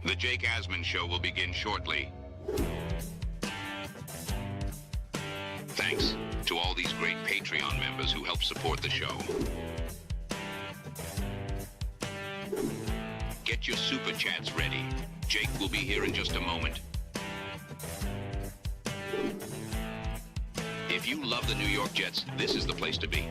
The Jake Asman Show will begin shortly. Thanks to all these great Patreon members who help support the show. Get your super chats ready. Jake will be here in just a moment. If you love the New York Jets, this is the place to be.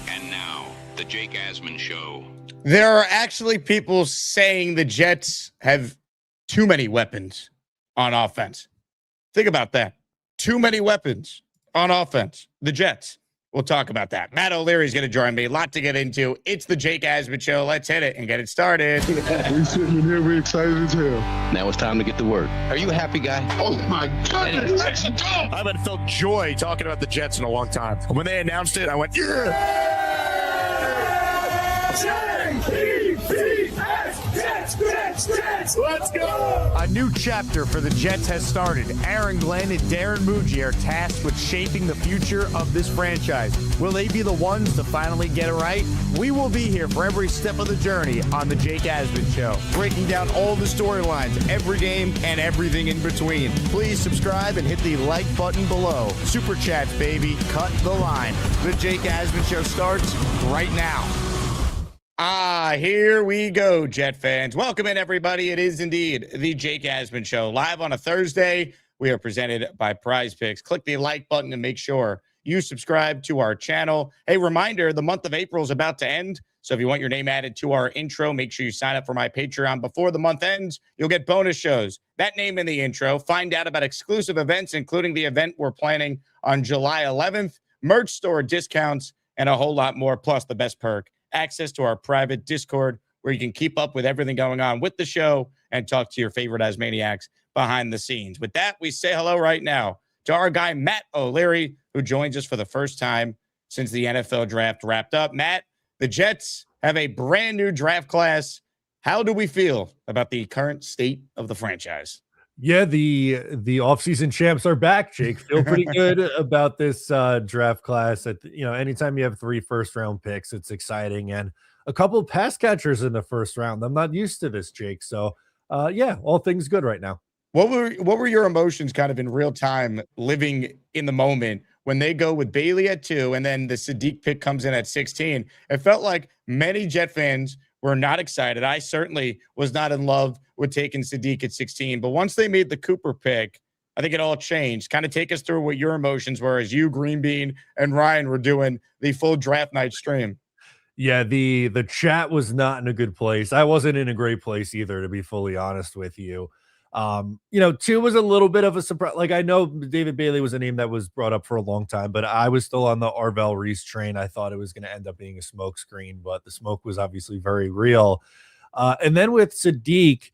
And now, the Jake Asman Show. There are actually people saying the Jets have too many weapons on offense. Think about that. Too many weapons on offense. The Jets. We'll talk about that. Matt O'Leary is going to join me. A lot to get into. It's the Jake Asman Show. Let's hit it and get it started. We sitting here, we excited as hell. Now it's time to get to work. Are you a happy guy? Oh my goodness, let's go! I haven't felt joy talking about the Jets in a long time. When they announced it, I went, yeah! Let's go! A new chapter for the Jets has started. Aaron Glenn and Darren Muji are tasked with shaping the future of this franchise. Will they be the ones to finally get it right? We will be here for every step of the journey on the Jake Asman Show, breaking down all the storylines, every game, and everything in between. Please subscribe and hit the like button below. Super chats, baby. Cut the line. The Jake Asman Show starts right now. Here we go, Jet fans. Welcome in, everybody. It is indeed the Jake Asman Show. Live on a Thursday. We are presented by PrizePicks. Click the like button and make sure you subscribe to our channel. A reminder, the month of April is about to end. So if you want your name added to our intro, make sure you sign up for my Patreon before the month ends. You'll get bonus shows, that name in the intro, find out about exclusive events, including the event we're planning on July 11th, merch store discounts, and a whole lot more. Plus the best perk, access to our private Discord where you can keep up with everything going on with the show and talk to your favorite Asmaniacs behind the scenes. With that, we say hello right now to our guy, Matt O'Leary, who joins us for the first time since the NFL draft wrapped up. Matt, the Jets have a brand new draft class. How do we feel about the current state of the franchise? Yeah, the offseason champs are back, Jake. Feel pretty good about this draft class. Anytime you have 3 first-round picks, it's exciting. And a couple pass catchers in the first round. I'm not used to this, Jake. So, all things good right now. What were your emotions kind of in real time, living in the moment when they go with Bailey at 2 and then the Sadiq pick comes in at 16? It felt like many Jet fans were not excited. I certainly was not in love with taking Sadiq at 16. But once they made the Cooper pick, I think it all changed. Kind of take us through what your emotions were as you, Green Bean, and Ryan were doing the full draft night stream. Yeah, the chat was not in a good place. I wasn't in a great place either, to be fully honest with you. 2 was a little bit of a surprise. Like, I know David Bailey was a name that was brought up for a long time, but I was still on the Arvell Reese train. I thought it was going to end up being a smoke screen, but the smoke was obviously very real. And then with Sadiq,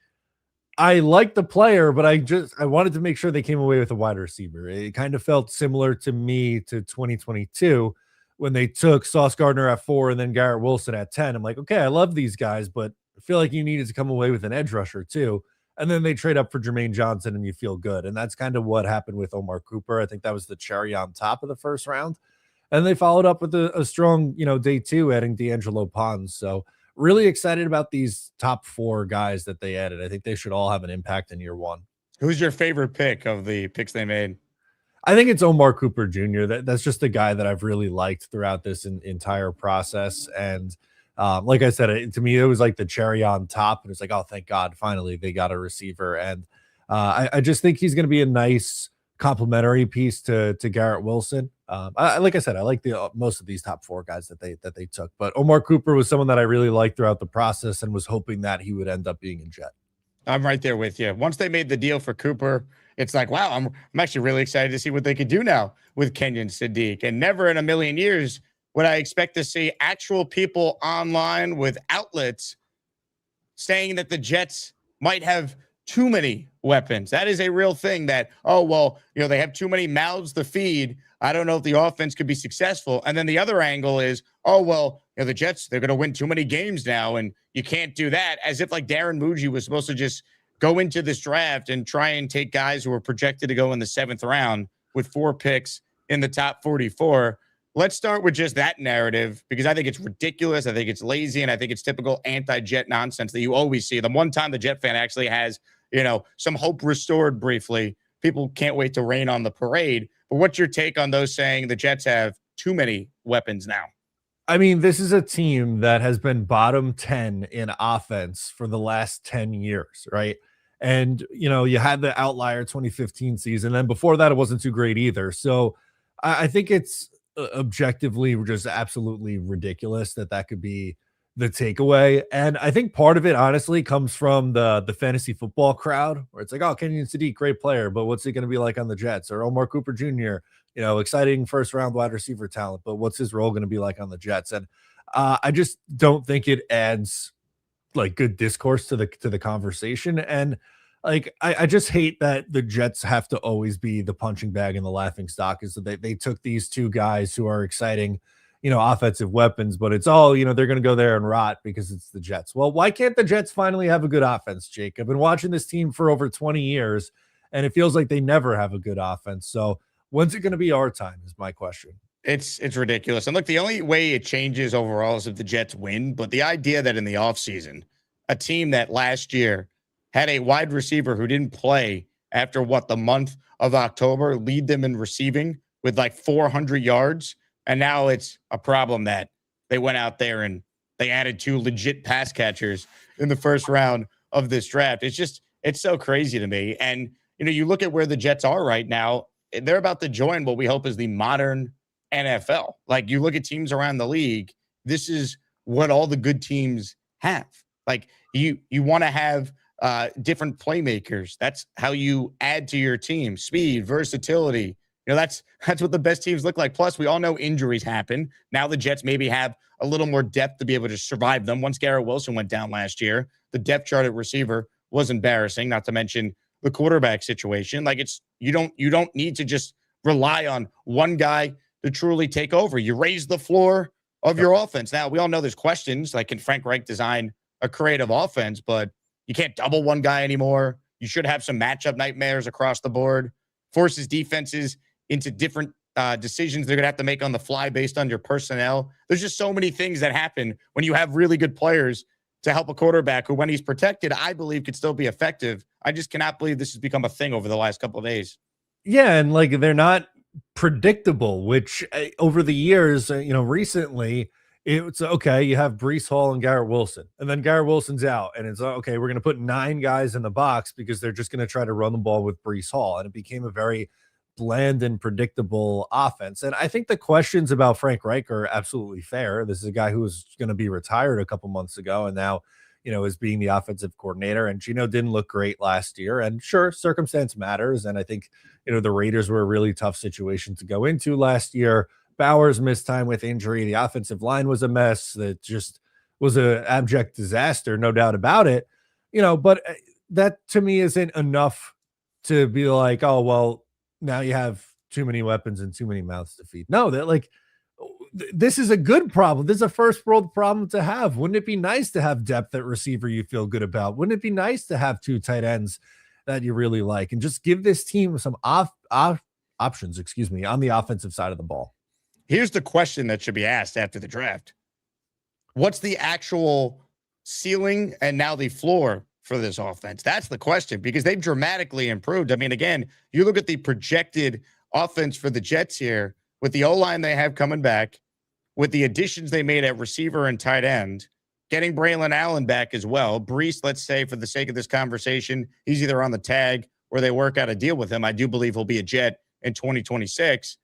I liked the player, but I wanted to make sure they came away with a wide receiver. It kind of felt similar to me to 2022 when they took Sauce Gardner at 4 and then Garrett Wilson at 10. I'm like, okay, I love these guys, but I feel like you needed to come away with an edge rusher too. And then they trade up for Jermaine Johnson and you feel good. And that's kind of what happened with Omar Cooper. I think that was the cherry on top of the first round. And they followed up with a strong, day 2, adding D'Angelo Pons. So really excited about these top 4 guys that they added. I think they should all have an impact in year 1. Who's your favorite pick of the picks they made? I think it's Omar Cooper Jr. That's just the guy that I've really liked throughout this entire process. And like I said, to me, it was like the cherry on top. And it's like, oh, thank God, finally they got a receiver. And I just think he's going to be a nice complementary piece to Garrett Wilson. Like I said, I like most of these top 4 guys that they took. But Omar Cooper was someone that I really liked throughout the process and was hoping that he would end up being a Jet. I'm right there with you. Once they made the deal for Cooper, it's like, wow, I'm actually really excited to see what they could do now with Kenyon Sadiq. And never in a million years would I expect to see actual people online with outlets saying that the Jets might have too many weapons. That is a real thing that, they have too many mouths to feed. I don't know if the offense could be successful. And then the other angle is, the Jets, they're going to win too many games now, and you can't do that, as if like Darren Muji was supposed to just go into this draft and try and take guys who were projected to go in the 7th round with 4 picks in the top 44. let's start with just that narrative because I think it's ridiculous. I think it's lazy, and I think it's typical anti-Jet nonsense that you always see. The one time the Jet fan actually has, some hope restored briefly, people can't wait to rain on the parade. But what's your take on those saying the Jets have too many weapons now? I mean, this is a team that has been bottom 10 in offense for the last 10 years, right? And, you had the outlier 2015 season. Then before that, it wasn't too great either. So I think it's objectively just absolutely ridiculous that could be the takeaway. And I think part of it, honestly, comes from the fantasy football crowd where it's like, oh, Kenyon Sadiq, great player, but what's he going to be like on the Jets? Or Omar Cooper Jr., exciting first round wide receiver talent, but what's his role going to be like on the Jets? And I just don't think it adds like good discourse to the conversation. And like, I just hate that the Jets have to always be the punching bag and the laughing stock is that they took these two guys who are exciting, offensive weapons, but it's all, they're going to go there and rot because it's the Jets. Well, why can't the Jets finally have a good offense, Jake? I've been watching this team for over 20 years and it feels like they never have a good offense. So when's it going to be our time is my question. It's ridiculous. And look, the only way it changes overall is if the Jets win. But the idea that in the offseason, a team that last year had a wide receiver who didn't play after the month of October, lead them in receiving with like 400 yards. And now it's a problem that they went out there and they added 2 legit pass catchers in the first round of this draft. It's so crazy to me. And, you look at where the Jets are right now, they're about to join what we hope is the modern NFL. Like you look at teams around the league, this is what all the good teams have. Like you want to have different playmakers. That's how you add to your team. Speed, versatility. That's what the best teams look like. Plus, we all know injuries happen. Now the Jets maybe have a little more depth to be able to survive them. Once Garrett Wilson went down last year, the depth chart at receiver was embarrassing, not to mention the quarterback situation. Like you don't need to just rely on one guy to truly take over. You raise the floor of your offense. Now, we all know there's questions, like can Frank Reich design a creative offense, but you can't double one guy anymore. You should have some matchup nightmares across the board. Forces defenses into different decisions they're going to have to make on the fly based on your personnel. There's just so many things that happen when you have really good players to help a quarterback who, when he's protected, I believe could still be effective. I just cannot believe this has become a thing over the last couple of days. Yeah, and like they're not predictable, which over the years, recently, it's okay. You have Breece Hall and Garrett Wilson, and then Garrett Wilson's out, and it's okay. We're going to put 9 guys in the box because they're just going to try to run the ball with Breece Hall, and it became a very bland and predictable offense. And I think the questions about Frank Reich are absolutely fair. This is a guy who was going to be retired a couple months ago, and now is being the offensive coordinator. And Gino didn't look great last year. And sure, circumstance matters. And I think the Raiders were a really tough situation to go into last year. Bowers missed time with injury. The offensive line was a mess. That just was an abject disaster, no doubt about it. But that to me isn't enough to be like, oh, well, now you have too many weapons and too many mouths to feed. No, that like, this is a good problem. This is a first world problem to have. Wouldn't it be nice to have depth at receiver you feel good about? Wouldn't it be nice to have 2 tight ends that you really like and just give this team some options, on the offensive side of the ball? Here's the question that should be asked after the draft. What's the actual ceiling and now the floor for this offense? That's the question, because they've dramatically improved. I mean, again, you look at the projected offense for the Jets here with the O-line they have coming back, with the additions they made at receiver and tight end, getting Braylon Allen back as well. Breece, let's say for the sake of this conversation, he's either on the tag or they work out a deal with him. I do believe he'll be a Jet in 2026.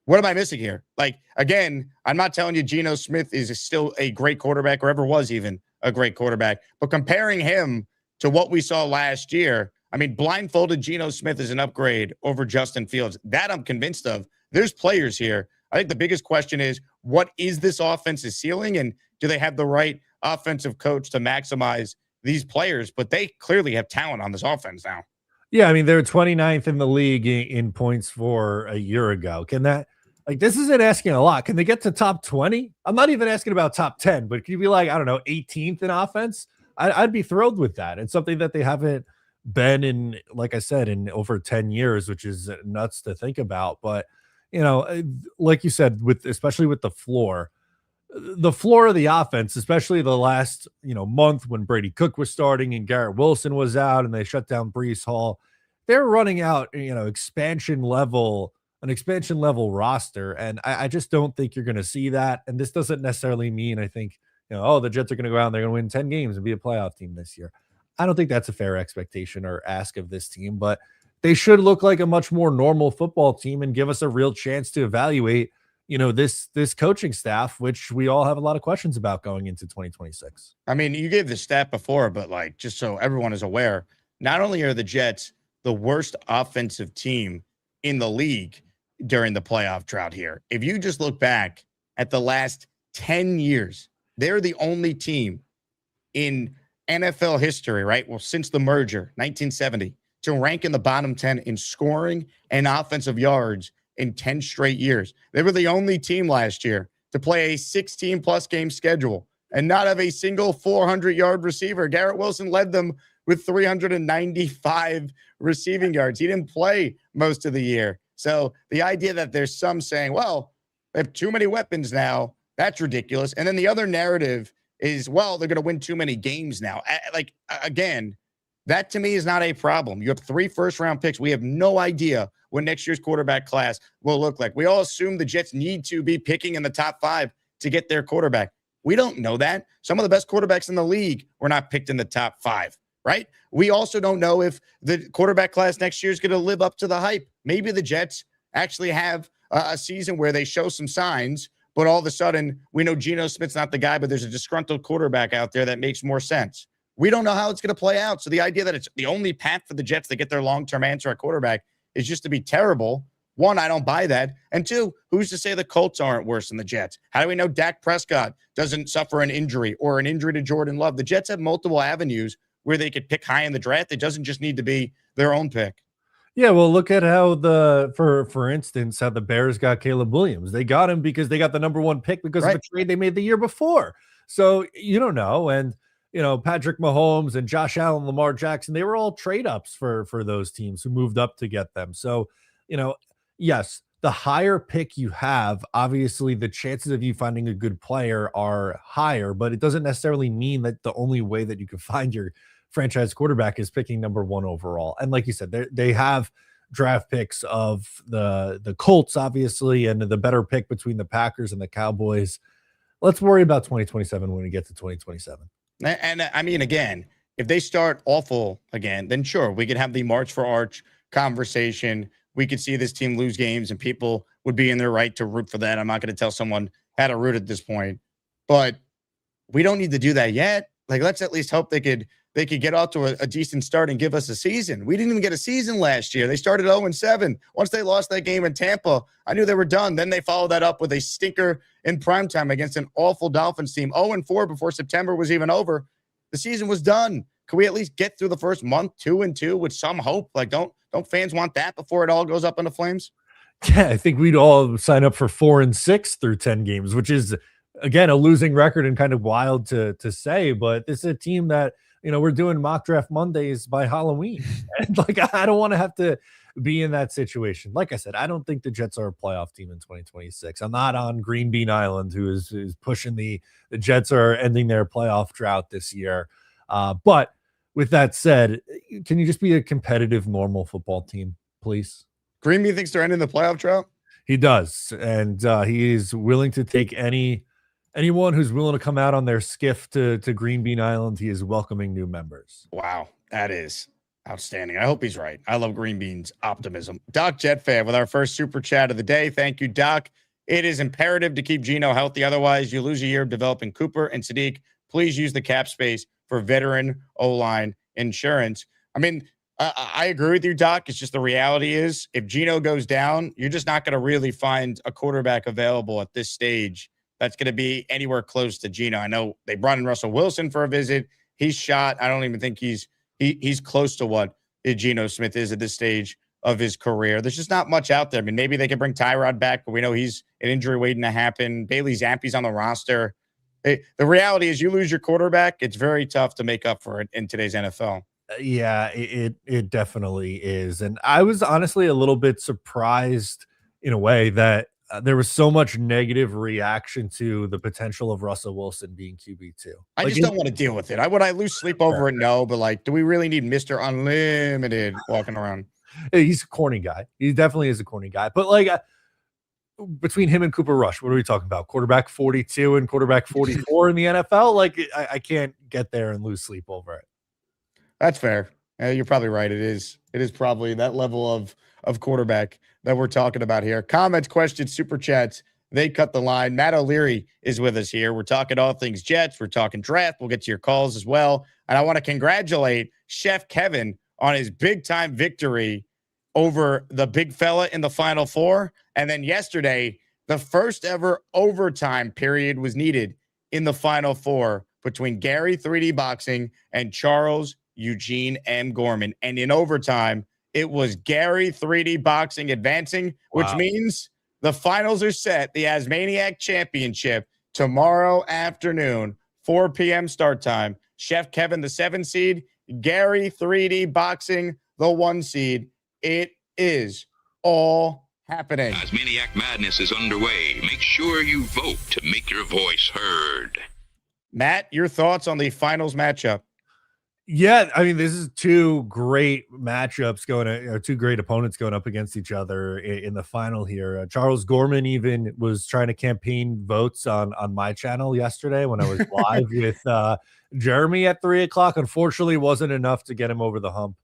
What am I missing here? Like, again, I'm not telling you Geno Smith is still a great quarterback or ever was even a great quarterback, but comparing him to what we saw last year, I mean, blindfolded Geno Smith is an upgrade over Justin Fields. That I'm convinced of. There's players here. I think the biggest question is, what is this offense's ceiling, and do they have the right offensive coach to maximize these players? But they clearly have talent on this offense now. Yeah, I mean, they're 29th in the league in points for a year ago. Can that, like, this isn't asking a lot. Can they get to top 20? I'm not even asking about top 10, but can you be like, I don't know, 18th in offense? I'd be thrilled with that. It's something that they haven't been in, like I said, in over 10 years, which is nuts to think about. But, like you said, especially with the floor of the offense, especially the last, month when Brady Cook was starting and Garrett Wilson was out and they shut down Breece Hall, they're running out, an expansion level roster. And I just don't think you're going to see that. And this doesn't necessarily mean, I think, the Jets are going to go out and they're going to win 10 games and be a playoff team this year. I don't think that's a fair expectation or ask of this team, but they should look like a much more normal football team and give us a real chance to evaluate this coaching staff, which we all have a lot of questions about going into 2026. I mean, you gave the stat before, but just so everyone is aware, not only are the Jets the worst offensive team in the league during the playoff drought here, if you just look back at the last 10 years, they're the only team in NFL history, right? Well, since the merger, 1970, to rank in the bottom 10 in scoring and offensive yards in 10 straight years. They were the only team last year to play a 16-plus game schedule and not have a single 400-yard receiver. Garrett Wilson led them with 395 receiving yards. He didn't play most of the year. So the idea that there's some saying, well, they have too many weapons now, that's ridiculous. And then the other narrative is, well, they're going to win too many games now. Again, that to me is not a problem. You have 3 first-round picks. We have no idea what next year's quarterback class will look like. We all assume the Jets need to be picking in the top 5 to get their quarterback. We don't know that. Some of the best quarterbacks in the league were not picked in the top 5, right? We also don't know if the quarterback class next year is going to live up to the hype. Maybe the Jets actually have a season where they show some signs, but all of a sudden we know Geno Smith's not the guy, but there's a disgruntled quarterback out there that makes more sense. We don't know how it's going to play out. So the idea that it's the only path for the Jets to get their long-term answer at quarterback is just to be terrible. 1, I don't buy that. And 2, who's to say the Colts aren't worse than the Jets? How do we know Dak Prescott doesn't suffer an injury or an injury to Jordan Love? The Jets have multiple avenues where they could pick high in the draft. It doesn't just need to be their own pick. Yeah, well, look at how for instance, how the Bears got Caleb Williams. They got him because they got the number 1 pick because of a trade they made the year before. So you don't know. And Patrick Mahomes and Josh Allen, Lamar Jackson, they were all trade ups for those teams who moved up to get them. So, yes, the higher pick you have, obviously the chances of you finding a good player are higher, but it doesn't necessarily mean that the only way that you can find your franchise quarterback is picking number 1 overall. And like you said, they have draft picks of the Colts, obviously, and the better pick between the Packers and the Cowboys. Let's worry about 2027 when we get to 2027. And I mean, again, if they start awful again, then sure, we could have the March for Arch conversation. We could see this team lose games and people would be in their right to root for that. I'm not going to tell someone how to root at this point, but we don't need to do that yet. Let's at least hope they could get off to a decent start and give us a season. We didn't even get a season last year. They started 0-7. Once they lost that game in Tampa, I knew they were done. Then they followed that up with a stinker in primetime against an awful Dolphins team. 0-4 before September was even over. The season was done. Can we at least get through the first month, 2-2, with some hope? Don't fans want that before it all goes up in the flames? Yeah, I think we'd all sign up for 4-6 through 10 games, which is, again, a losing record and kind of wild to say. But this is a team that, we're doing mock draft Mondays by Halloween. And I don't want to have to be in that situation. Like I said, I don't think the Jets are a playoff team in 2026. I'm not on Green Bean Island, who is pushing the Jets are ending their playoff drought this year. But with that said, can you just be a competitive, normal football team, please? Green Bean thinks they're ending the playoff drought? He does. And he is willing to take anyone who's willing to come out on their skiff to Green Bean Island. He is welcoming new members. Wow, that is outstanding. I hope he's right. I love Green Bean's optimism. Doc Jet Fan with our first super chat of the day. Thank you, Doc. It is imperative to keep Geno healthy. Otherwise, you lose a year of developing Cooper and Sadiq. Please use the cap space for veteran O-line insurance. I mean, I agree with you, Doc. It's just the reality is if Geno goes down, you're just not going to really find a quarterback available at this stage that's going to be anywhere close to Geno. I know they brought in Russell Wilson for a visit. He's shot. I don't even think he's close to what Geno Smith is at this stage of his career. There's just not much out there. I mean, maybe they can bring Tyrod back, but we know he's an injury waiting to happen. Bailey Zappe's on the roster. The reality is you lose your quarterback, it's very tough to make up for it in today's NFL. Yeah, it definitely is. And I was honestly a little bit surprised in a way that there was so much negative reaction to the potential of Russell Wilson being QB2. I just don't want to deal with it. Would I lose sleep over it? No, but like, do we really need Mr. Unlimited walking around? He's a corny guy. He definitely is a corny guy. But like between him and Cooper Rush, what are we talking about? Quarterback 42 and quarterback 44 in the NFL? Like I can't get there and lose sleep over it. That's fair. You're probably right. It is probably that level of quarterback that we're talking about here. Comments, questions, super chats. They cut the line. Matt O'Leary is with us here. We're talking all things Jets. We're talking draft. We'll get to your calls as well. And I want to congratulate Chef Kevin on his big-time victory over the big fella in the Final Four. And then yesterday, the first ever overtime period was needed in the Final Four between Gary 3D Boxing and Charles Eugene M. Gorman. And in overtime, it was Gary 3D Boxing advancing, which means the finals are set. The Asmaniac Championship tomorrow afternoon, 4 p.m. start time. Chef Kevin, the 7 seed. Gary 3D Boxing, the 1 seed. It is all happening. Asmaniac Madness is underway. Make sure you vote to make your voice heard. Matt, your thoughts on the finals matchup? Yeah, I mean, this is two great matchups going, two great opponents going up against each other in the final here. Charles Gorman even was trying to campaign votes on my channel yesterday when I was live with Jeremy at 3:00. Unfortunately, wasn't enough to get him over the hump.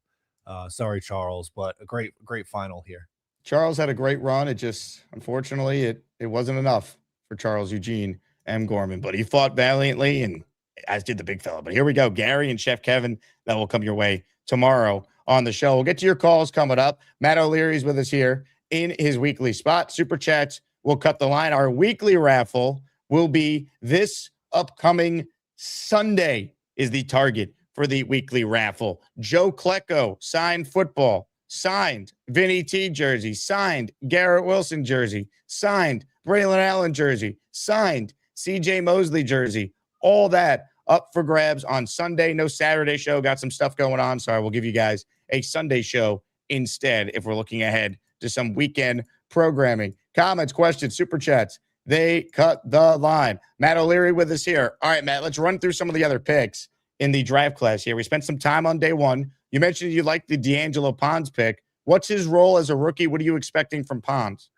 Sorry, Charles, but a great final here. Charles had a great run. It just, unfortunately, it wasn't enough for Charles Eugene M. Gorman, but he fought valiantly, and as did the big fella. But here we go. Gary and Chef Kevin, that will come your way tomorrow on the show. We'll get to your calls coming up. Matt O'Leary is with us here in his weekly spot. Super chats will cut the line. Our weekly raffle will be this upcoming Sunday is the target for the weekly raffle. Joe Klecko, signed football, signed Vinny T jersey, signed Garrett Wilson jersey, signed Braylon Allen jersey, signed CJ Mosley jersey, all that up for grabs on Sunday. No Saturday show. Got some stuff going on. So I will give you guys a Sunday show instead if we're looking ahead to some weekend programming. Comments, questions, super chats. They cut the line. Matt O'Leary with us here. All right, Matt, let's run through some of the other picks in the draft class here. We spent some time on day one. You mentioned you liked the D'Angelo Pons pick. What's his role as a rookie? What are you expecting from Pons?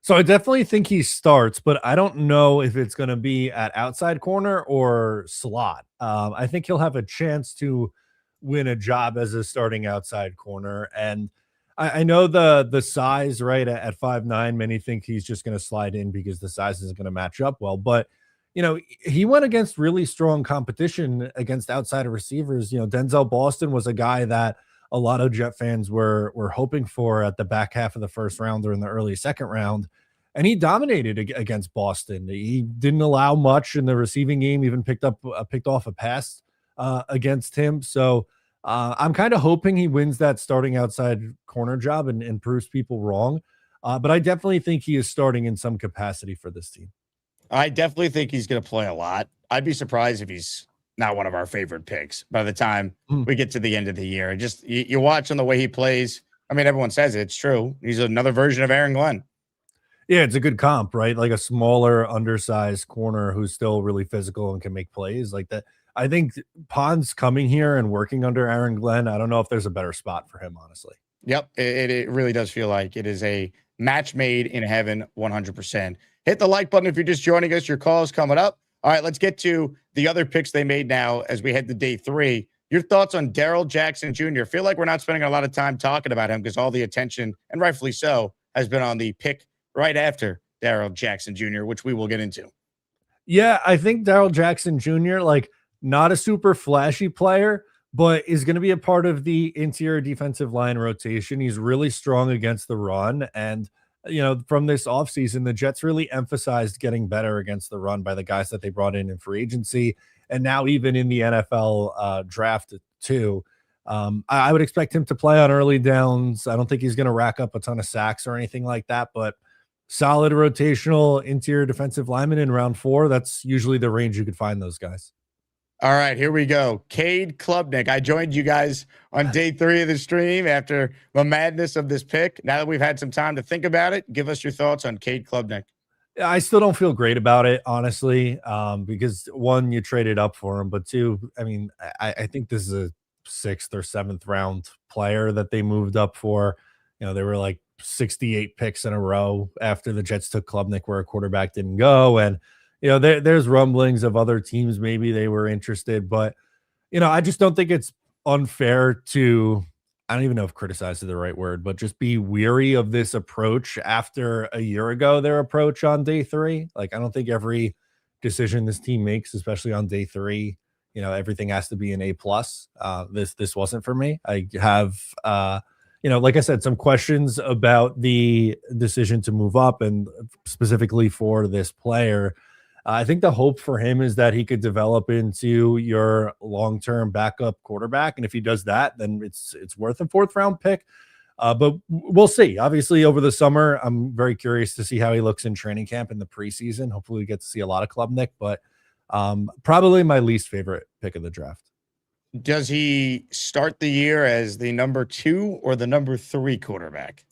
So I definitely think he starts, but I don't know if it's going to be at outside corner or slot. I think he'll have a chance to win a job as a starting outside corner. And I know the size, right, at 5'9", many think he's just going to slide in because the size isn't going to match up well. But, you know, he went against really strong competition against outside receivers. You know, Denzel Boston was a guy that a lot of Jet fans were hoping for at the back half of the first round or in the early second round. And he dominated against Boston. He didn't allow much in the receiving game, even picked off a pass against him. So I'm kind of hoping he wins that starting outside corner job and proves people wrong. But I definitely think he is starting in some capacity for this team. I definitely think he's going to play a lot. I'd be surprised if he's not one of our favorite picks by the time we get to the end of the year. Just you watch on the way he plays. I mean, everyone says it. It's true. He's another version of Aaron Glenn. Yeah, it's a good comp, right? Like a smaller, undersized corner who's still really physical and can make plays like that. I think Pons coming here and working under Aaron Glenn, I don't know if there's a better spot for him, honestly. Yep, it really does feel like it is a match made in heaven, 100%. Hit the like button if you're just joining us. Your call is coming up. All right, let's get to the other picks they made now as we head to day 3. Your thoughts on Darrell Jackson Jr.? Feel like we're not spending a lot of time talking about him because all the attention, and rightfully so, has been on the pick right after Darrell Jackson Jr., which we will get into. Yeah, I think Darrell Jackson Jr., like not a super flashy player, but is going to be a part of the interior defensive line rotation. He's really strong against the run. And, you know, from this offseason, the Jets really emphasized getting better against the run by the guys that they brought in free agency. And now even in the NFL draft too. I would expect him to play on early downs. I don't think he's going to rack up a ton of sacks or anything like that, but solid rotational interior defensive lineman in round 4. That's usually the range you could find those guys. All right, here we go. Cade Klubnik. I joined you guys on day 3 of the stream after the madness of this pick. Now that we've had some time to think about it, give us your thoughts on Cade Klubnik. I still don't feel great about it, honestly, because one, you traded up for him, but two, I mean, I think this is a 6th or 7th round player that they moved up for. You know, they were like 68 picks in a row after the Jets took Klubnik where a quarterback didn't go. And, you know, there's rumblings of other teams, maybe they were interested, but, you know, I just don't think it's unfair to, I don't even know if criticize is the right word, but just be weary of this approach after a year ago, their approach on day 3. Like, I don't think every decision this team makes, especially on day 3, you know, everything has to be an A+. This wasn't for me. I have, you know, like I said, some questions about the decision to move up and specifically for this player. I think the hope for him is that he could develop into your long-term backup quarterback. And if he does that, then it's worth a 4th round pick. But we'll see. Obviously, over the summer, I'm very curious to see how he looks in training camp in the preseason. Hopefully we get to see a lot of Klubnik, but probably my least favorite pick of the draft. Does he start the year as the number 2 or the number 3 quarterback?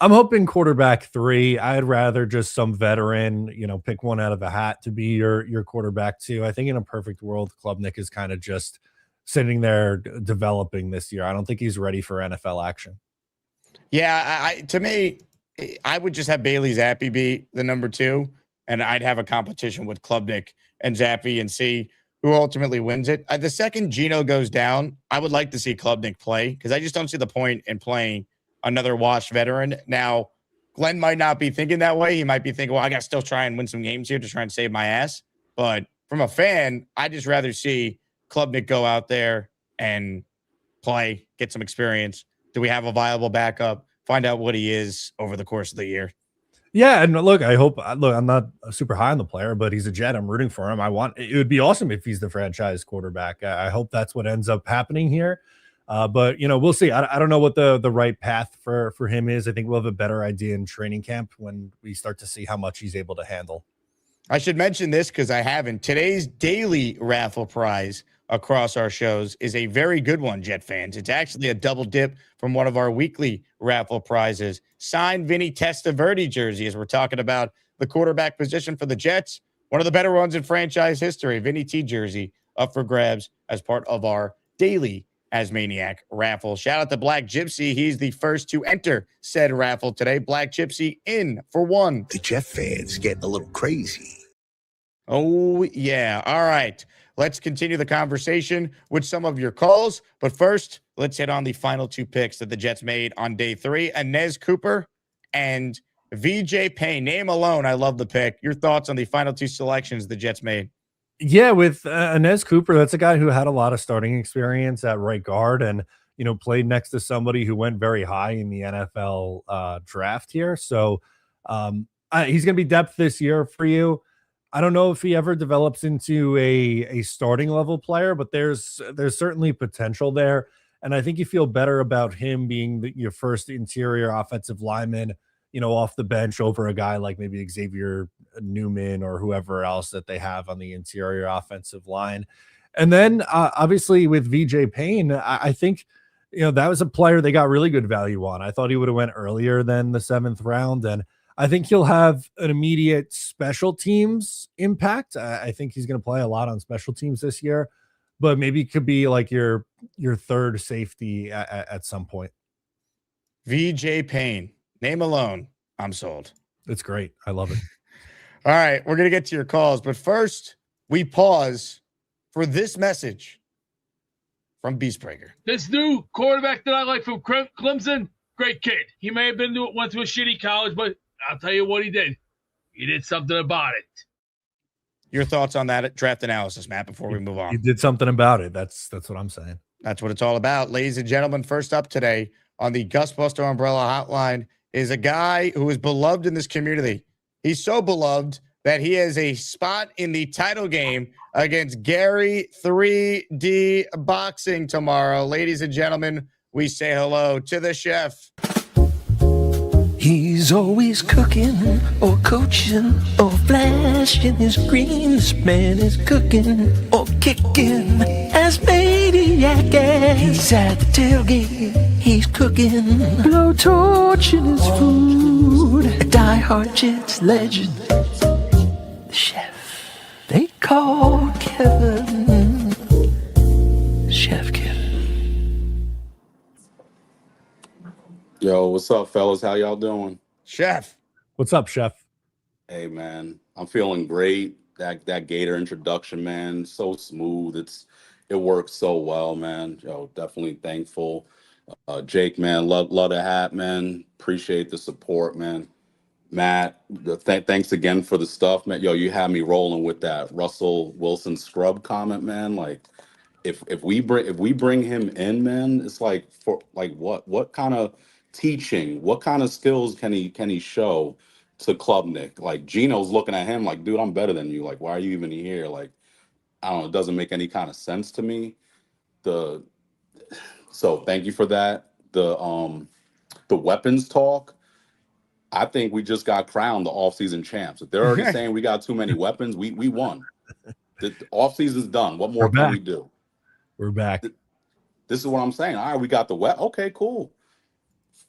I'm hoping quarterback 3. I'd rather just some veteran, you know, pick one out of a hat to be your quarterback 2. I think in a perfect world, Klubnik is kind of just sitting there developing this year. I don't think he's ready for NFL action. Yeah, to me, I would just have Bailey Zappi be the number 2, and I'd have a competition with Klubnik and Zappi and see who ultimately wins it. The second Geno goes down, I would like to see Klubnik play because I just don't see the point in playing another washed veteran. Now, Glenn might not be thinking that way. He might be thinking, well, I got to still try and win some games here to try and save my ass. But from a fan, I'd just rather see Klubnik go out there and play, get some experience. Do we have a viable backup? Find out what he is over the course of the year. Yeah, and look, I'm not super high on the player, but he's a Jet. I'm rooting for him. It would be awesome if he's the franchise quarterback. I hope that's what ends up happening here. But, you know, we'll see. I don't know what the right path for him is. I think we'll have a better idea in training camp when we start to see how much he's able to handle. I should mention this because I haven't. Today's daily raffle prize across our shows is a very good one, Jet fans. It's actually a double dip from one of our weekly raffle prizes. Signed Vinny Testaverde jersey, as we're talking about the quarterback position for the Jets. One of the better ones in franchise history. Vinny T jersey up for grabs as part of our daily Asmaniac raffle. Shout out to Black Gypsy. He's the first to enter said raffle today. Black Gypsy in for 1. The Jet fans getting a little crazy. Oh, yeah. All right. Let's continue the conversation with some of your calls. But first, let's hit on the final 2 picks that the Jets made on day 3. Inez Cooper and VJ Payne. Name alone, I love the pick. Your thoughts on the final 2 selections the Jets made? Yeah, with Inez Cooper, that's a guy who had a lot of starting experience at right guard and, you know, played next to somebody who went very high in the NFL draft here. So he's going to be depth this year for you. I don't know if he ever develops into a starting level player, but there's certainly potential there. And I think you feel better about him being your first interior offensive lineman, you know, off the bench over a guy like maybe Xavier Newman or whoever else that they have on the interior offensive line. And then obviously with VJ Payne, I think, you know, that was a player they got really good value on. I thought he would have went earlier than the 7th round. And I think he'll have an immediate special teams impact. I think he's going to play a lot on special teams this year, but maybe it could be like your 3rd safety at some point. VJ Payne. Name alone, I'm sold. It's great. I love it. All right, we're going to get to your calls. But first, we pause for this message from Beastbreaker. This new quarterback that I like from Clemson, great kid. He may have went to a shitty college, but I'll tell you what he did. He did something about it. Your thoughts on that draft analysis, Matt, before we move on? You did something about it. That's what I'm saying. That's what it's all about. Ladies and gentlemen, first up today on the Gusbuster Umbrella Hotline is a guy who is beloved in this community. He's so beloved that he has a spot in the title game against Gary 3D Boxing tomorrow. Ladies and gentlemen, we say hello to the chef. He's always cooking or coaching or flashing his green. This man is cooking or kicking Asmaniac. He's at the tailgate, he's cooking, blowtorch in his food. A die-hard Jets legend, the chef they call Kevin. Chef Kevin. Yo, what's up, fellas? How y'all doing? Chef. What's up, Chef? Hey, man, I'm feeling great. That Gator introduction, man, so smooth. It works so well, man. Yo, definitely thankful. Jake, man, love the hat, man. Appreciate the support, man. Matt, thanks again for the stuff, man. Yo, you had me rolling with that Russell Wilson scrub comment, man. Like, if we bring him in, man, it's like for like what kind of teaching, what kind of skills can he show to Klubnik? Like Gino's looking at him like, dude, I'm better than you. Like, why are you even here? Like, I don't know, it doesn't make any kind of sense to me. The so thank you for that. The weapons talk. I think we just got crowned the offseason champs. If they're already saying we got too many weapons, we won. The offseason's done. What more can we do? We're back. This is what I'm saying. All right, we got the wet. Okay, cool.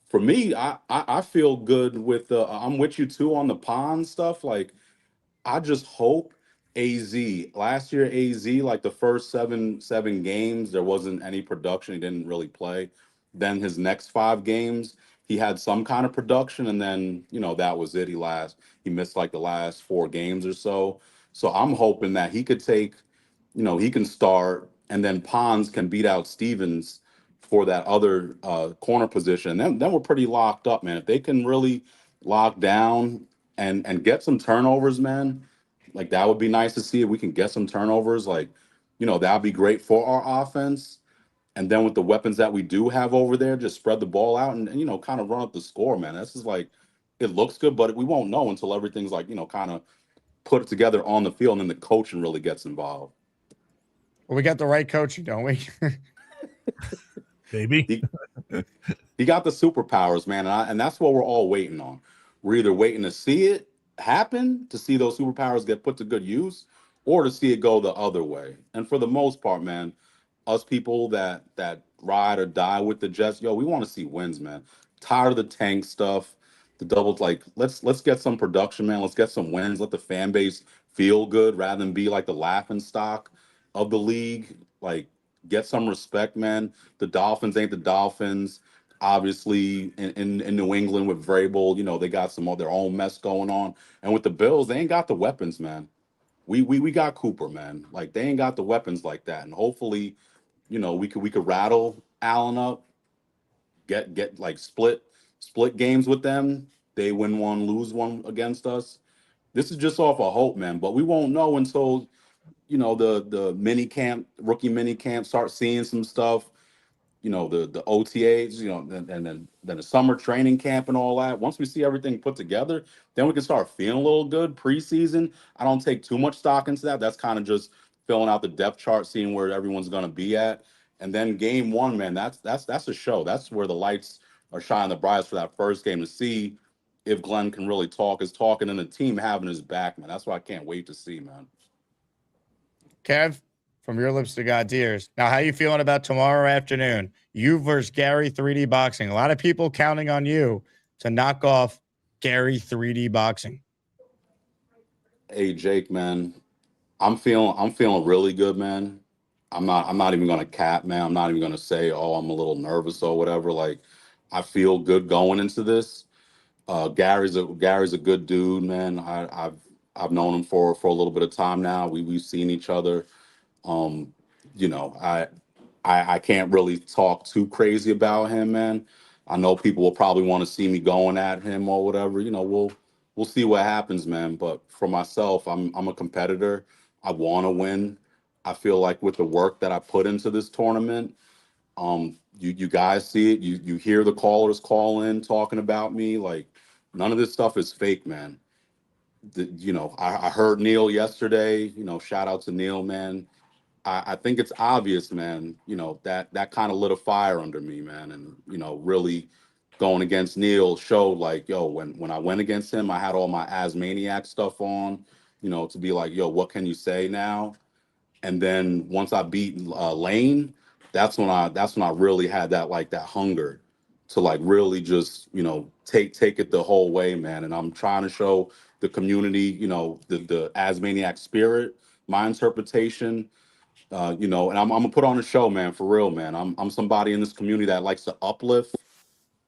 For me, I feel good with the. I'm with you too on the pond stuff. Like, I just hope AZ last year, AZ like the first seven games there wasn't any production. He didn't really play. Then his next 5 games he had some kind of production, and then that was it. He missed like the last 4 games or so. So I'm hoping that he could take, he can start, and then Pons can beat out Stevens for that other corner position. Then we're pretty locked up, man. If they can really lock down and get some turnovers, man, like that would be nice to see if we can get some turnovers. Like, that'd be great for our offense. And then with the weapons that we do have over there, just spread the ball out and kind of run up the score, man. This is like, it looks good, but we won't know until everything's like, kind of put it together on the field, and then the coaching really gets involved. Well, we got the right coaching, don't we? Baby. He got the superpowers, man, and that's what we're all waiting on. We're either waiting to see it happen, to see those superpowers get put to good use, or to see it go the other way. And for the most part, man, us people that ride or die with the Jets, yo, we want to see wins, man. Tired of the tank stuff, the doubles. Like, let's get some production, man. Let's get some wins. Let the fan base feel good rather than be like the laughing stock of the league. Like, get some respect, man. The Dolphins ain't the Dolphins. Obviously, in New England with Vrabel, they got some of their own mess going on. And with the Bills, they ain't got the weapons, man. We got Cooper, man. Like, they ain't got the weapons like that. And hopefully, we could rattle Allen up, get like split games with them. They win one, lose one against us. This is just off of hope, man. But we won't know until the mini camp, rookie mini camp, start seeing some stuff. The OTAs, and then the summer training camp and all that. Once we see everything put together, then we can start feeling a little good. Preseason, I don't take too much stock into that. That's kind of just filling out the depth chart, seeing where everyone's going to be at. And then game one, man, that's a show. That's where the lights are shining the brightest for that first game, to see if Glenn can really talk his talking and the team having his back, man. That's what I can't wait to see, man. Kev, from your lips to God's ears. Now, how you feeling about tomorrow afternoon? You versus Gary 3D Boxing. A lot of people counting on you to knock off Gary 3D Boxing. Hey, Jake, man, I'm feeling really good, man. I'm not even gonna cap, man. I'm not even gonna say, oh, I'm a little nervous or whatever. Like, I feel good going into this. Gary's a good dude, man. I've known him for a little bit of time now. We've seen each other. I can't really talk too crazy about him, man. I know people will probably want to see me going at him or whatever. We'll see what happens, man. But for myself, I'm a competitor. I want to win. I feel like with the work that I put into this tournament, you guys see it. You hear the callers call in talking about me. Like, none of this stuff is fake, man. I heard Neil yesterday. Shout out to Neil, man. I think it's obvious, man, that kind of lit a fire under me, man. And, really going against Neil showed like, yo, when I went against him, I had all my Asmaniac stuff on, to be like, yo, what can you say now? And then once I beat Lane, that's when I really had that hunger to like really just take it the whole way, man. And I'm trying to show the community, the Asmaniac spirit, my interpretation, and I'm gonna put on a show, man, for real, man. I'm somebody in this community that likes to uplift,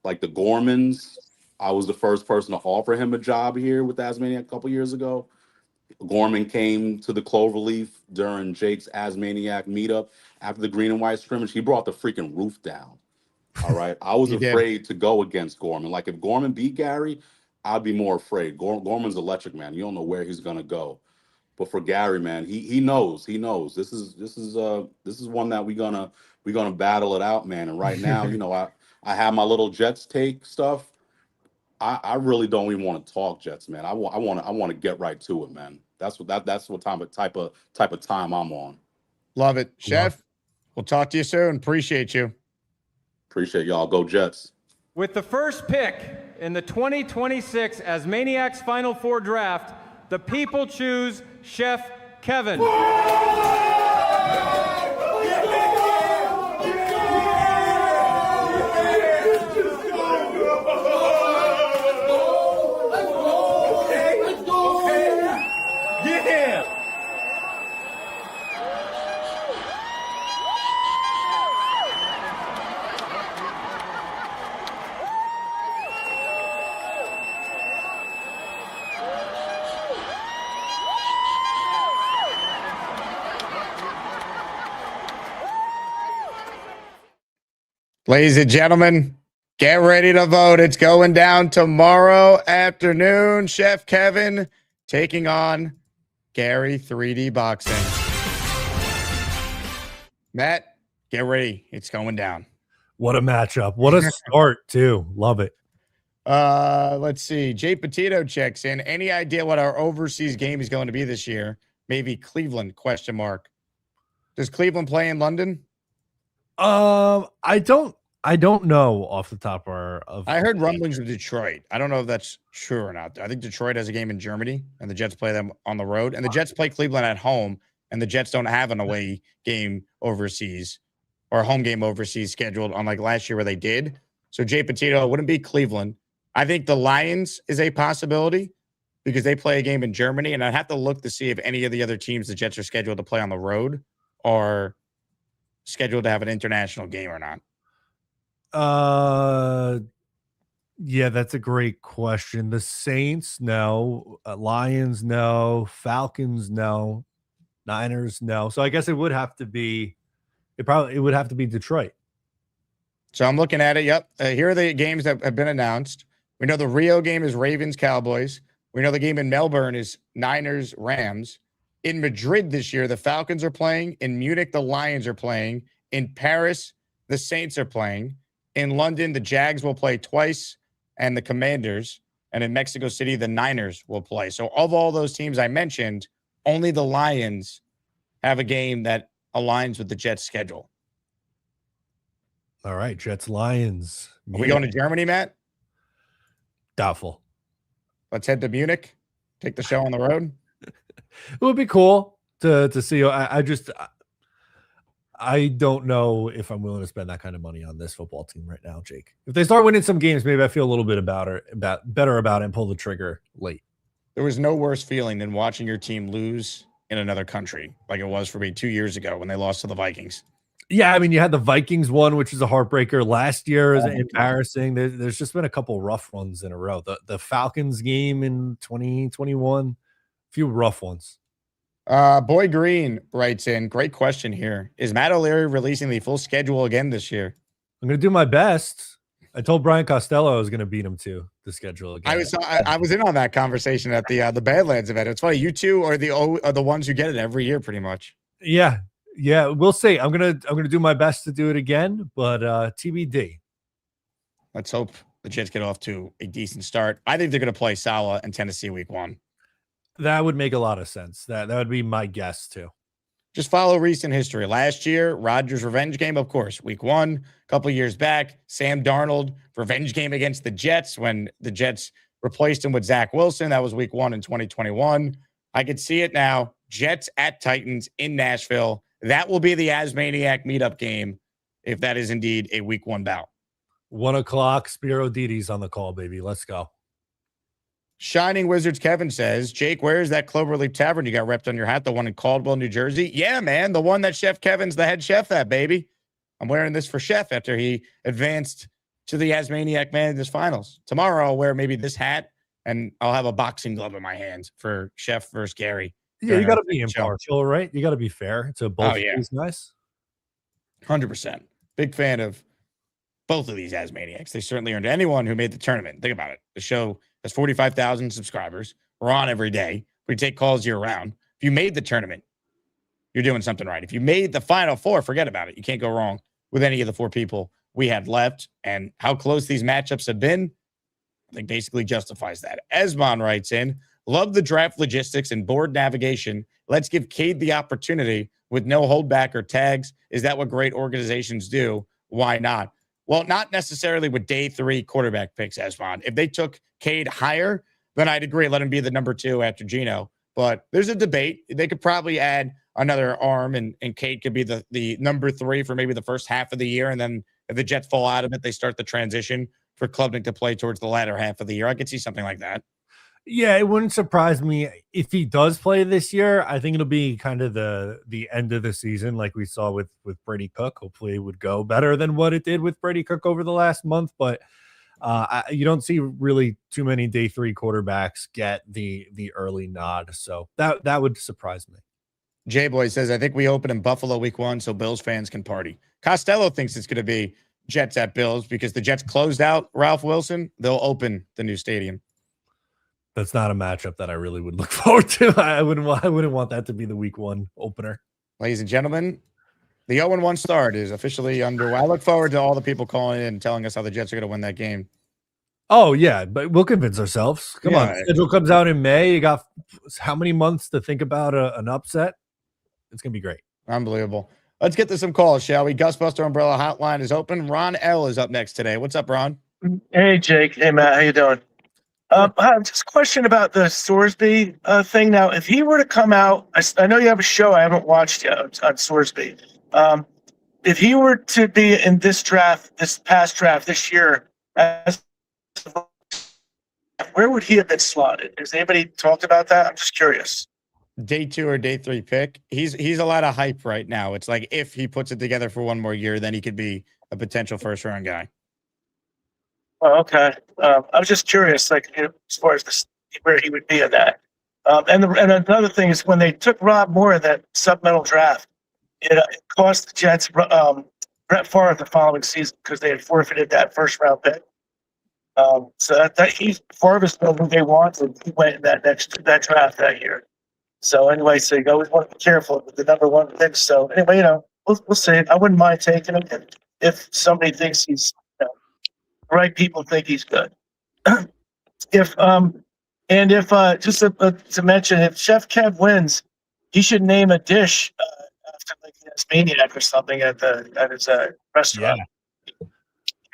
like the Gormans. I was the first person to offer him a job here with Asmaniac a couple years ago. Gorman came to the Cloverleaf during Jake's Asmaniac meetup after the green and white scrimmage. He brought the freaking roof down. All right. I was afraid to go against Gorman. Like if Gorman beat Gary, I'd be more afraid. Gorman's electric, man. You don't know where he's gonna go. But for Gary, man, he knows. He knows. This is one that we're gonna battle it out, man. And right now, I have my little Jets take stuff. I really don't even want to talk Jets, man. I want to get right to it, man. That's what type of time I'm on. Love it, Chef. We'll talk to you soon. Appreciate you. Appreciate y'all. Go Jets. With the first pick in the 2026 Asmaniacs Final Four draft, the people choose Chef Kevin. Ladies and gentlemen, get ready to vote. It's going down tomorrow afternoon. Chef Kevin taking on Gary 3D Boxing. Matt, get ready. It's going down. What a matchup. What a start, too. Love it. Let's see. Jay Petito checks in. Any idea what our overseas game is going to be this year? Maybe Cleveland, ? Does Cleveland play in London? I don't know off the top of I heard rumblings of Detroit. I don't know if that's true or not. I think Detroit has a game in Germany, and the Jets play them on the road. And the Jets play Cleveland at home, and the Jets don't have an away game overseas or a home game overseas scheduled, unlike last year where they did. So Jay Petito, it wouldn't be Cleveland. I think the Lions is a possibility because they play a game in Germany, and I'd have to look to see if any of the other teams the Jets are scheduled to play on the road are scheduled to have an international game or not. Yeah, that's a great question. The Saints, no. Lions, no. Falcons, no. Niners, no. So I guess it would have to be Detroit. So I'm looking at it. Yep. Here are the games that have been announced. We know the Rio game is Ravens Cowboys. We know the game in Melbourne is Niners Rams. In Madrid this year, the Falcons are playing. In Munich, the Lions are playing. In Paris, the Saints are playing. In London, the Jags will play twice and the Commanders. And in Mexico City, the Niners will play. So of all those teams I mentioned, only the Lions have a game that aligns with the Jets schedule. All right, Jets, Lions. Are we going to Germany, Matt? Doubtful. Let's head to Munich. Take the show on the road. It would be cool to see. I don't know if I'm willing to spend that kind of money on this football team right now, Jake. If they start winning some games, maybe I feel a little bit better about it and pull the trigger late. There was no worse feeling than watching your team lose in another country, like it was for me 2 years ago when they lost to the Vikings. Yeah, I mean, you had the Vikings one, which is a heartbreaker. Last year is embarrassing. There's just been a couple rough ones in a row. The Falcons game in 2021, a few rough ones. Boy Green writes in, great question here. Is Matt O'Leary releasing the full schedule again this year? I'm going to do my best. I told Brian Costello I was going to beat him to the schedule again. I was in on that conversation at the Badlands event. It's funny. You two are the ones who get it every year, pretty much. Yeah, we'll see. I'm gonna do my best to do it again, but TBD. Let's hope the Jets get off to a decent start. I think they're going to play Salah and Tennessee week 1. That would make a lot of sense. That would be my guess too. Just follow recent history. Last year, Rodgers' revenge game, of course, week 1. A couple years back, Sam Darnold revenge game against the Jets when the Jets replaced him with Zach Wilson. That was week 1 in 2021. I could see it now. Jets at Titans in Nashville. That will be the Asmaniac meetup game if that is indeed a week 1 bout. 1 o'clock. Spiro Didi's on the call, baby. Let's go. Shining Wizards Kevin says, Jake, where is that Cloverleaf Tavern you got repped on your hat? The one in Caldwell, New Jersey? Yeah, man. The one that Chef Kevin's the head chef at, baby. I'm wearing this for Chef after he advanced to the Asmaniac Madness finals. Tomorrow I'll wear maybe this hat and I'll have a boxing glove in my hands for Chef versus Gary. Yeah, you got to be impartial, right? You got to be fair to both of these guys. 100%. Big fan of both of these Asmaniacs. They certainly earned anyone who made the tournament. Think about it. The show has 45,000 subscribers. We're on every day. We take calls year round. If you made the tournament, you're doing something right. If you made the Final Four, forget about it. You can't go wrong with any of the 4 people we had left. And how close these matchups have been, I think basically justifies that. Asman writes in, love the draft logistics and board navigation. Let's give Cade the opportunity with no holdback or tags. Is that what great organizations do? Why not? Well, not necessarily with day 3 quarterback picks, Asman. If they took Cade higher, then I'd agree. Let him be the number 2 after Geno. But there's a debate. They could probably add another arm, and Cade could be the number 3 for maybe the first half of the year. And then if the Jets fall out of it, they start the transition for Klubnik to play towards the latter half of the year. I could see something like that. Yeah, it wouldn't surprise me if he does play this year. I think it'll be kind of the end of the season, like we saw with Brady Cook. Hopefully, it would go better than what it did with Brady Cook over the last month. But you don't see really too many day 3 quarterbacks get the early nod, so that would surprise me. J-Boy says, I think we open in Buffalo week 1 so Bills fans can party. Costello thinks it's going to be Jets at Bills because the Jets closed out Ralph Wilson. They'll open the new stadium. That's not a matchup that I really would look forward to. I wouldn't want that to be the week 1 opener. Ladies and gentlemen, the 0-1 start is officially underway. I look forward to all the people calling in and telling us how the Jets are going to win that game. Oh, yeah, but we'll convince ourselves. Come on. Schedule comes out in May. You got how many months to think about an upset? It's going to be great. Unbelievable. Let's get to some calls, shall we? Gusbuster Umbrella Hotline is open. Ron L. is up next today. What's up, Ron? Hey, Jake. Hey, Matt. How you doing? Just a question about the Sorsby thing. Now, if he were to come out, I know you have a show I haven't watched yet on Sorsby. If he were to be in this past draft this year, where would he have been slotted? Has anybody talked about that? I'm just curious. Day 2 or day 3 pick. He's a lot of hype right now. It's like if he puts it together for one more year, then he could be a potential first round guy. Oh, okay. I was just curious, like as far as where he would be in that. And another thing is when they took Rob Moore in that supplemental draft, it cost the Jets Brett Favre the following season because they had forfeited that first round pick. So that he's Favre is who they wanted. He went in that draft that year. So anyway, so you always want to be careful with the number 1 pick. So anyway, we'll see. I wouldn't mind taking him if somebody thinks he's right. People think he's good. If just to mention, if Chef Kev wins, he should name a dish after like Asmaniac or something at his restaurant.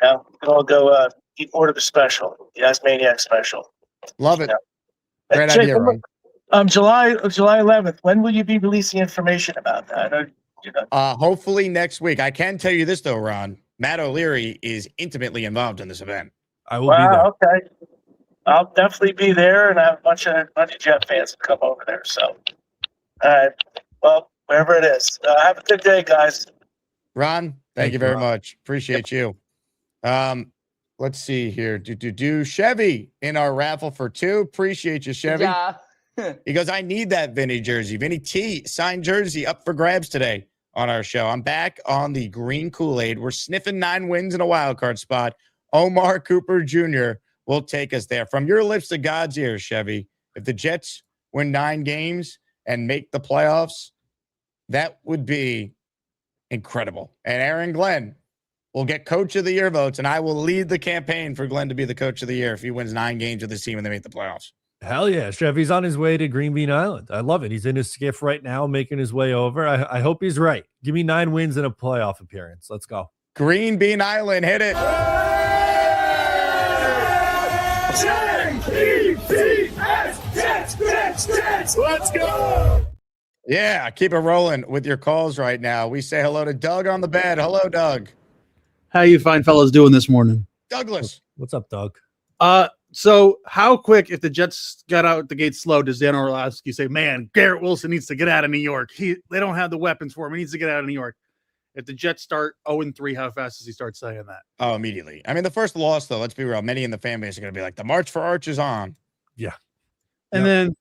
Yeah. We can all go order the special, the Asmaniac special. Love it. Great idea, Ron. July 11th. When will you be releasing information about that? Hopefully next week. I can tell you this though, Ron. Matt O'Leary is intimately involved in this event. I will be there. Okay. I'll definitely be there, and I have a bunch of Jet fans to come over there. So, well, wherever it is. Have a good day, guys. Ron, thank you very much. Appreciate you. Let's see here. Do Chevy in our raffle for 2. Appreciate you, Chevy. Yeah. He goes, I need that Vinny jersey. Vinny T signed jersey up for grabs today on our show. I'm back on the green Kool-Aid. We're sniffing 9 wins in a wild card spot. Omar Cooper Jr. will take us there. From your lips to God's ears, Chevy, if the Jets win 9 games and make the playoffs, that would be incredible. And Aaron Glenn will get Coach of the Year votes, and I will lead the campaign for Glenn to be the Coach of the Year if he wins 9 games with his team and they make the playoffs. Hell yeah, Chef. He's on his way to Green Bean Island. I love it. He's in his skiff right now, making his way over. I hope he's right. Give me 9 wins and a playoff appearance. Let's go. Green Bean Island, hit it. Let's go. Yeah, keep it rolling with your calls right now. We say hello to Doug on the bed. Hello, Doug. How you fine fellas doing this morning? Douglas. What's up, Doug? So how quick, if the Jets got out the gate slow, does Dan Orlovsky say, man, Garrett Wilson needs to get out of New York? They don't have the weapons for him. He needs to get out of New York. If the Jets start 0-3, how fast does he start saying that? Oh, immediately. I mean, the first loss, though, let's be real. Many in the fan base are going to be like, the March for Arch is on. Yeah. And then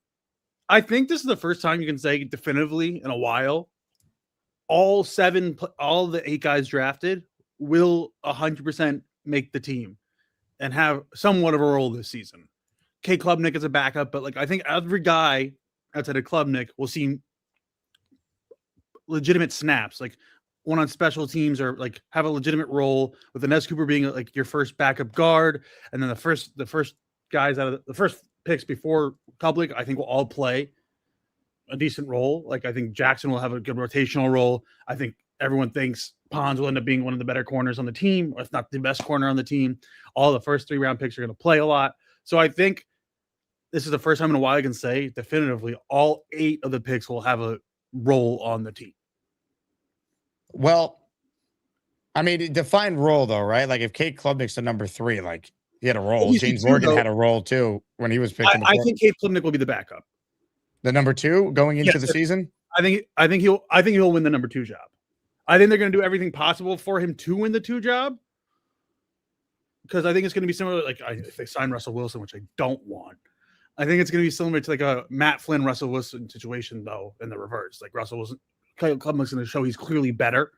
I think this is the first time you can say definitively in a while, all the 8 guys drafted will 100% make the team and have somewhat of a role this season. K. Klubnik is a backup, but like I think every guy outside of Klubnik will see legitimate snaps, like one on special teams, or like have a legitimate role, with Inez Cooper being like your first backup guard, and then the first guys out of the first picks before Klubnik, I think will all play a decent role. Like I think Jackson will have a good rotational role. I think everyone thinks Pons will end up being one of the better corners on the team, or if not the best corner on the team. All the first 3 round picks are going to play a lot. So I think this is the first time in a while I can say definitively all 8 of the picks will have a role on the team. Well, I mean, define role, though, right? Like if Kate Klubnik's the number 3, like he had a role. James Morgan had a role, too, when he was picked. I think Kate Klubnik will be the backup. The number 2 going into the season? I think he'll win the number 2 job. I think they're going to do everything possible for him to win the 2 job, because I think it's going to be similar. Like if they sign Russell Wilson, which I don't want, I think it's going to be similar to like a Matt Flynn, Russell Wilson situation, though, in the reverse. Like Russell Wilson, Klubnik's going to show he's clearly better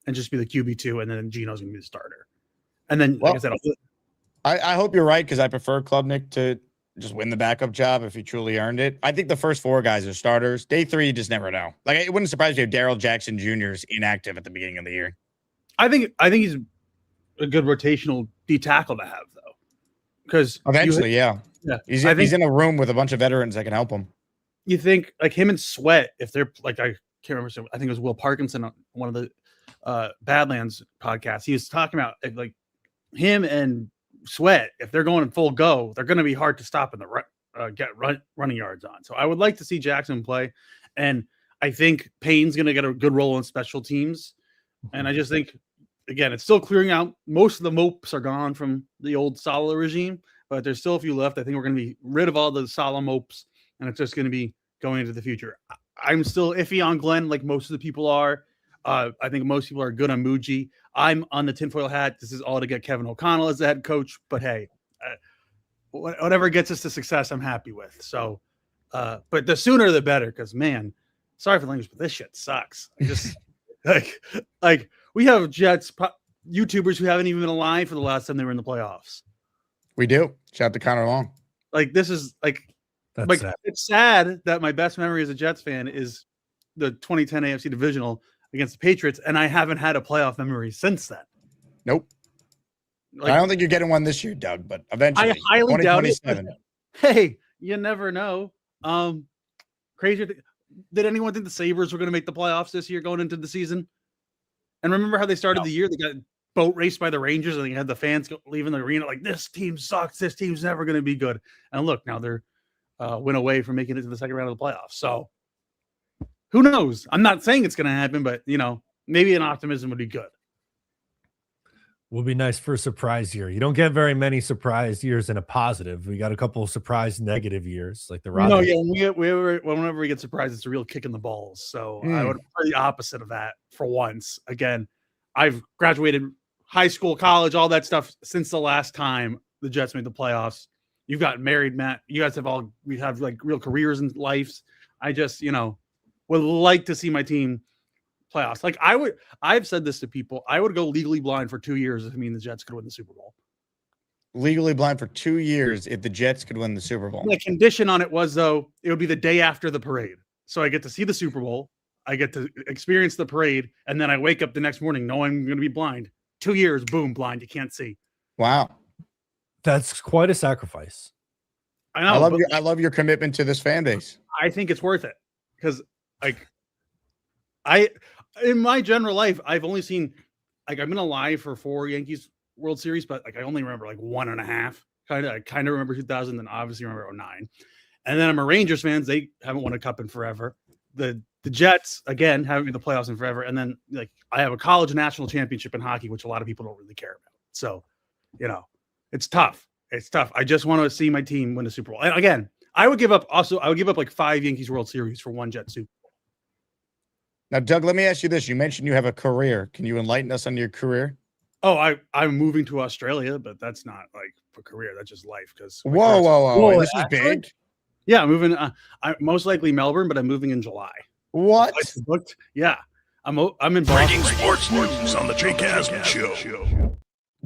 and just be the QB2, and then Geno's going to be the starter. And then, like I said, I hope you're right, because I prefer Klubnik to just win the backup job if he truly earned it. I think the first 4 guys are starters. Day 3, you just never know. Like it wouldn't surprise me if Darrell Jackson Jr. is inactive at the beginning of the year. I think he's a good rotational D tackle to have, though, because eventually, he's in a room with a bunch of veterans that can help him. You think like him and Sweat, if they're like, I can't remember, I think it was Will Parkinson on one of the Badlands podcasts. He was talking about like him and Sweat, if they're going full go, they're going to be hard to stop in the get running yards on. So I would like to see Jackson play, and I think Payne's going to get a good role in special teams. And I just think, again, it's still clearing out. Most of the mopes are gone from the old Sala regime, but there's still a few left. I think we're going to be rid of all the Sala mopes, and it's just going to be going into the future. I'm still iffy on Glenn, like most of the people are. I think most people are good on Muji. I'm on the tinfoil hat. This is all to get Kevin O'Connell as the head coach. But hey, whatever gets us to success, I'm happy with. So, but the sooner the better, because man, sorry for the language, but this shit sucks. I just like we have Jets YouTubers who haven't even been alive for the last time they were in the playoffs. We do. Shout out to Connor Long. Like this is like sad. It's sad that my best memory as a Jets fan is the 2010 AFC Divisional against the Patriots, and I haven't had a playoff memory since then. Nope. Like, I don't think you're getting one this year, Doug, but eventually. I highly doubt it. Hey, you never know. Crazy. Did anyone think the Sabres were going to make the playoffs this year going into the season? And remember how they started the year? They got boat raced by the Rangers, and they had the fans leaving the arena like, this team sucks. This team's never going to be good. And look, now they're win away from making it to the second round of the playoffs. So who knows? I'm not saying it's going to happen, but maybe an optimism would be good. Will be nice for a surprise year. You don't get very many surprise years in a positive. We got a couple of surprise negative years, like the Rockets. No, yeah, whenever we get surprised, it's a real kick in the balls. So I would prefer the opposite of that for once. Again, I've graduated high school, college, all that stuff since the last time the Jets made the playoffs. You've got married, Matt. You guys we have like real careers and lives. I just, would like to see my team playoffs. Like I've said this to people. I would go legally blind for 2 years if the Jets could win the Super Bowl. Legally blind for 2 years if the Jets could win the Super Bowl. The condition on it was, though, it would be the day after the parade. So I get to see the Super Bowl. I get to experience the parade. And then I wake up the next morning knowing I'm going to be blind. 2 years, boom, blind. You can't see. Wow. That's quite a sacrifice. I know. I love your commitment to this fan base. I think it's worth it because, like, in my general life, I've only seen, like, I've been alive for 4 Yankees World Series, but like I only remember like 1.5. I kind of remember 2000, then obviously remember 09. And then I'm a Rangers fans. They haven't won a cup in forever. The Jets, again, haven't been in the playoffs in forever. And then, like, I have a college national championship in hockey, which a lot of people don't really care about. So, it's tough. It's tough. I just want to see my team win the Super Bowl. And again, I would give up like 5 Yankees World Series for 1 Jet Super Bowl. Now, Doug, let me ask you this. You mentioned you have a career. Can you enlighten us on your career? Oh, I'm moving to Australia, but that's not like a career. That's just life. Because whoa! This is big. Yeah, I'm moving. I'm most likely Melbourne, but I'm moving in July. What? Booked? Yeah, I'm in Breaking Boston. sports news on the Jake Asman Show.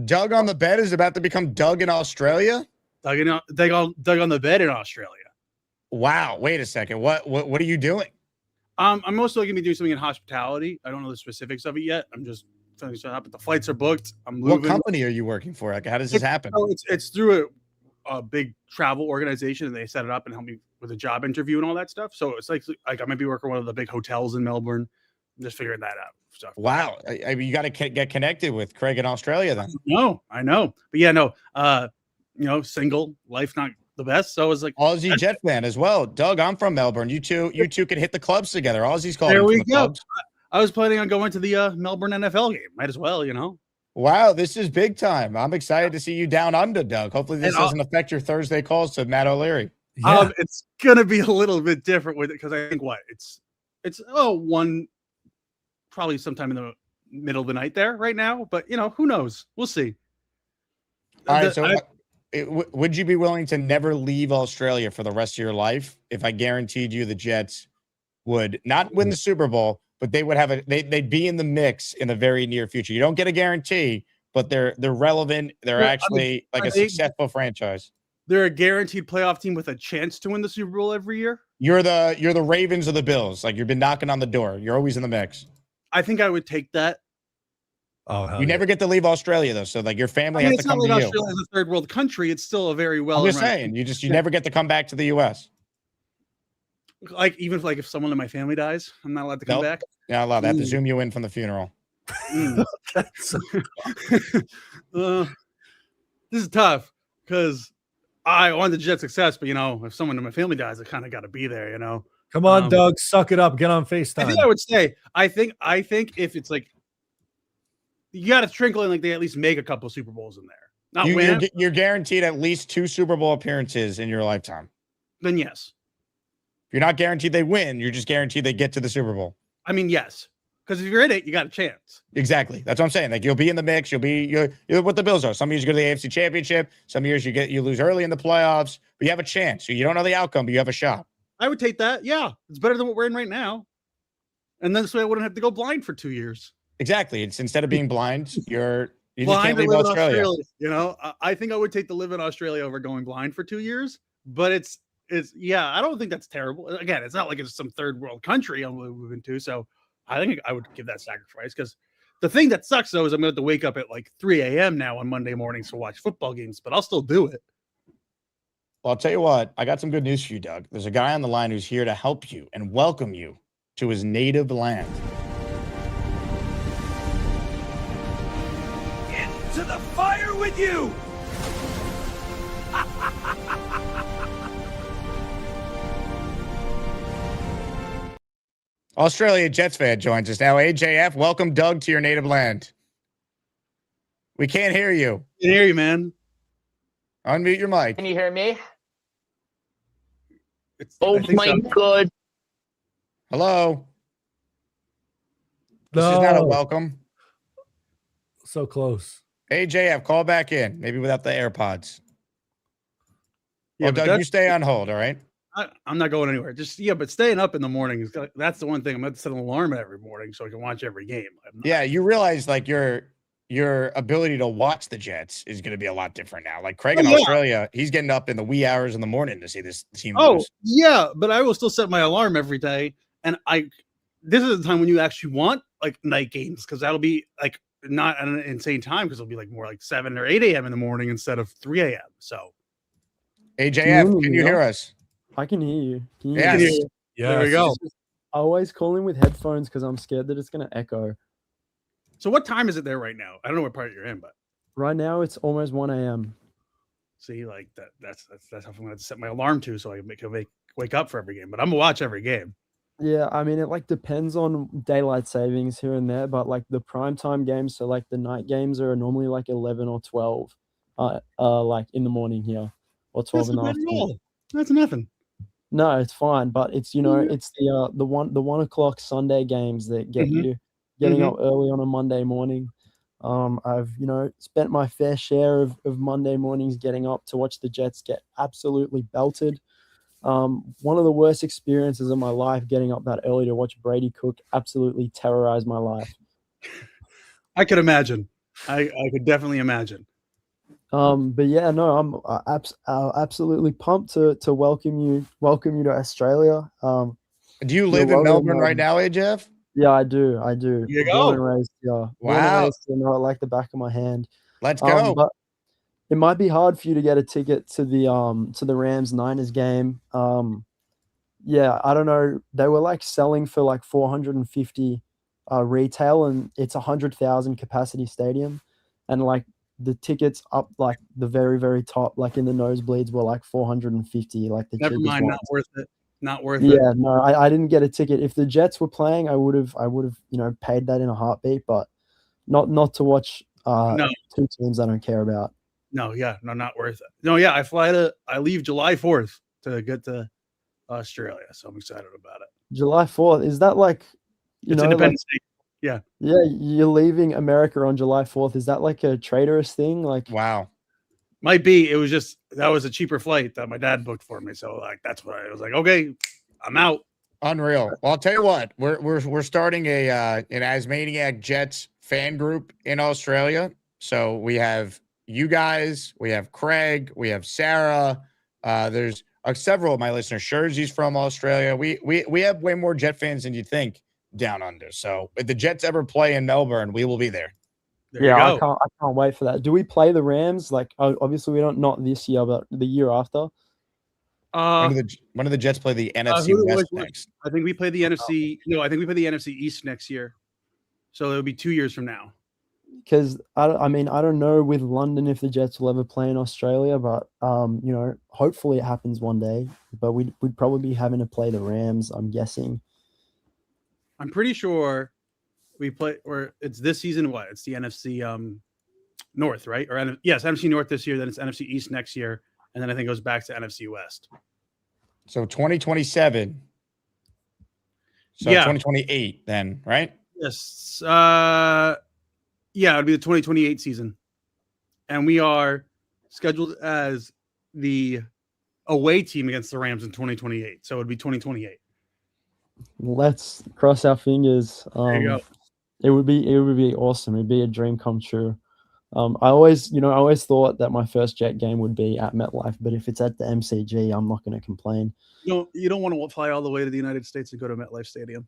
Doug on the bed is about to become Doug in Australia. Doug on the bed in Australia. Wow! Wait a second. What are you doing? I'm most likely going to be doing something in hospitality. I don't know the specifics of it yet. I'm just filling something up, but the flights are booked. I'm moving. What company are you working for? Like, how does this happen? It's through a big travel organization, and they set it up and help me with a job interview and all that stuff. So it's like I might be working one of the big hotels in Melbourne. I'm just figuring that out. Stuff. Wow. I mean, you got to get connected with Craig in Australia then. No, I know. But yeah, no. Single, life not the best. So it's like Aussie Jet fan as well. Doug, I'm from Melbourne. You two could hit the clubs together. Aussie's calling. There we go. Clubs. I was planning on going to the Melbourne NFL game. Might as well, Wow, this is big time. I'm excited to see you down under, Doug. Hopefully this doesn't affect your Thursday calls to Matt O'Leary. Yeah. It's gonna be a little bit different with it because I think it's one probably sometime in the middle of the night there right now, but who knows? We'll see. All right, so would you be willing to never leave Australia for the rest of your life if I guaranteed you the Jets would not win the Super Bowl, but they would have they'd be in the mix in the very near future? You don't get a guarantee, but they're relevant. They're actually like a successful franchise. They're a guaranteed playoff team with a chance to win the Super Bowl every year. You're the Ravens of the Bills. Like, you've been knocking on the door. You're always in the mix. I think I would take that. Oh, you never get to leave Australia though, so like your family has to come to you. Australia is a third world country. It's still a very well. I'm just saying, you never get to come back to the U.S. Like even if someone in my family dies, I'm not allowed to come back. Yeah, allowed. They have to zoom you in from the funeral. This is tough because I want the Jets' success, but if someone in my family dies, I kind of got to be there. Come on, Doug, suck it up. Get on FaceTime. I think I would say. I think if it's like you got to trickle in, like they at least make a couple of Super Bowls in there. You're guaranteed at least 2 Super Bowl appearances in your lifetime. Then yes. You're not guaranteed they win. You're just guaranteed they get to the Super Bowl. I mean, yes, because if you're in it, you got a chance. Exactly. That's what I'm saying. Like, you'll be in the mix. You're what the Bills are. Some years you go to the AFC Championship. Some years you lose early in the playoffs, but you have a chance. So you don't know the outcome, but you have a shot. I would take that. Yeah, it's better than what we're in right now. And then so I wouldn't have to go blind for 2 years. Exactly. It's instead of being blind, you just blind can't leave Australia. I think I would take the live in Australia over going blind for 2 years. But it's I don't think that's terrible. Again, it's not like it's some third world country I'm moving to. So I think I would give that sacrifice because the thing that sucks though is I'm going to have to wake up at like 3 a.m. now on Monday mornings to watch football games, but I'll still do it. Well, I'll tell you what, I got some good news for you, Doug. There's a guy on the line who's here to help you and welcome you to his native land. Into the fire with you! Australia Jets fan joins us now. AJF, welcome Doug to your native land. We can't hear you. I can hear you, man. Unmute your mic. Can you hear me? Oh my God. Hello. This is not a welcome. So close. AJF, call back in. Maybe without the AirPods. Yeah, well, Doug, you stay on hold, all right? I'm not going anywhere. But staying up in the morning is that's the one thing. I'm going to set an alarm every morning so I can watch every game. Yeah, you realize like your ability to watch the Jets is going to be a lot different now. Like Craig in Australia, he's getting up in the wee hours in the morning to see this team lose. Yeah, but I will still set my alarm every day. And this is the time when you actually want like night games because that'll be like not an insane time because it'll be like more like 7 or 8 a.m. in the morning instead of 3 a.m. So AJF, can you hear us? I can hear you. Can you Yes. hear me? Yeah, There we go. I always call in with headphones because I'm scared that it's going to echo. So what time is it there right now? I don't know what part you're in, but Right now, it's almost 1 a.m. see, like that's how I'm going to set my alarm to, so I can wake up for every game. But I'm gonna watch every game. Yeah, I mean, it like depends on daylight savings here and there, but like the primetime games, so like the night games are normally like 11 or 12, like in the morning here, or 12 That's in the not bad at afternoon. all. That's nothing. No, it's fine, but it's it's the 1 o'clock Sunday games that get you getting up early on a Monday morning. I've spent my fair share of Monday mornings getting up to watch the Jets get absolutely belted. One of the worst experiences of my life, getting up that early to watch Brady Cook absolutely terrorize my life. I could imagine. I could definitely imagine. But yeah, no, I'm absolutely pumped to welcome you to Australia. Do you live in Melbourne right now, AJF? Yeah, I do. Here you Born go. and raised, yeah. Born Wow. and raised, know it like the back of my hand. Let's go. But it might be hard for you to get a ticket to the Rams Niners game. Yeah, I don't know. They were like selling for like 450 retail, and it's 100,000 capacity stadium, and like the tickets up like the very, very top, like in the nosebleeds, were like 450. Like the Never cheapest mind, ones. not worth it. Not worth it. Yeah, no, I didn't get a ticket. If the Jets were playing, I would have paid that in a heartbeat, but not to watch No. two teams I don't care about. No, yeah, no, not worth it. No, yeah, I leave July 4th to get to Australia, so I'm excited about it. July 4th, is that like It's Independence Day. Yeah. Yeah, you're leaving America on July 4th. Is that like a traitorous thing? Like, wow. Might be. It was just that was a cheaper flight that my dad booked for me. So like that's what I was like, okay, I'm out. Unreal. Well, I'll tell you what, we're starting an Asmaniac Jets fan group in Australia. So we have you guys, we have Craig, we have Sarah. There's several of my listeners. Sherzy's from Australia. We have way more Jet fans than you think down under. So if the Jets ever play in Melbourne, we will be there. I can't wait for that. Do we play the Rams? Like, obviously we don't, not this year, but the year after. When do the Jets play the NFC West next? I think we play the NFC. No, I think we play the NFC East next year. So it'll be 2 years from now. Because I mean, I don't know with London if the Jets will ever play in Australia, but hopefully it happens one day. But we'd probably be having to play the Rams, I'm guessing. I'm pretty sure we play, or it's this season. What? It's the NFC North, right? Or yes, NFC North this year. Then it's NFC East next year, and then I think it goes back to NFC West. So 2027. So yeah. 2028 then, right? Yes. Yeah, it'd be the 2028 season. And we are scheduled as the away team against the Rams in 2028. So it'd be 2028. Let's cross our fingers. There you go. It would be awesome. It'd be a dream come true. I always thought that my first Jet game would be at MetLife, but if it's at the MCG, I'm not going to complain. No, you don't want to fly all the way to the United States and go to MetLife Stadium.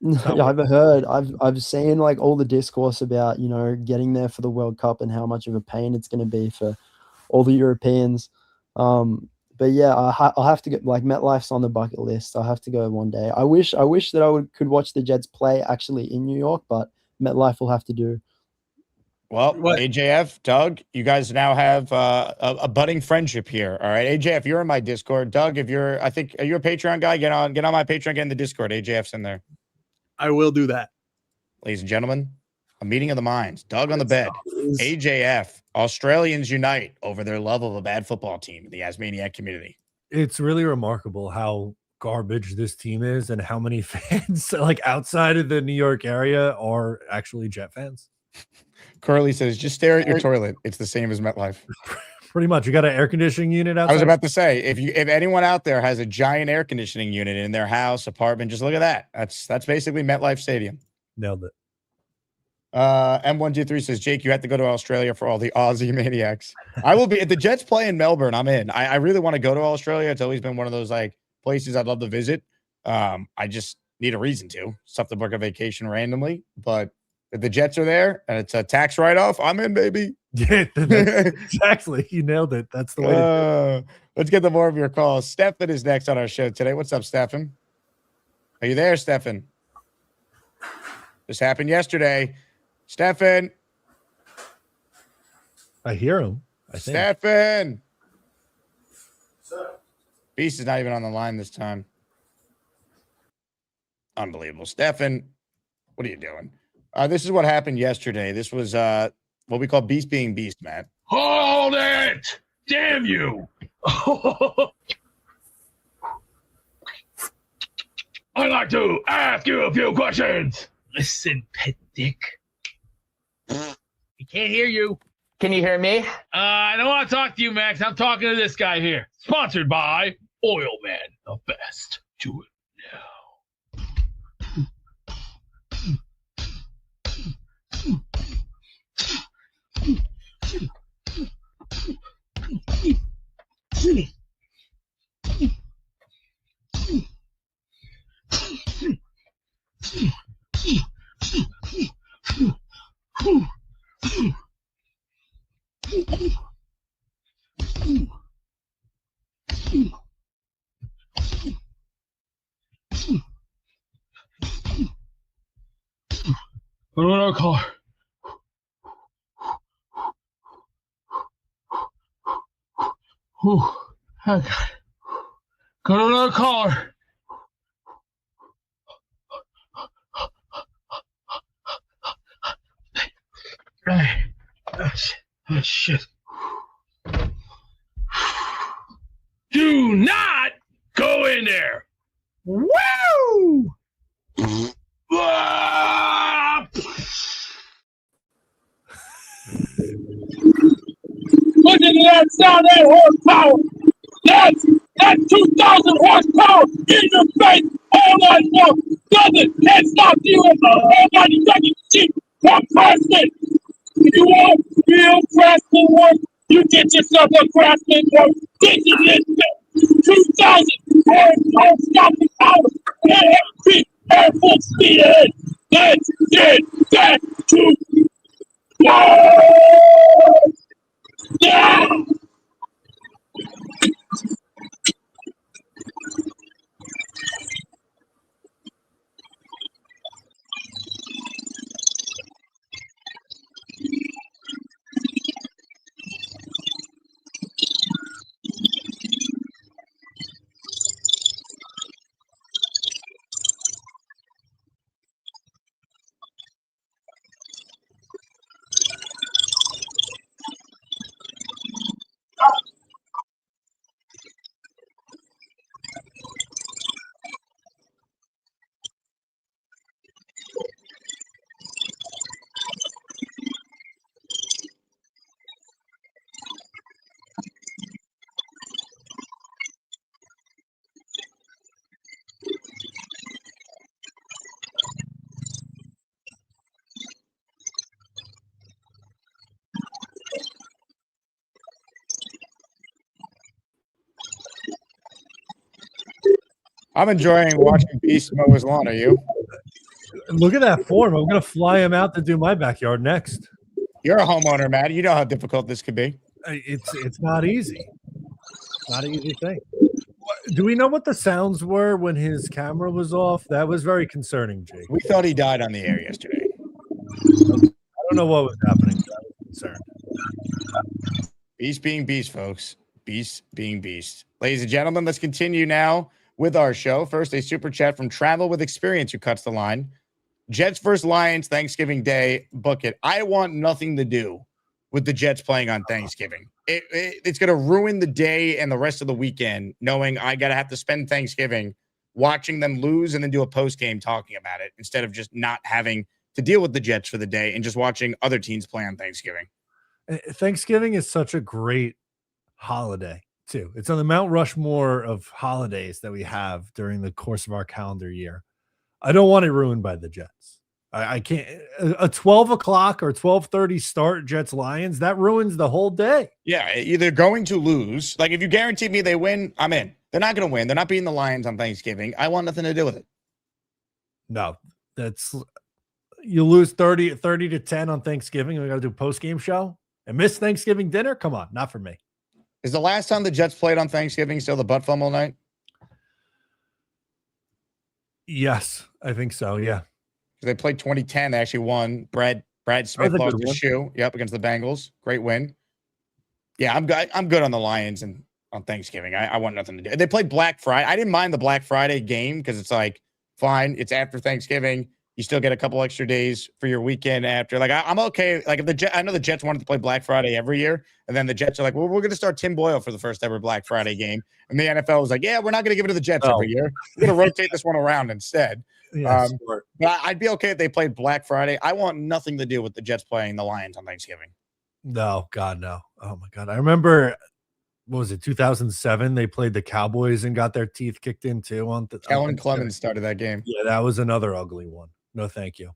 I've seen like all the discourse about, getting there for the World Cup and how much of a pain it's going to be for all the Europeans. But yeah, I'll have to get, like, MetLife's on the bucket list. I'll have to go one day. I wish that I could watch the Jets play actually in New York, but MetLife will have to do. Well, AJF, Doug, you guys now have a budding friendship here. All right, AJF, you're in my Discord. Doug, are you a Patreon guy? Get on my Patreon, get in the Discord. AJF's in there. I will do that. Ladies and gentlemen, a meeting of the minds. Doug on the bed. AJF, Australians unite over their love of a bad football team in the Asmaniac community. It's really remarkable how garbage this team is and how many fans like outside of the New York area are actually Jet fans. Curly says, just stare at your toilet. It's the same as MetLife. Pretty much. You got an air conditioning unit outside? I was about to say, if anyone out there has a giant air conditioning unit in their house, apartment, just look at that. That's basically MetLife Stadium. Nailed it. M123 says, Jake, you have to go to Australia for all the Aussie maniacs. I will be. If the Jets play in Melbourne, I'm in. I really want to go to Australia. It's always been one of those like places I'd love to visit. I just need a reason to. Stuff to book a vacation randomly. But if the Jets are there and it's a tax write-off, I'm in, baby. Yeah, exactly. You nailed it. That's the way to do it. Let's get the more of your calls. Stefan is next on our show today. What's up, Stefan? Are you there, Stefan? This happened yesterday. Stefan. I hear him. I think. Stefan. Beast is not even on the line this time. Unbelievable. Stefan, what are you doing? This is what happened yesterday. This was what we call Beast being Beast, Matt. Hold it! Damn you! I'd like to ask you a few questions. Listen, pet dick. We can't hear you. Can you hear me? I don't want to talk to you, Max. I'm talking to this guy here. Sponsored by Oil Man, the best. Do it Put on our car. Whew. I got it. Got another car. Hey. Oh, shit. Do not go in there. Woo! Look at that sound, that horsepower. That's 2,000 horsepower in your face all night long. Can't stop you in the 90 second Jeep. One person. If you want real craftsman work, you get yourself a craftsman work. This is it. 2,000 horsepower and every air full speed ahead. Let's get back to work. Yeah! I'm enjoying watching Beast mow his lawn. Are you? Look at that form. I'm going to fly him out to do my backyard next. You're a homeowner, Matt. You know how difficult this could be. It's not easy. Not an easy thing. Do we know what the sounds were when his camera was off? That was very concerning, Jake. We thought he died on the air yesterday. I don't know what was happening. I was concerned. Beast being Beast, folks. Beast being Beast. Ladies and gentlemen, let's continue now with our show. First, a super chat from Travel with Experience, who cuts the line. Jets versus Lions, Thanksgiving Day. Book it. I want nothing to do with the Jets playing on Thanksgiving. It's going to ruin the day and the rest of the weekend, knowing I got to have to spend Thanksgiving watching them lose and then do a post-game talking about it instead of just not having to deal with the Jets for the day and just watching other teams play on Thanksgiving. Thanksgiving is such a great holiday, too. It's on the Mount Rushmore of holidays that we have during the course of our calendar year. I don't want it ruined by the Jets. I can't. A 12 o'clock or 12:30 start Jets Lions, that ruins the whole day. Yeah, either going to lose. Like if you guarantee me they win, I'm in. They're not going to win. They're not beating the Lions on Thanksgiving. I want nothing to do with it. No, you lose 30 to 10 on Thanksgiving. We got to do a post-game show and miss Thanksgiving dinner. Come on, not for me. Is the last time the Jets played on Thanksgiving still the butt fumble night? Yes, I think so. Yeah. They played 2010. They actually won. Brad Smith a good lost his one. shoe. Yep, against the Bengals. Great win. Yeah, I'm good on the Lions and on Thanksgiving. I want nothing to do. They played Black Friday. I didn't mind the Black Friday game because it's like fine. It's after Thanksgiving. You still get a couple extra days for your weekend after. Like I'm okay. Like if I know the Jets wanted to play Black Friday every year, and then the Jets are like, well, we're going to start Tim Boyle for the first ever Black Friday game, and the NFL was like, yeah, we're not going to give it to the Jets every year. We're going to rotate this one around instead. Yes. But I'd be okay if they played Black Friday. I want nothing to do with the Jets playing the Lions on Thanksgiving. No, God, no. Oh my God. I remember, what was it, 2007? They played the Cowboys and got their teeth kicked in too. Kellen Clemens started that game. Yeah, that was another ugly one. No, thank you.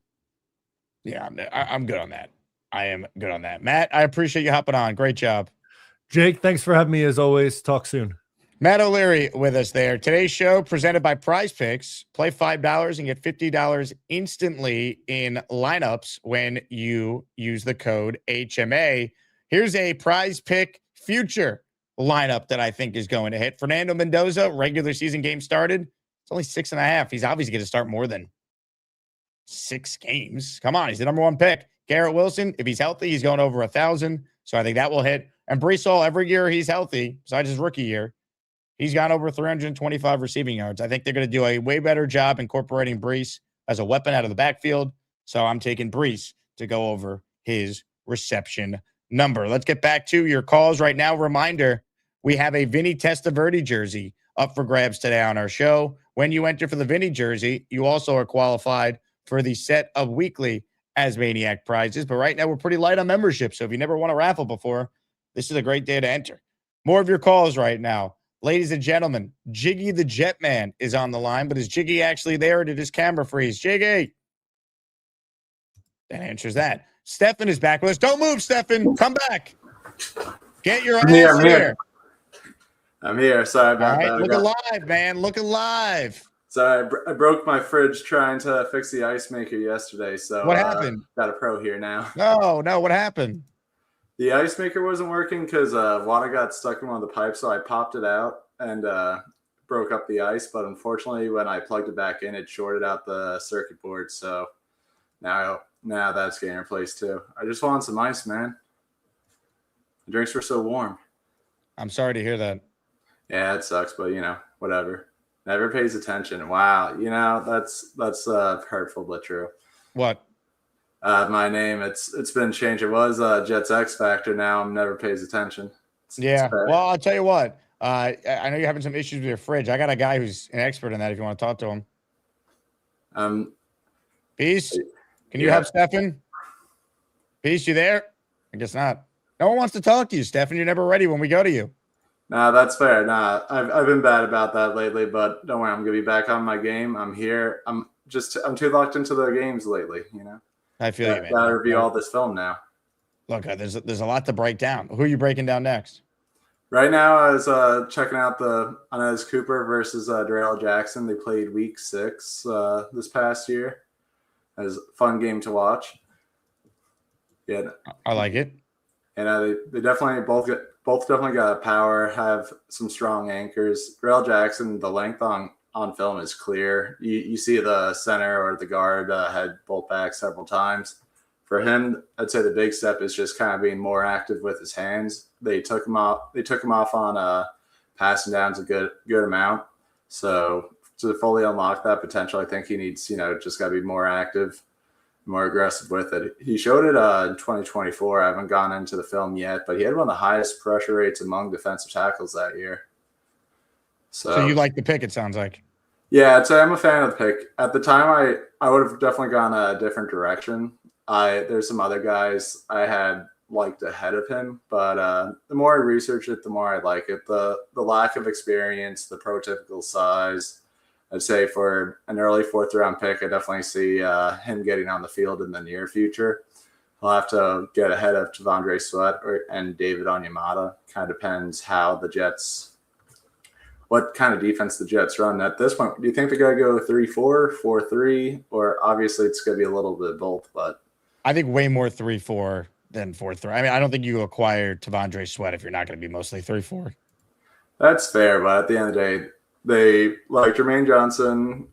Yeah, I'm good on that. I am good on that. Matt, I appreciate you hopping on. Great job. Jake, thanks for having me as always. Talk soon. Matt O'Leary with us there. Today's show presented by PrizePicks. Play $5 and get $50 instantly in lineups when you use the code HMA. Here's a PrizePick future lineup that I think is going to hit. Fernando Mendoza, regular season game started. It's only 6.5. He's obviously going to start more than 6 games. Come on, he's the number 1 pick. Garrett Wilson, if he's healthy, he's going over 1,000. So I think that will hit. And Brees Hall, every year he's healthy, besides his rookie year, he's gone over 325 receiving yards. I think they're going to do a way better job incorporating Brees as a weapon out of the backfield. So I'm taking Brees to go over his reception number. Let's get back to your calls right now. Reminder, we have a Vinny Testaverde jersey up for grabs today on our show. When you enter for the Vinny jersey, you also are qualified for the set of weekly Asmaniac prizes. But right now, we're pretty light on membership. So if you never won a raffle before, this is a great day to enter. More of your calls right now. Ladies and gentlemen, Jiggy the Jetman is on the line, but is Jiggy actually there or did his camera freeze? Jiggy. That answers that. Stefan is back with us. Don't move, Stefan. Come back. Get your ass here. I'm here. Sorry about that. Look alive, man. Look alive. Sorry, I broke my fridge trying to fix the ice maker yesterday. So what happened? Got a pro here now. No. What happened? The ice maker wasn't working because water got stuck in one of the pipes. So I popped it out and broke up the ice. But unfortunately, when I plugged it back in, it shorted out the circuit board. So now that's getting replaced too. I just wanted some ice, man. The drinks were so warm. I'm sorry to hear that. Yeah, it sucks, but whatever. Never pays attention. Wow, that's hurtful but true. What? My name, it's been changed. It was Jets X Factor. Now I'm never pays attention. Yeah. Well, I'll tell you what. I know you're having some issues with your fridge. I got a guy who's an expert in that. If you want to talk to him. Peace. Can you help Stefan? Peace, you there? I guess not. No one wants to talk to you, Stefan. You're never ready when we go to you. Nah, that's fair. Nah, I've been bad about that lately, but don't worry, I'm gonna be back on my game. I'm here. I'm too locked into the games lately. I feel you, man. Gotta review all this film now. Look, there's a lot to break down. Who are you breaking down next? Right now, I was checking out the Analysts Cooper versus Darrell Jackson. They played Week 6 this past year. It was a fun game to watch. Yeah, I like it. And they definitely both definitely got power, have some strong anchors. Darrell Jackson, the length on film is clear. You see the center or the guard had both back several times. For him, I'd say the big step is just kind of being more active with his hands. They took him off on passing downs a good amount. So to fully unlock that potential, I think he needs, just got to be more active, more aggressive with it. He showed it in 2024. I haven't gone into the film yet, but he had one of the highest pressure rates among defensive tackles that year. So you like the pick, it sounds like. Yeah, I'd say I'm a fan of the pick. At the time, I would have definitely gone a different direction. There's some other guys I had liked ahead of him, but the more I research it, the more I like it. The lack of experience, the prototypical size, I'd say for an early 4th round pick, I definitely see him getting on the field in the near future. He'll have to get ahead of T'Vondre Sweat and David Onyemata. Kind of depends how the Jets, what kind of defense the Jets run at this point. Do you think they're going to go 3-4, 4-3, or obviously it's going to be a little bit of both? But I think way more 3-4 than 4-3. I mean, I don't think you acquire Tavondre Sweat if you're not going to be mostly 3-4. That's fair, but at the end of the day, they like Jermaine Johnson.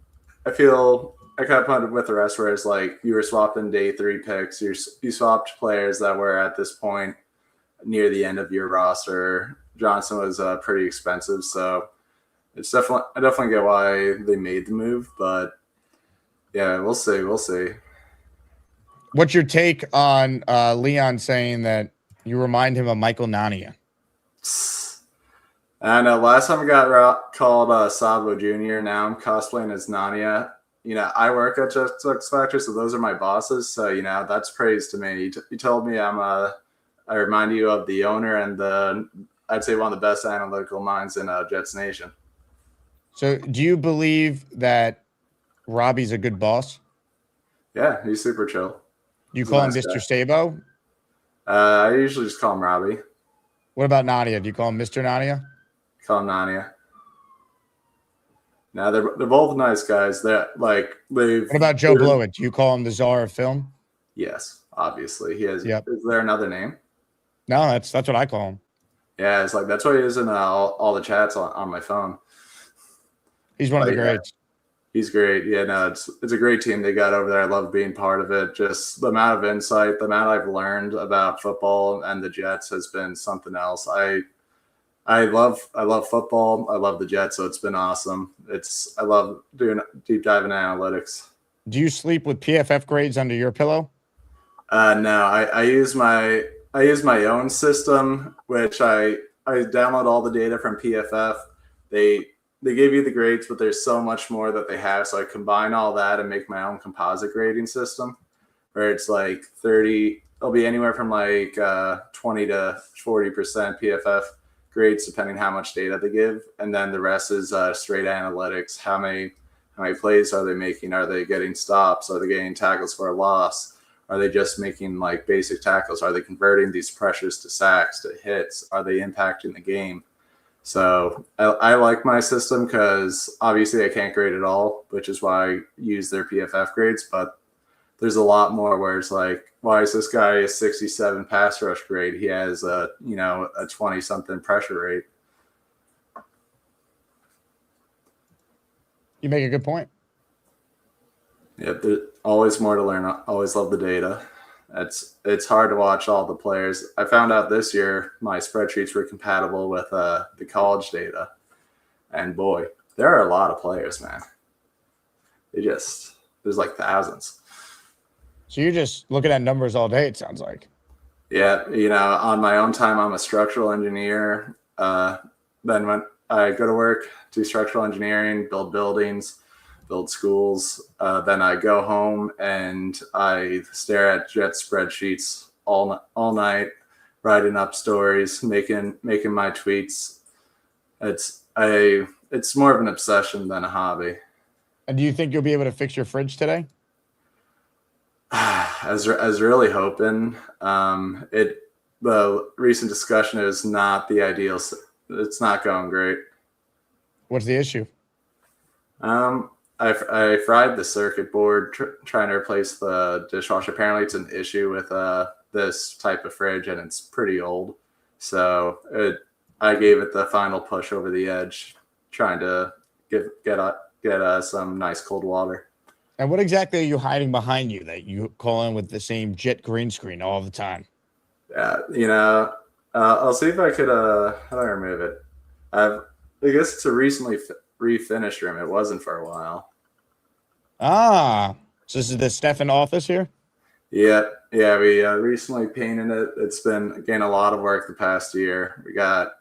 I feel I kind of put it with the rest where it's like you were swapping day 3 picks. You swapped players that were at this point near the end of your roster. Johnson was pretty expensive, so it's I definitely get why they made the move, but yeah, we'll see. We'll see. What's your take on Leon saying that you remind him of Michael Nania? I know last time I got called Sabo Jr. Now I'm cosplaying as Nania. You know, I work at Just X Factor, so those are my bosses. So, you know, that's praise to me. He told me I remind you of the owner and I'd say one of the best analytical minds in Jets Nation. So do you believe that Robbie's a good boss? Yeah, he's super chill. You call him Mr. Sabo? I usually just call him Robbie. What about Nania? Do you call him Mr. Nania? Call him Nania. Now they're both nice guys. What about Joe Blowett? Do you call him the czar of film? Yes, obviously. He has. Yep. Is there another name? No, that's what I call him. Yeah, it's like that's what he is in all the chats on my phone. He's one of the greats. He's great. Yeah, no, it's a great team they got over there. I love being part of it. Just the amount of insight, the amount I've learned about football and the Jets has been something else. I love football. I love the Jets, so it's been awesome. I love doing deep dive in analytics. Do you sleep with PFF grades under your pillow? No, I use my own system, which I download all the data from PFF. They give you the grades, but there's so much more that they have. So I combine all that and make my own composite grading system where it's like 30, it'll be anywhere from like 20 to 40% PFF grades, depending how much data they give. And then the rest is straight analytics. How many plays are they making? Are they getting stops? Are they getting tackles for a loss? Are they just making like basic tackles? Are they converting these pressures to sacks, to hits? Are they impacting the game? So I like my system because obviously I can't grade it all, which is why I use their PFF grades. But there's a lot more where it's like, why is this guy a 67 pass rush grade? He has a 20-something pressure rate. You make a good point. Yep, there's always more to learn. I always love the data. It's hard to watch all the players. I found out this year my spreadsheets were compatible with the college data, and boy, there are a lot of players, man. There's like thousands. So you're just looking at numbers all day, it sounds like. Yeah, on my own time, I'm a structural engineer. Then when I go to work, do structural engineering, build buildings, build schools. Then I go home and I stare at Jet spreadsheets all night, writing up stories, making my tweets. It's more of an obsession than a hobby. And do you think you'll be able to fix your fridge today? As really hoping. The recent discussion is not the ideal. It's not going great. What's the issue? I fried the circuit board trying to replace the dishwasher. Apparently, it's an issue with this type of fridge, and it's pretty old. So I gave it the final push over the edge, trying to get some nice cold water. And what exactly are you hiding behind you that you call in with the same Jet green screen all the time? Yeah, I'll see if I could. How do I remove it? I guess it's a recently refinished room. It wasn't for a while. So this is the Stefan office here? Yeah. We recently painted it. It's been, again, a lot of work the past year. We got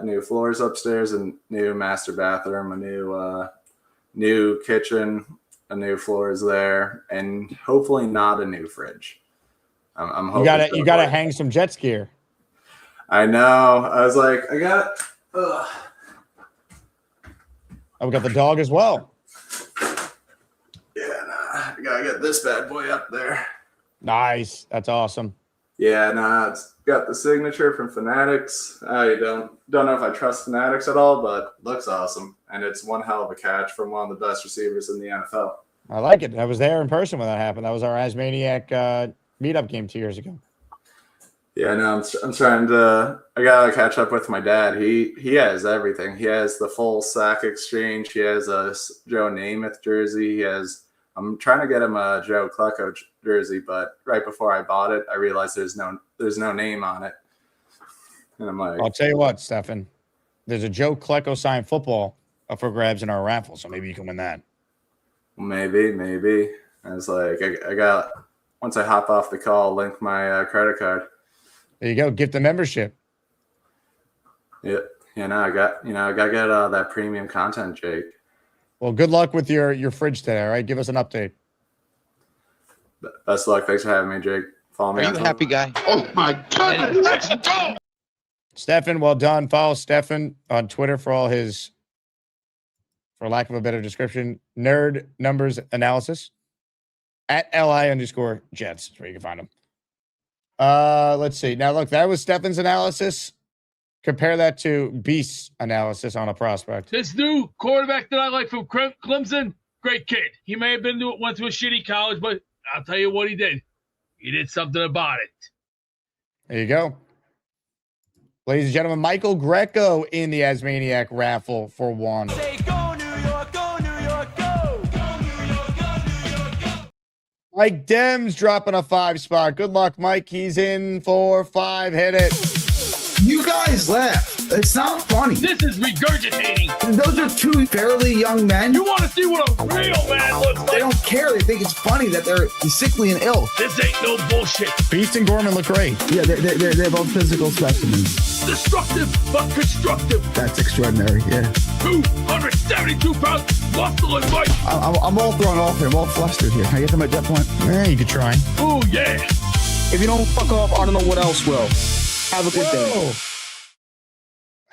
new floors upstairs, a new master bathroom, a new kitchen, a new floors there, and hopefully not a new fridge. I'm hoping you gotta hang some Jets gear. I know. I was like, I got it. We got the dog as well. Yeah, I gotta get this bad boy up there. Nice. That's awesome. Yeah, it's got the signature from Fanatics. I don't know if I trust Fanatics at all, but looks awesome. And it's one hell of a catch from one of the best receivers in the NFL. I like it. I was there in person when that happened. That was our Asmaniac meetup game 2 years ago. Yeah, no, I'm trying to. I gotta catch up with my dad. He has everything. He has the full sack exchange. He has a Joe Namath jersey. He has. I'm trying to get him a Joe Klecko jersey, but right before I bought it, I realized there's no name on it, and I'm like, I'll tell you what, Stefan. There's a Joe Klecko signed football up for grabs in our raffle, so maybe you can win that. maybe. I was like, I got. Once I hop off the call, link my credit card. There you go. Gift the membership. Yeah, I gotta get that premium content, Jake. Well, good luck with your fridge today. All right, give us an update. Best of luck. Thanks for having me, Jake. Follow me. Are you a happy guy? Oh my God! Let's go! Stefan, well done. Follow Stefan on Twitter for all his, for lack of a better description, nerd numbers analysis at @LI_Jets. That's where you can find him. Let's see. Now, look, that was Stefan's analysis. Compare that to Beast's analysis on a prospect. This new quarterback that I like from Clemson, great kid. He may have went to a shitty college, but I'll tell you what he did. He did something about it. There you go. Ladies and gentlemen, Michael Greco in the Asmaniac raffle for one. Say go New York, go New York, go! Go New York, go New York, go! Mike Dems dropping a 5 spot. Good luck, Mike. He's in for 5. Hit it. You guys laugh. It's not funny. This is regurgitating. Those are two fairly young men. You want to see what a real man looks like? They don't care. They think it's funny that they're sickly and ill. This ain't no bullshit. Beast and Gorman look great. Yeah, they're both physical specimens. Destructive, but constructive. That's extraordinary, yeah. 272 pounds, muscle and might. I'm all thrown off here. I'm all flustered here. Can I get to my jet point? Yeah, you could try. Oh, yeah. If you don't fuck off, I don't know what else will. Have a good day.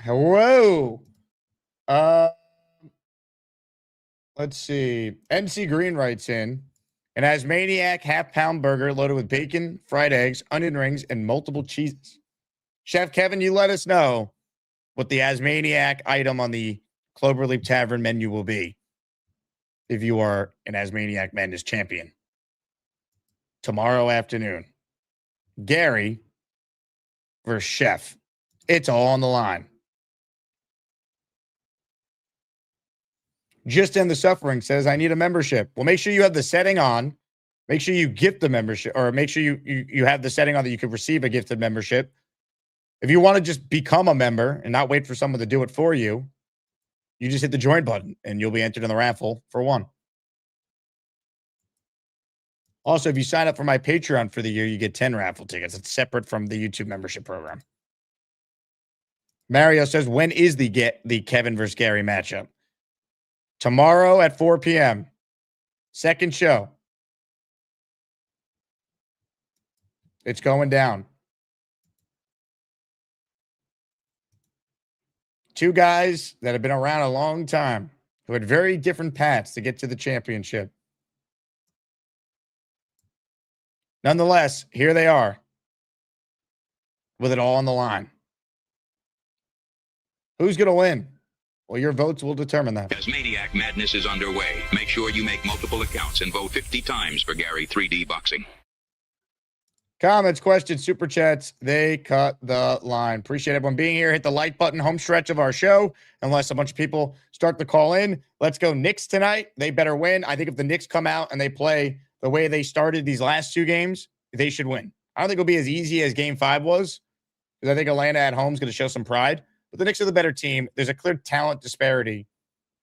Whoa. Let's see. NC Green writes in an Asmaniac half-pound burger loaded with bacon, fried eggs, onion rings, and multiple cheeses. Chef Kevin, you let us know what the Asmaniac item on the Cloverleaf Tavern menu will be if you are an Asmaniac Madness champion. Tomorrow afternoon. Gary versus Chef. It's all on the line. Just End the Suffering says, I need a membership. Well, make sure you have the setting on. Make sure you gift the membership, or make sure you have the setting on that you can receive a gifted membership. If you want to just become a member and not wait for someone to do it for you, you just hit the join button and you'll be entered in the raffle for one. Also, if you sign up for my Patreon for the year, you get 10 raffle tickets. It's separate from the YouTube membership program. Mario says, when is the Kevin versus Gary matchup? Tomorrow at 4 p.m. Second show. It's going down. Two guys that have been around a long time who had very different paths to get to the championship. Nonetheless, here they are with it all on the line. Who's going to win? Well, your votes will determine that. Asmaniac Madness is underway. Make sure you make multiple accounts and vote 50 times for Gary 3D Boxing. Comments, questions, super chats, they cut the line. Appreciate everyone being here. Hit the like button, home stretch of our show. Unless a bunch of people start to call in. Let's go Knicks tonight. They better win. I think if the Knicks come out and they play the way they started these last two games, they should win. I don't think it'll be as easy as Game 5 was, because I think Atlanta at home is going to show some pride. But the Knicks are the better team. There's a clear talent disparity.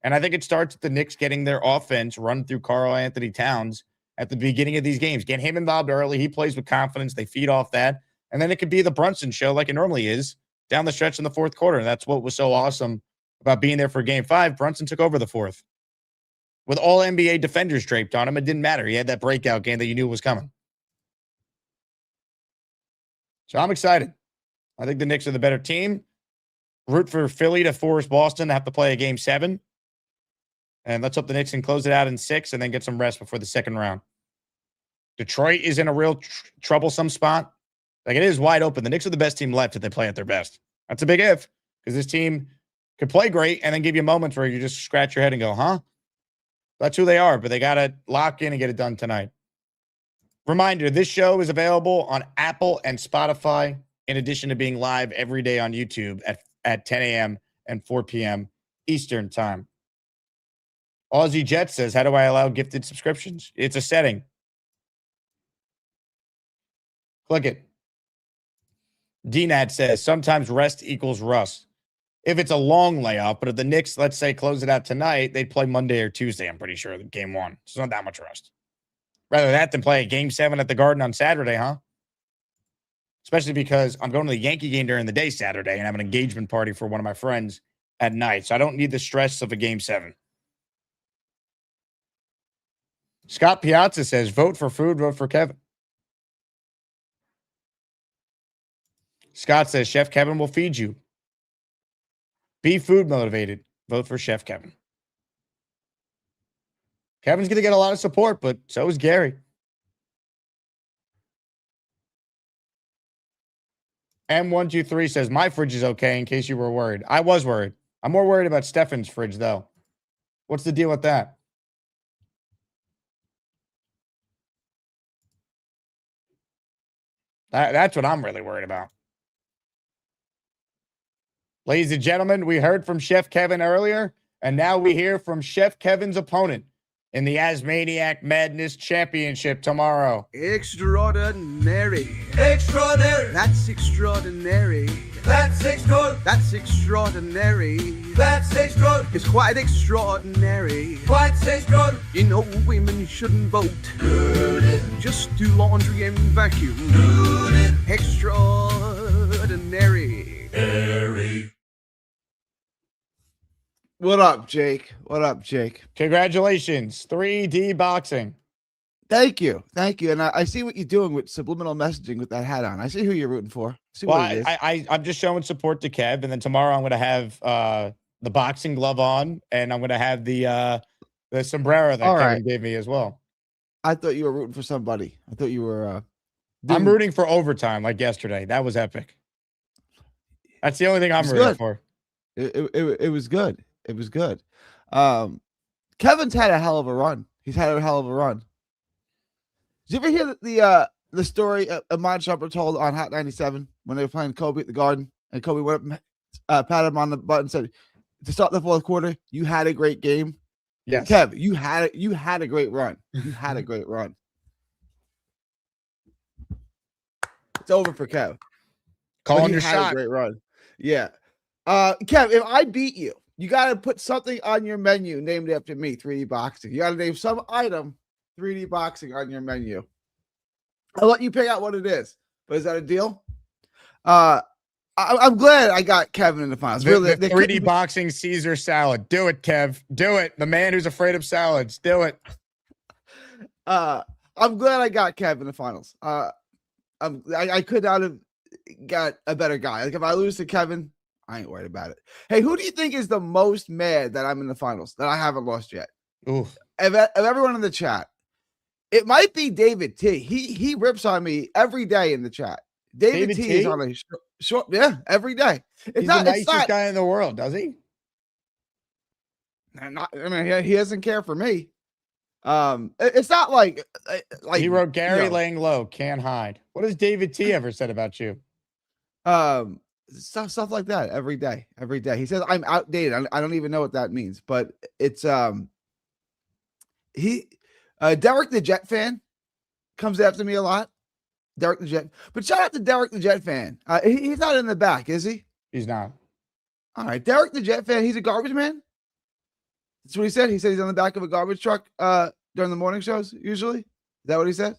And I think it starts with the Knicks getting their offense run through Karl Anthony Towns at the beginning of these games. Get him involved early. He plays with confidence. They feed off that. And then it could be the Brunson show like it normally is down the stretch in the fourth quarter. And that's what was so awesome about being there for Game 5. Brunson took over the fourth with all NBA defenders draped on him. It didn't matter. He had that breakout game that you knew was coming. So I'm excited. I think the Knicks are the better team. Root for Philly to force Boston to have to play a Game 7. And let's hope the Knicks can close it out in 6 and then get some rest before the second round. Detroit is in a real troublesome spot. Like, it is wide open. The Knicks are the best team left if they play at their best. That's a big if, because this team could play great and then give you moments where you just scratch your head and go, huh? That's who they are, but they got to lock in and get it done tonight. Reminder, this show is available on Apple and Spotify in addition to being live every day on YouTube at 10 a.m. and 4 p.m. Eastern time. Aussie Jet says, how do I allow gifted subscriptions? It's a setting. Click it. DNAT says, sometimes rest equals rust. If it's a long layoff, but if the Knicks, let's say, close it out tonight, they'd play Monday or Tuesday, I'm pretty sure, game one. So it's not that much rust. Rather that than play a game 7 at the Garden on Saturday, huh? Especially because I'm going to the Yankee game during the day Saturday and have an engagement party for one of my friends at night. So I don't need the stress of a game 7. Scott Piazza says, vote for food, vote for Kevin. Scott says, Chef Kevin will feed you. Be food motivated. Vote for Chef Kevin. Kevin's going to get a lot of support, but so is Gary. M123 says, my fridge is okay in case you were worried. I was worried. I'm more worried about Stefan's fridge, though. What's the deal with that? That's what I'm really worried about. Ladies and gentlemen, we heard from Chef Kevin earlier, and now we hear from Chef Kevin's opponent in the Asmaniac Madness Championship tomorrow. Extraordinary. Extraordinary. That's extraordinary. That's extraordinary. That's extraordinary. That's extraordinary. It's quite extraordinary. Quite extraordinary. You know, women shouldn't vote. Just do laundry and vacuum. Extraordinary. What up, Jake? What up, Jake? Congratulations. 3D boxing. Thank you. Thank you. And I see what you're doing with subliminal messaging with that hat on. I see who you're rooting for. See Well, what it is. I'm just showing support to Kev, and then tomorrow I'm going to have the boxing glove on, and I'm going to have the sombrero that All Kevin right. gave me as well. I thought you were rooting for somebody. I thought you were. I'm rooting for overtime like yesterday. That was epic. That's the only thing I'm rooting for. It was good. It was good. Kevin's had a hell of a run. He's had a hell of a run. Did you ever hear the story Ahmad Shumpert told on Hot 97 when they were playing Kobe at the Garden, and Kobe went up, patted him on the butt and said, to start the fourth quarter, you had a great game. Yes. Kev, you had a great run. You had a great run. It's over for Kev. Calling But he your had shot. a great run. Yeah. Kev, if I beat you, you got to put something on your menu named after me, 3D boxing. You got to name some item 3D boxing on your menu. I'll let you pick out what it is. But is that a deal? I'm glad I got Kevin in the finals. The 3D boxing. boxing Caesar salad. Do it, Kev. Do it. The man who's afraid of salads. Do it. I'm glad I got Kevin in the finals. I could not have got a better guy. Like if I lose to Kevin, I ain't worried about it. Hey, who do you think is the most mad that I'm in the finals that I haven't lost yet? Ooh. Of everyone in the chat, it might be David T. He rips on me every day in the chat. David T is on a short, yeah, every day. He's the nicest guy in the world, does he? I mean, he doesn't care for me. It's not like he wrote Gary laying low, can't hide. What has David T ever said about you? Stuff like that every day. He says I'm outdated. I don't even know what that means, but it's Derek the Jet fan comes after me a lot. Derek the Jet, but shout out to Derek the Jet fan. He's not in the back, is he? He's not. All right, Derek the Jet fan. He's a garbage man. That's what he said. He said he's on the back of a garbage truck during the morning shows. Usually, is that what he said?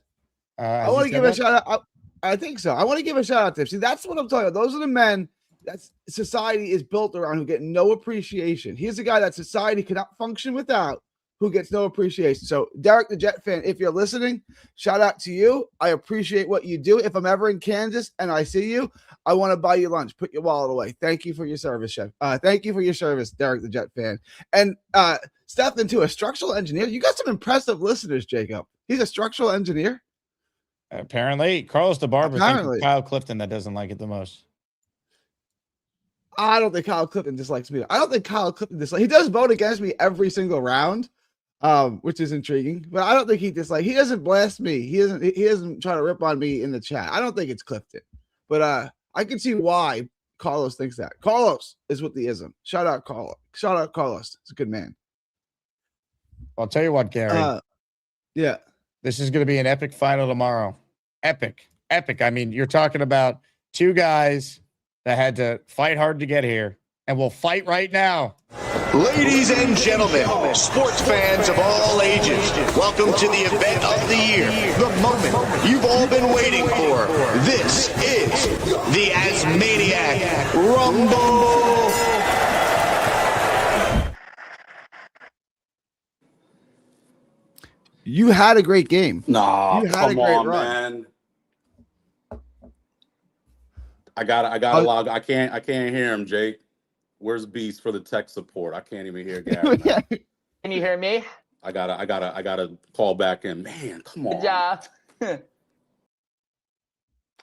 I want to give a shout out. I think so. I want to give a shout out to him. See, that's what I'm talking about. Those are the men that society is built around who get no appreciation. He's a guy that society cannot function without, who gets no appreciation. So, Derek the Jet fan, if you're listening, shout out to you. I appreciate what you do. If I'm ever in Kansas and I see you, I want to buy you lunch. Put your wallet away. Thank you for your service, Chef. Thank you for your service, Derek the Jet fan. And Stefan, too, a structural engineer. You got some impressive listeners, Jacob. He's a structural engineer. Apparently, Carlos the Barber thinks Kyle Clifton that doesn't like it the most. I don't think Kyle Clifton dislikes me. I don't think Kyle Clifton dislikes. He does vote against me every single round, which is intriguing. But I don't think he dislikes. He doesn't blast me. He doesn't try to rip on me in the chat. I don't think it's Clifton. But I can see why Carlos thinks that. Carlos is with the ism. Shout out Carlos. Shout out Carlos. He's a good man. I'll tell you what, Gary. Yeah. This is going to be an epic final tomorrow. Epic. I mean, you're talking about two guys that had to fight hard to get here and will fight right now. Ladies and gentlemen, sports fans of all ages, welcome to the event of the year, the moment you've all been waiting for. This is the Asmaniac Rumble. You had a great game. Nah, you had come a great on, run. man. I gotta log. I can't hear him, Jake. Where's Beast for the tech support? I can't even hear Gary. Can you hear me? I gotta call back in. Man, come on. Good job.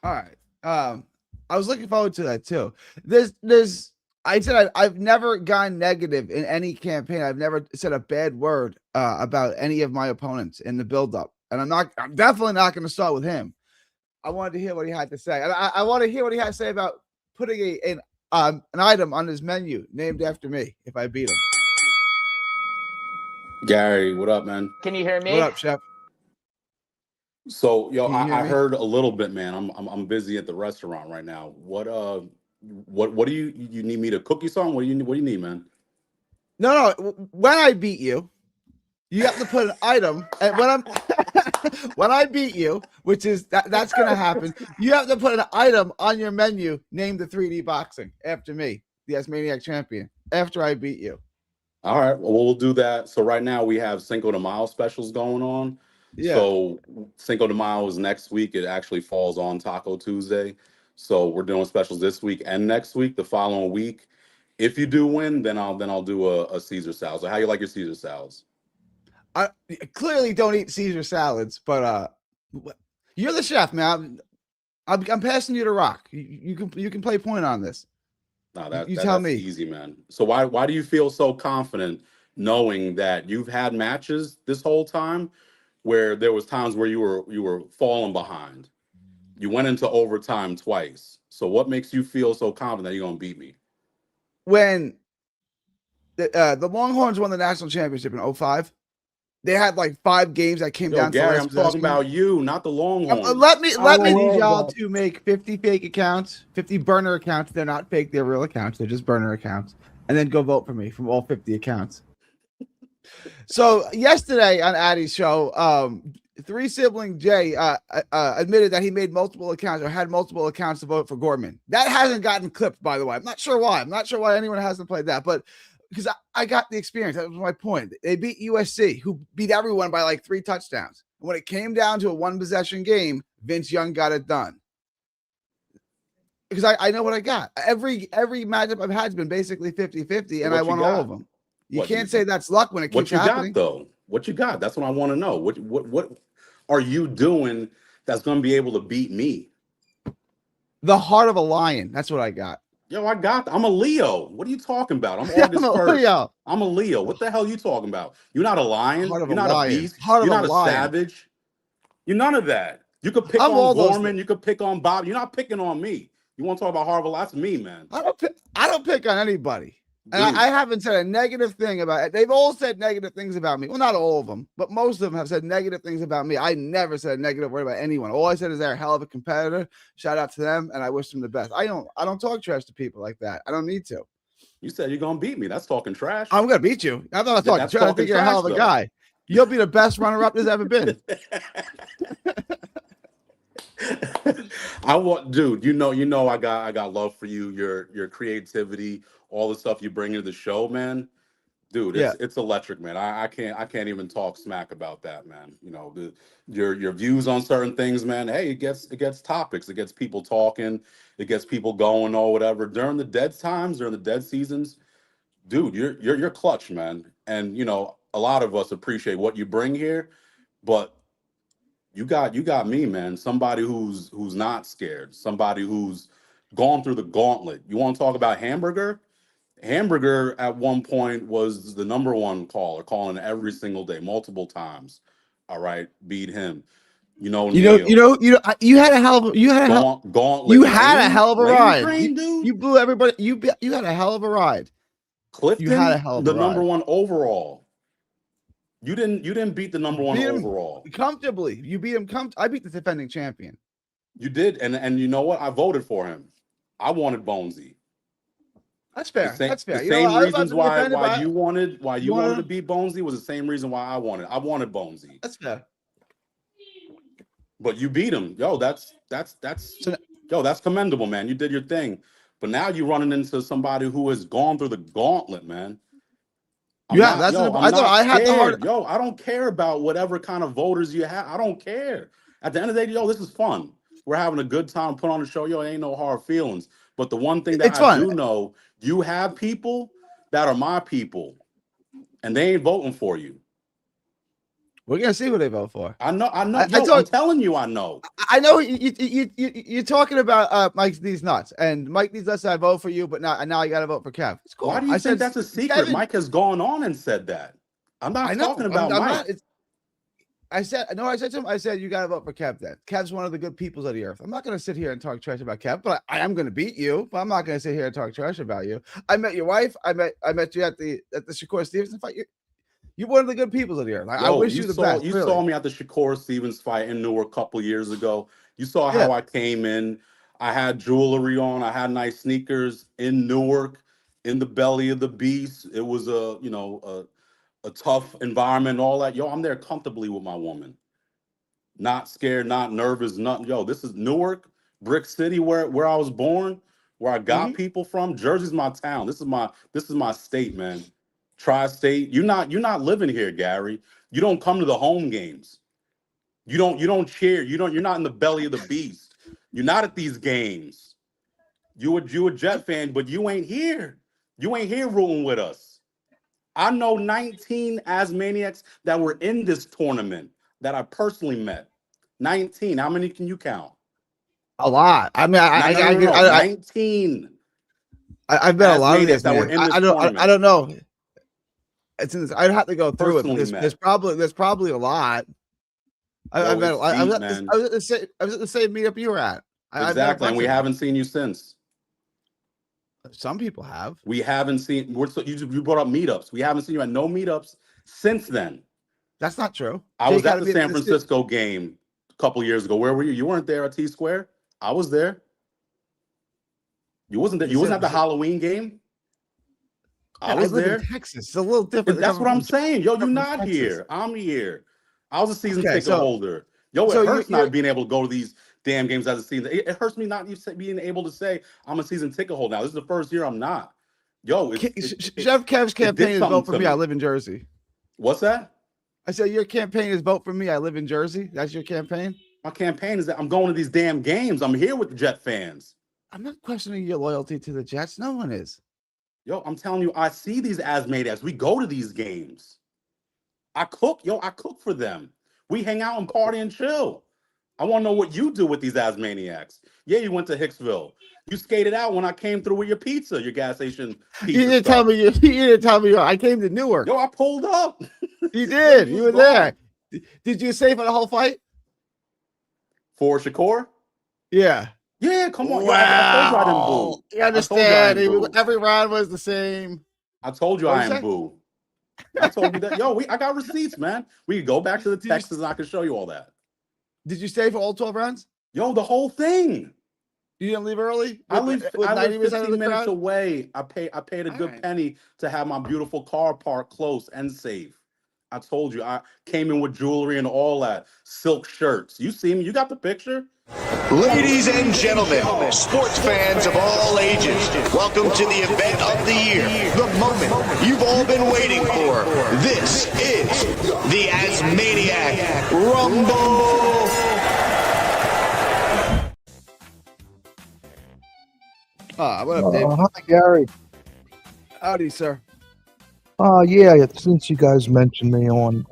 All right. I was looking forward to that too. I said I've never gone negative in any campaign. I've never said a bad word about any of my opponents in the build-up, and I'm definitely not going to start with him. I wanted to hear what he had to say, and I want to hear what he had to say about putting an item on his menu named after me if I beat him. Gary, what up, man? Can you hear me? What up, Chef? So, yo, Can you hear I me? heard a little bit, man. I'm busy at the restaurant right now. What do you need me to cook you something? What do you need, man? No. When I beat you, you have to put an item. And when I beat you, which is that's gonna happen, you have to put an item on your menu named the 3D boxing after me, the Asmaniac champion. After I beat you. All right, well, we'll do that. So right now we have Cinco de Mayo specials going on. Yeah. So Cinco de Mayo is next week. It actually falls on Taco Tuesday. So we're doing specials this week and next week. The following week, if you do win, then I'll do a Caesar salad. So how you like your Caesar salads? I clearly don't eat Caesar salads, but you're the chef, man. I'm passing you the rock. You can play point on this. No, You that's tell me. easy, man. So why do you feel so confident knowing that you've had matches this whole time where there was times where you were falling behind? You went into overtime twice. So what makes you feel so confident that you're gonna beat me? When the Longhorns won the national championship in 2005, they had like 5 games that came down to Gary, last I'm possession. talking about you, not the Longhorns. Let me need y'all to make 50 fake accounts, 50 burner accounts. They're not fake, they're real accounts. They're just burner accounts. And then go vote for me from all 50 accounts. So yesterday on Addie's show, 3-sibling Jay admitted that he made multiple accounts or had multiple accounts to vote for Gorman. That hasn't gotten clipped, by the way. I'm not sure why. I'm not sure why anyone hasn't played that, but because I got the experience. That was my point. They beat USC, who beat everyone by like 3 touchdowns. And when it came down to a 1-possession game, Vince Young got it done. Because I know what I got. Every matchup I've had has been basically 50-50, and I won all of them. You can't say that's luck when it keeps happening. What you got, though? What you got? That's what I want to know. What are you doing that's going to be able to beat me? The heart of a lion. That's what I got. Yo, I'm a Leo. What are you talking about? I'm August 1st. Leo. I'm a Leo. What the hell are you talking about? You're not a lion. You're not a beast. You're not a savage. You're none of that. You could pick on Gorman. You could pick on Bob. You're not picking on me. You want to talk about Harvard? That's me, man. I don't pick on anybody. And I haven't said a negative thing about it. They've all said negative things about me. Well, not all of them, but most of them have said negative things about me. I never said a negative word about anyone. All I said is they're a hell of a competitor. Shout out to them, and I wish them the best. I don't talk trash to people like that. I don't need to. You said you're gonna beat me. That's talking trash. I'm gonna beat you. I'm not talking trash. I think you're a hell of a guy. You'll be the best runner-up there's ever been. Dude, you know I got love for you, your creativity, all the stuff you bring into the show, man. Dude, it's electric, man. I can't even talk smack about that, man. You know, your views on certain things, man. Hey, it gets topics, it gets people talking, it gets people going or whatever. During the dead times, during the dead seasons, dude, you're clutch, man. And you know, a lot of us appreciate what you bring here, but you got me, man. Somebody who's not scared, somebody who's gone through the gauntlet. You want to talk about Hamburger? Hamburger at one point was the number one caller, calling every single day, multiple times. All right, beat him. You had a hell of a ride. Dude. You blew everybody. You had a hell of a ride. Clifton, you had a hell of a the number ride. one overall. You didn't beat the number one overall comfortably. You beat him. I beat the defending champion. You did, and you know what? I voted for him. I wanted Bonesy. That's fair. That's fair. The same reasons why you wanted to beat Bonesy was the same reason why I wanted Bonesy. That's fair. But you beat him. Yo, that's commendable, man. You did your thing. But now you're running into somebody who has gone through the gauntlet, man. I thought I had the hard. Yo, I don't care about whatever kind of voters you have. I don't care. At the end of the day, yo, this is fun. We're having a good time. Put on the show. Yo, it ain't no hard feelings. But the one thing that I do know, you have people that are my people, and they ain't voting for you. We're gonna see who they vote for. I know. I'm telling you, I know. I know you're talking about Mike these nuts, and Mike these nuts. I vote for you, but now I got to vote for Kev. It's cool. Why do you think that's a secret? Kevin, Mike has gone on and said that. I'm not talking about Mike. I said to him. I said you got to vote for Kev. Then Kev's one of the good peoples of the earth. I'm not going to sit here and talk trash about Kev, but I am going to beat you. But I'm not going to sit here and talk trash about you. I met your wife. I met you at the Shakur Stevenson fight. You're one of the good people of the earth. I wish you the best. You saw me at the Shakur Stevens fight in Newark a couple years ago. You saw how I came in. I had jewelry on. I had nice sneakers in Newark, in the belly of the beast. It was a tough environment, all that. Yo, I'm there comfortably with my woman. Not scared, not nervous, nothing. Yo, this is Newark, Brick City, where I was born, where I got people from. Jersey's my town. This is my state, man. Tri-state. You're not living here, Gary. You don't come to the home games. You don't cheer. You're not in the belly of the beast. You're not at these games. You a Jet fan, but you ain't here. You ain't here rooting with us. I know 19 Asmaniacs that were in this tournament that I personally met. 19. How many can you count? A lot. I mean, 19. I've met a lot of these that were in this tournament. I don't know. It's in this. I'd have to go through it. There's probably a lot. I was at the same meetup you were at. Exactly, and we haven't seen you since. Some people have. We haven't seen. You brought up meetups. We haven't seen you at no meetups since then. That's not true. I was at the San Francisco game a couple years ago. Where were you? You weren't there at T Square. I was there. You wasn't there. You wasn't at the Halloween game. I was there. In Texas. It's a little different. That's what I'm saying. Yo, you're not here. I'm here. I was a season ticket holder. Yo, it hurts not being able to go to these damn games as a season. It hurts me not being able to say I'm a season ticket holder now. This is the first year I'm not. Yo, Chef Kev's campaign is vote for me. I live in Jersey. What's that? I said your campaign is vote for me. I live in Jersey. That's your campaign? My campaign is that I'm going to these damn games. I'm here with the Jet fans. I'm not questioning your loyalty to the Jets. No one is. Yo, I'm telling you, I see these Asmaniacs. We go to these games. I cook for them. We hang out and party and chill. I want to know what you do with these Asmaniacs. Yeah, you went to Hicksville. You skated out when I came through with your pizza, your gas station pizza. You didn't tell me. You didn't tell me. I came to Newark. Yo, I pulled up. You did. You were there. Did you stay for the whole fight? For Shakur? Yeah. Yeah, come on. Wow. I told you I didn't boo. You understand? Every round was the same. I told you I ain't boo. I told you that. Yo, I got receipts, man. We can go back to the Texas and I can show you all that. Did you stay for all 12 rounds? Yo, the whole thing. You didn't leave early? I live 15 minutes away. I paid a good penny to have my beautiful car parked close and safe. I told you, I came in with jewelry and all that. Silk shirts. You see me? You got the picture? Ladies and gentlemen, sports fans of all ages, welcome to the event of the year, the moment you've all been waiting for. This is the Asmaniac Rumble. What up, Dave? Hi, Gary. Howdy, sir. Yeah, since you guys mentioned me on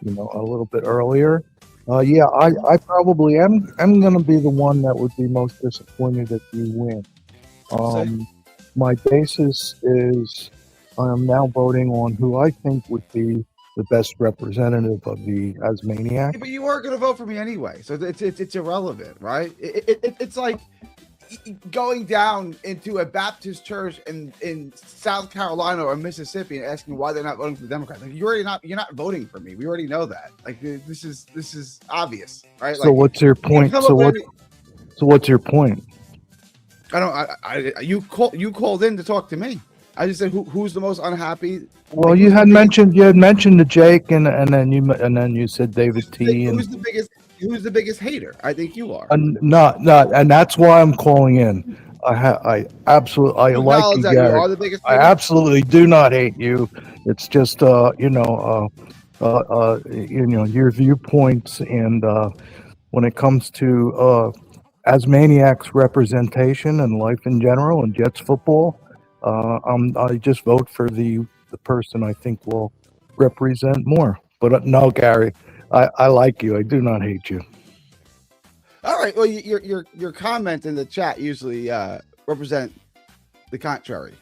a little bit earlier, yeah, I probably am going to be the one that would be most disappointed if you win. My basis is I am now voting on who I think would be the best representative of the Asmaniac. Yeah, but you weren't going to vote for me anyway, so it's irrelevant, right? It's like going down into a Baptist church in South Carolina or Mississippi and asking why they're not voting for the Democrats. Like you're not voting for me. We already know that. Like this is obvious, right? So like, what's your point? So what's your point? You called in to talk to me. I just said who's the most unhappy. Well, you had mentioned the Jake, and then you said David T. Who's the biggest hater? I think you are. Not, and that's why I'm calling in. I absolutely like you, Gary. I absolutely do not hate you. It's just your viewpoints, and when it comes to Asmaniac's representation and life in general and Jets football, I just vote for the person I think will represent more. But no, Gary, I like you. I do not hate you. All right. Well, your comment in the chat usually represent the contrary.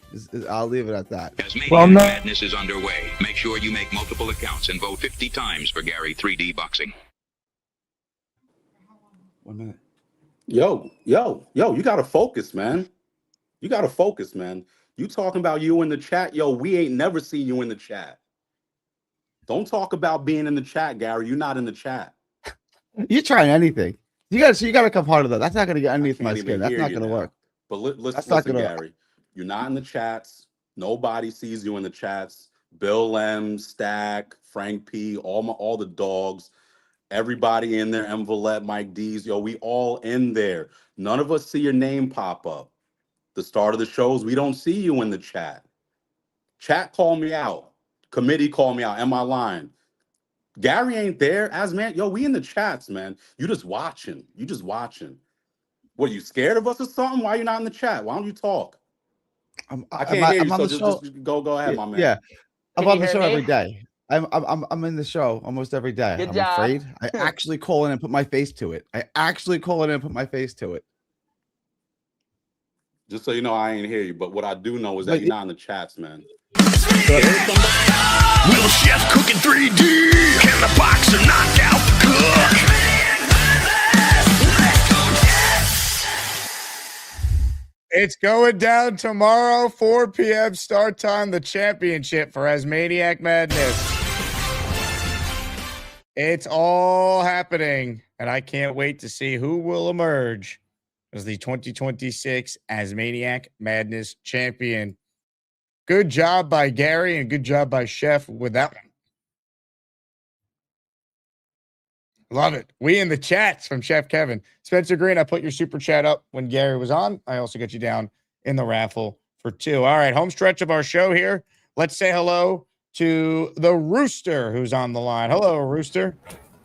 I'll leave it at that. Asmaniac Madness is underway. Make sure you make multiple accounts and vote 50 times for Gary 3D Boxing. 1 minute. Yo, you gotta focus, man. You gotta focus, man. You talking about you in the chat? Yo, we ain't never seen you in the chat. Don't talk about being in the chat, Gary. You're not in the chat. You're trying anything. You gotta come part of that. That's not gonna get underneath my skin. That's not gonna work. But listen, Gary. You're not in the chats. Nobody sees you in the chats. Bill M, Stack, Frank P, all the dogs, everybody in there, M. Villette, Mike D's. Yo, we all in there. None of us see your name pop up. The start of the shows, we don't see you in the chat. Chat call me out. Committee call me out. Am I lying? Gary ain't there. Asman, yo, we in the chats, man. You just watching. What, are you scared of us or something? Why are you not in the chat? Why don't you talk? I can't hear you, so just go ahead, my man. Yeah, I'm on the show every day. I'm in the show almost every day. Good I'm job. afraid. I actually call in and put my face to it. Just so you know, I ain't hear you. But what I do know is that you're not in the chats, man. Will Chef cook in 3D? Can the boxer knock out the cook? It's going down tomorrow, 4 p.m. start time, the championship for Asmaniac Madness. It's all happening, and I can't wait to see who will emerge as the 2026 Asmaniac Madness champion. Good job by Gary and good job by Chef with that one. Love it. We in the chats from Chef Kevin. Spencer Green, I put your super chat up when Gary was on. I also got you down in the raffle for 2. All right, home stretch of our show here. Let's say hello to the Rooster who's on the line. Hello, Rooster.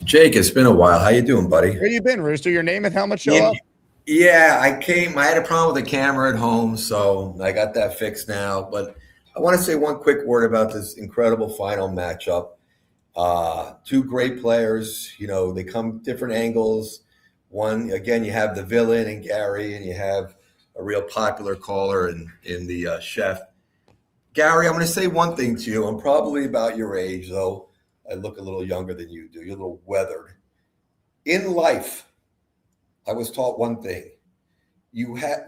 Jake, it's been a while. How you doing, buddy? Where you been, Rooster? Your name and helmet show up? Yeah, I had a problem with the camera at home, so I got that fixed now. But I want to say one quick word about this incredible final matchup. 2 great players, they come different angles. One, again, you have the villain in Gary, and you have a real popular caller in the Chef. Gary, I'm going to say one thing to you. I'm probably about your age, though. I look a little younger than you do. You're a little weathered. In life, I was taught one thing.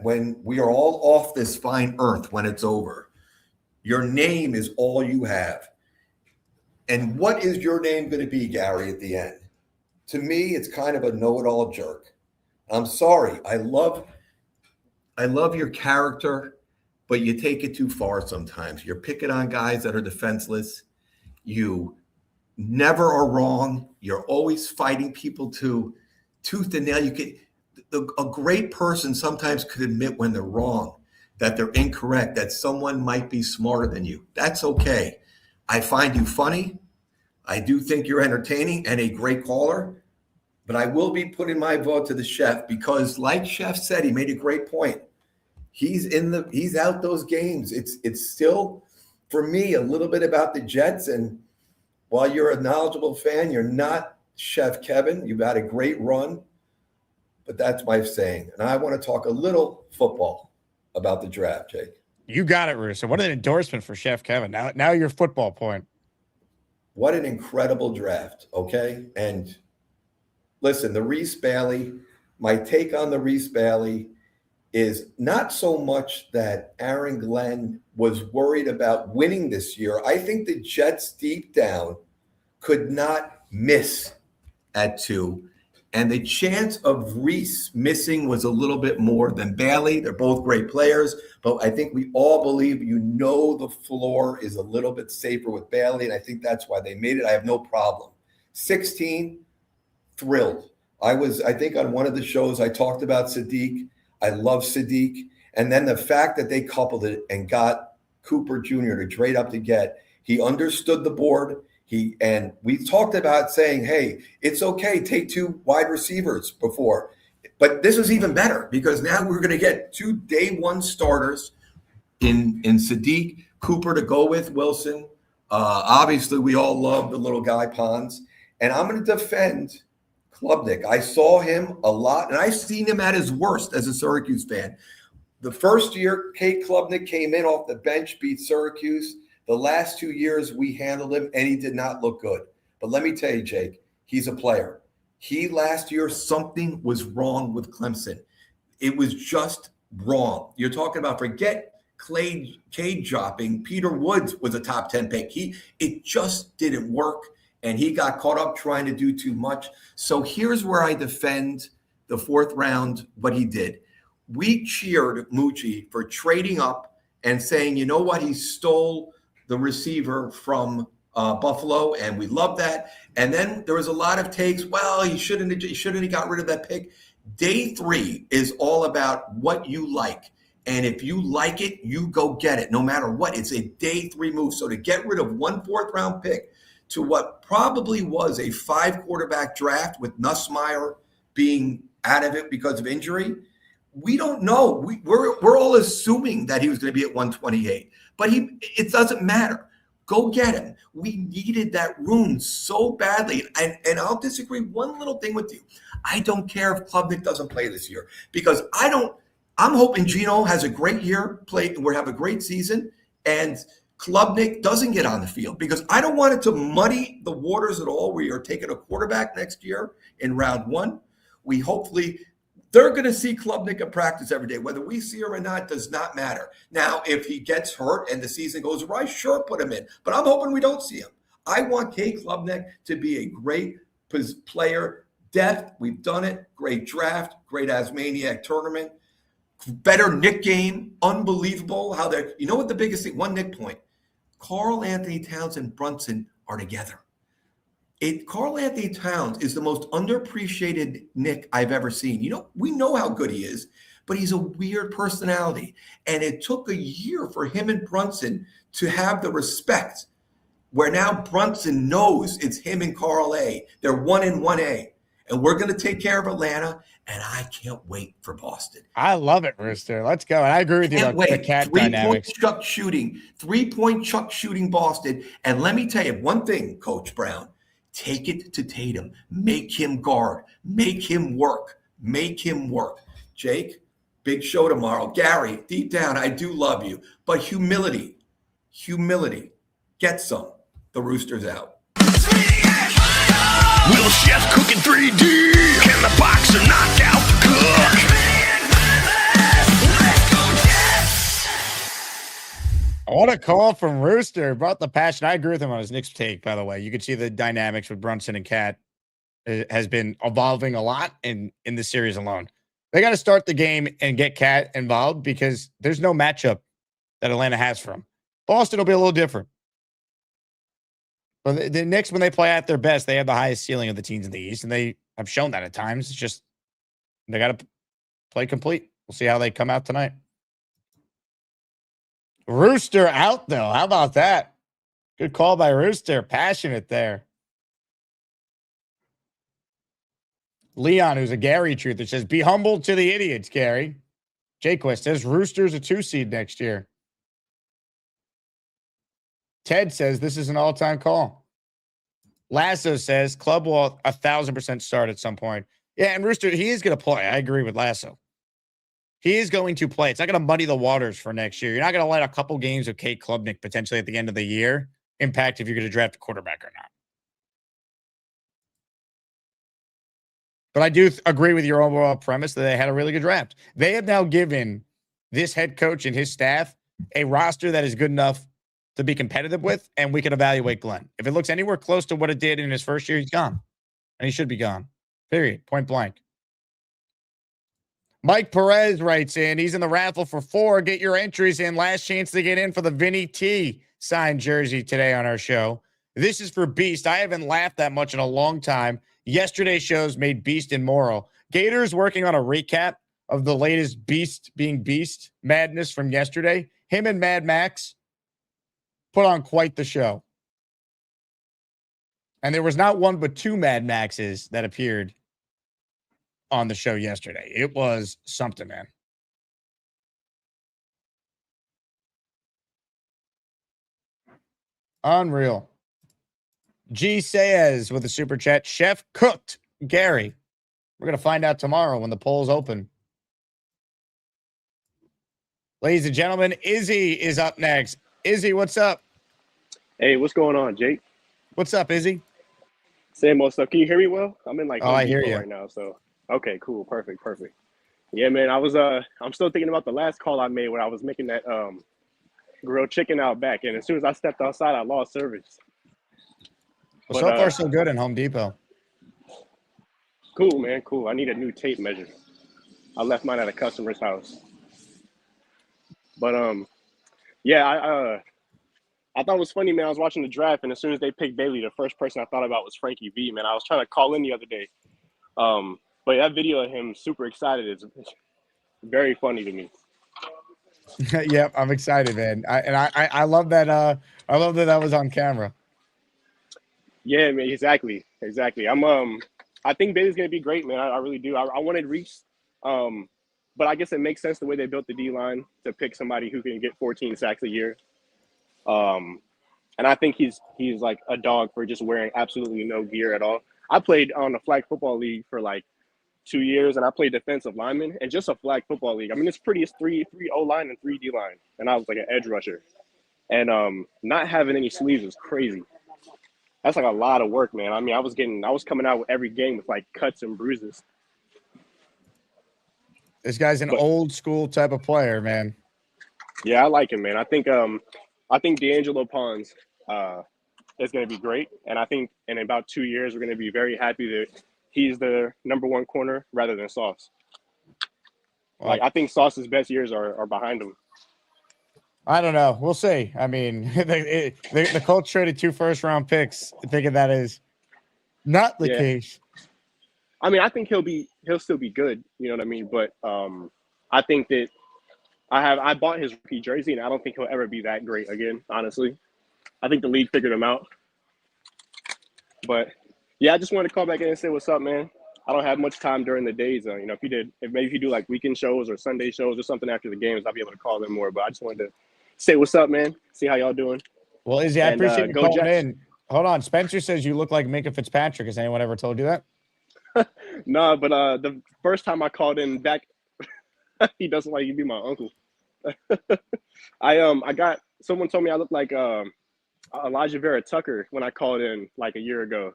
When we are all off this fine earth, when it's over, your name is all you have. And what is your name going to be, Gary, at the end? To me, it's kind of a know-it-all jerk. I'm sorry. I love your character, but you take it too far sometimes. You're picking on guys that are defenseless. You never are wrong. You're always fighting people to tooth and nail. A great person sometimes could admit when they're wrong, that they're incorrect, that someone might be smarter than you. That's okay. I find you funny. I do think you're entertaining and a great caller, but I will be putting my vote to the Chef because, like Chef said, he made a great point. He's out those games. It's still, for me, a little bit about the Jets. And while you're a knowledgeable fan, you're not Chef Kevin. You've had a great run, but that's my saying. And I want to talk a little football about the draft, Jake. You got it, Rooster. What an endorsement for Chef Kevin. Now your football point. What an incredible draft, okay? And listen, the Reese Bailey, my take on the Reese Bailey is not so much that Aaron Glenn was worried about winning this year. I think the Jets deep down could not miss at 2. And the chance of Reese missing was a little bit more than Bailey. They're both great players, but I think we all believe the floor is a little bit safer with Bailey, and I think that's why they made it. I have no problem. 16, thrilled. I think on one of the shows I talked about Sadiq. I love Sadiq. And then the fact that they coupled it and got Cooper Jr. to trade up to get, he understood the board. And we talked about saying, hey, it's okay, take 2 wide receivers before. But this is even better because now we're going to get 2 day 1 starters in Sadiq, Cooper to go with Wilson. Obviously, we all love the little guy Pons. And I'm going to defend Klubnik. I saw him a lot, and I've seen him at his worst as a Syracuse fan. The first year, Kate Klubnik came in off the bench, beat Syracuse. The last 2 years, we handled him, and he did not look good. But let me tell you, Jake, he's a player. Last year, something was wrong with Clemson. It was just wrong. You're talking about forget Cade dropping. Peter Woods was a top 10 pick. It just didn't work, and he got caught up trying to do too much. So here's where I defend the 4th round, what he did. We cheered Moochie for trading up and saying, you know what, he stole the receiver from Buffalo, and we love that. And then there was a lot of takes. Well, he shouldn't have got rid of that pick. Day 3 is all about what you like. And if you like it, you go get it, no matter what. It's a day 3 move. So to get rid of 1 4th round pick to what probably was a 5 quarterback draft with Nussmeier being out of it because of injury, we don't know. We're all assuming that he was going to be at 128, but it doesn't matter. Go get him. We needed that room so badly. And I'll disagree one little thing with you. I don't care if Klubnik doesn't play this year because I'm hoping Gino has a great year, we'll have a great season, and Klubnik doesn't get on the field because I don't want it to muddy the waters at all. We are taking a quarterback next year in round 1. They're going to see Klubnik at practice every day. Whether we see him or not does not matter. Now, if he gets hurt and the season goes awry, sure, put him in. But I'm hoping we don't see him. I want Kate Klubnik to be a great player. Depth, we've done it. Great draft, great Asmaniac tournament. Better Nick game, unbelievable how they're, you know what the biggest thing, one Nick point, Carl Anthony Towns and Brunson are together. Carl Anthony Towns is the most underappreciated Nick I've ever seen. We know how good he is, but he's a weird personality. And it took a year for him and Brunson to have the respect where now Brunson knows it's him and Carl A. They're 1 and 1A. And we're going to take care of Atlanta, and I can't wait for Boston. I love it, Rooster. Let's go. And I agree with you about the cat dynamics. 3-point Chuck shooting Boston. And let me tell you one thing, Coach Brown. Take it to Tatum. Make him guard. Make him work. Make him work. Jake, big show tomorrow. Gary, deep down, I do love you. But humility. Get some. The Rooster's out. Will Chef cook in 3D? Can the boxer knock out the cook? I want a call from Rooster about the passion. I agree with him on his Knicks take, by the way. You can see the dynamics with Brunson and Cat has been evolving a lot in this series alone. They got to start the game and get Cat involved because there's no matchup that Atlanta has for him. Boston will be a little different. But the Knicks, when they play at their best, they have the highest ceiling of the teams in the East, and they have shown that at times. It's just they got to play complete. We'll see how they come out tonight. Rooster out, though. How about that? Good call by Rooster. Passionate there. Leon, who's a Gary truther, says, be humble to the idiots, Gary. Jayquist says, Rooster's a 2 seed next year. Ted says, this is an all-time call. Lasso says, club will 1,000% start at some point. Yeah, and Rooster, he is going to play. I agree with Lasso. He is going to play. It's not going to muddy the waters for next year. You're not going to let a couple games of Kate Klubnik potentially at the end of the year impact if you're going to draft a quarterback or not. But I do agree with your overall premise that they had a really good draft. They have now given this head coach and his staff a roster that is good enough to be competitive with, and we can evaluate Glenn. If it looks anywhere close to what it did in his first year, he's gone. And he should be gone. Period. Point blank. Mike Perez writes in, he's in the raffle for 4. Get your entries in. Last chance to get in for the Vinny T signed jersey today on our show. This is for Beast. I haven't laughed that much in a long time. Yesterday's shows made Beast immoral. Gator's working on a recap of the latest Beast being Beast madness from yesterday. Him and Mad Max put on quite the show. And there was not one but 2 Mad Maxes that appeared on the show yesterday. It was something, man. Unreal. G says with a super chat, Chef cooked Gary. We're going to find out tomorrow when the polls open. Ladies and gentlemen, Izzy is up next. Izzy, what's up? Hey, what's going on, Jake? What's up, Izzy? Same old stuff. Can you hear me well? I'm in like I hear Depot you right now, so okay, cool, perfect. Yeah, man, I'm still thinking about the last call I made when I was making that grilled chicken out back, and as soon as I stepped outside, I lost service. Well, so far so good in Home Depot. Cool, man, cool. I need a new tape measure. I left mine at a customer's house. But yeah, I thought it was funny, man. I was watching the draft, and as soon as they picked Bailey, the first person I thought about was Frankie V, man. I was trying to call in the other day. But that video of him super excited is very funny to me. Yep, I'm excited, man. I love that. I love that was on camera. Yeah, man. Exactly. I think Bailey's gonna be great, man. I really do. I wanted Reese, but I guess it makes sense the way they built the D line to pick somebody who can get 14 sacks a year. And I think he's like a dog for just wearing absolutely no gear at all. I played on the flag football league for like 2 years, and I played defensive lineman, and just a flag football league. I mean, it's pretty. It's three O-line and 3 D-line, and I was like an edge rusher. And not having any sleeves is crazy. That's like a lot of work, man. I mean, I was coming out with every game with like cuts and bruises. This guy's an old school type of player, man. Yeah, I like him, man. I think D'Angelo Pons is going to be great, and I think in about 2 years we're going to be very happy that he's the number 1 corner rather than Sauce. Like, I think Sauce's best years are behind him. I don't know. We'll see. I mean, the Colts traded 2 first-round picks, thinking that is not the case. I mean, I think he'll still be good. You know what I mean? But I think that I bought his rookie jersey, and I don't think he'll ever be that great again. Honestly, I think the league figured him out. But yeah, I just wanted to call back in and say what's up, man. I don't have much time during the days. You know, if maybe you do like weekend shows or Sunday shows or something after the games, I'll be able to call in more. But I just wanted to say what's up, man. See how y'all doing. Well, Izzy, I appreciate you calling in. Hold on. Spencer says you look like Minka Fitzpatrick. Has anyone ever told you that? No, but the first time I called in back, he doesn't like you be my uncle. Someone told me I look like Elijah Vera Tucker when I called in like a year ago.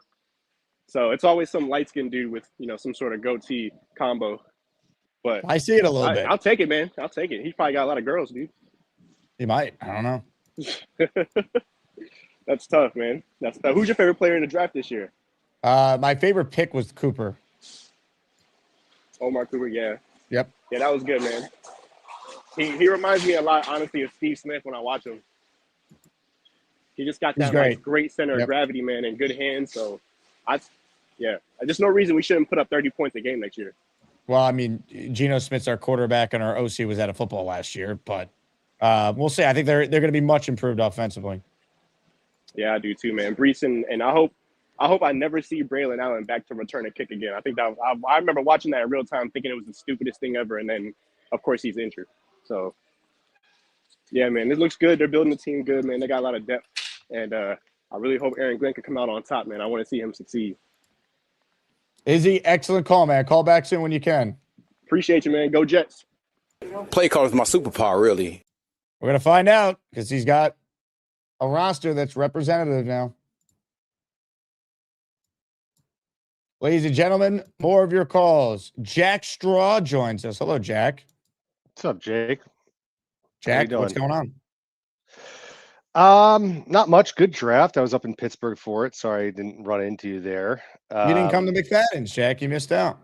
So it's always some light-skinned dude with, you know, some sort of goatee combo. But I see it a little bit. I'll take it, man. I'll take it. He probably got a lot of girls, dude. He might. I don't know. That's tough, man. That's tough. Who's your favorite player in the draft this year? My favorite pick was Cooper. Omar Cooper, yeah. Yep. Yeah, that was good, man. He reminds me a lot, honestly, of Steve Smith when I watch him. He just got that like, great center of gravity, man, and good hands. So, there's no reason we shouldn't put up 30 points a game next year. Well, I mean, Geno Smith's our quarterback, and our OC was out of football last year, but we'll see. I think they're going to be much improved offensively. Yeah, I do too, man. Brees and I hope I never see Braylon Allen back to return a kick again. I think that I remember watching that in real time, thinking it was the stupidest thing ever, and then of course he's injured. So yeah, man, it looks good. They're building the team good, man. They got a lot of depth, and I really hope Aaron Glenn can come out on top, man. I want to see him succeed. Izzy, excellent call, man. Call back soon when you can. Appreciate you, man. Go Jets. Play call is my superpower, really. We're gonna find out because he's got a roster that's representative now. Ladies and gentlemen, more of your calls. Jack Straw joins us. Hello, Jack. What's up, Jake? Jack, what's going on? Not much. Good draft. I was up in Pittsburgh for it. Sorry I didn't run into you there. You didn't come to McFadden's, Jack. You missed out.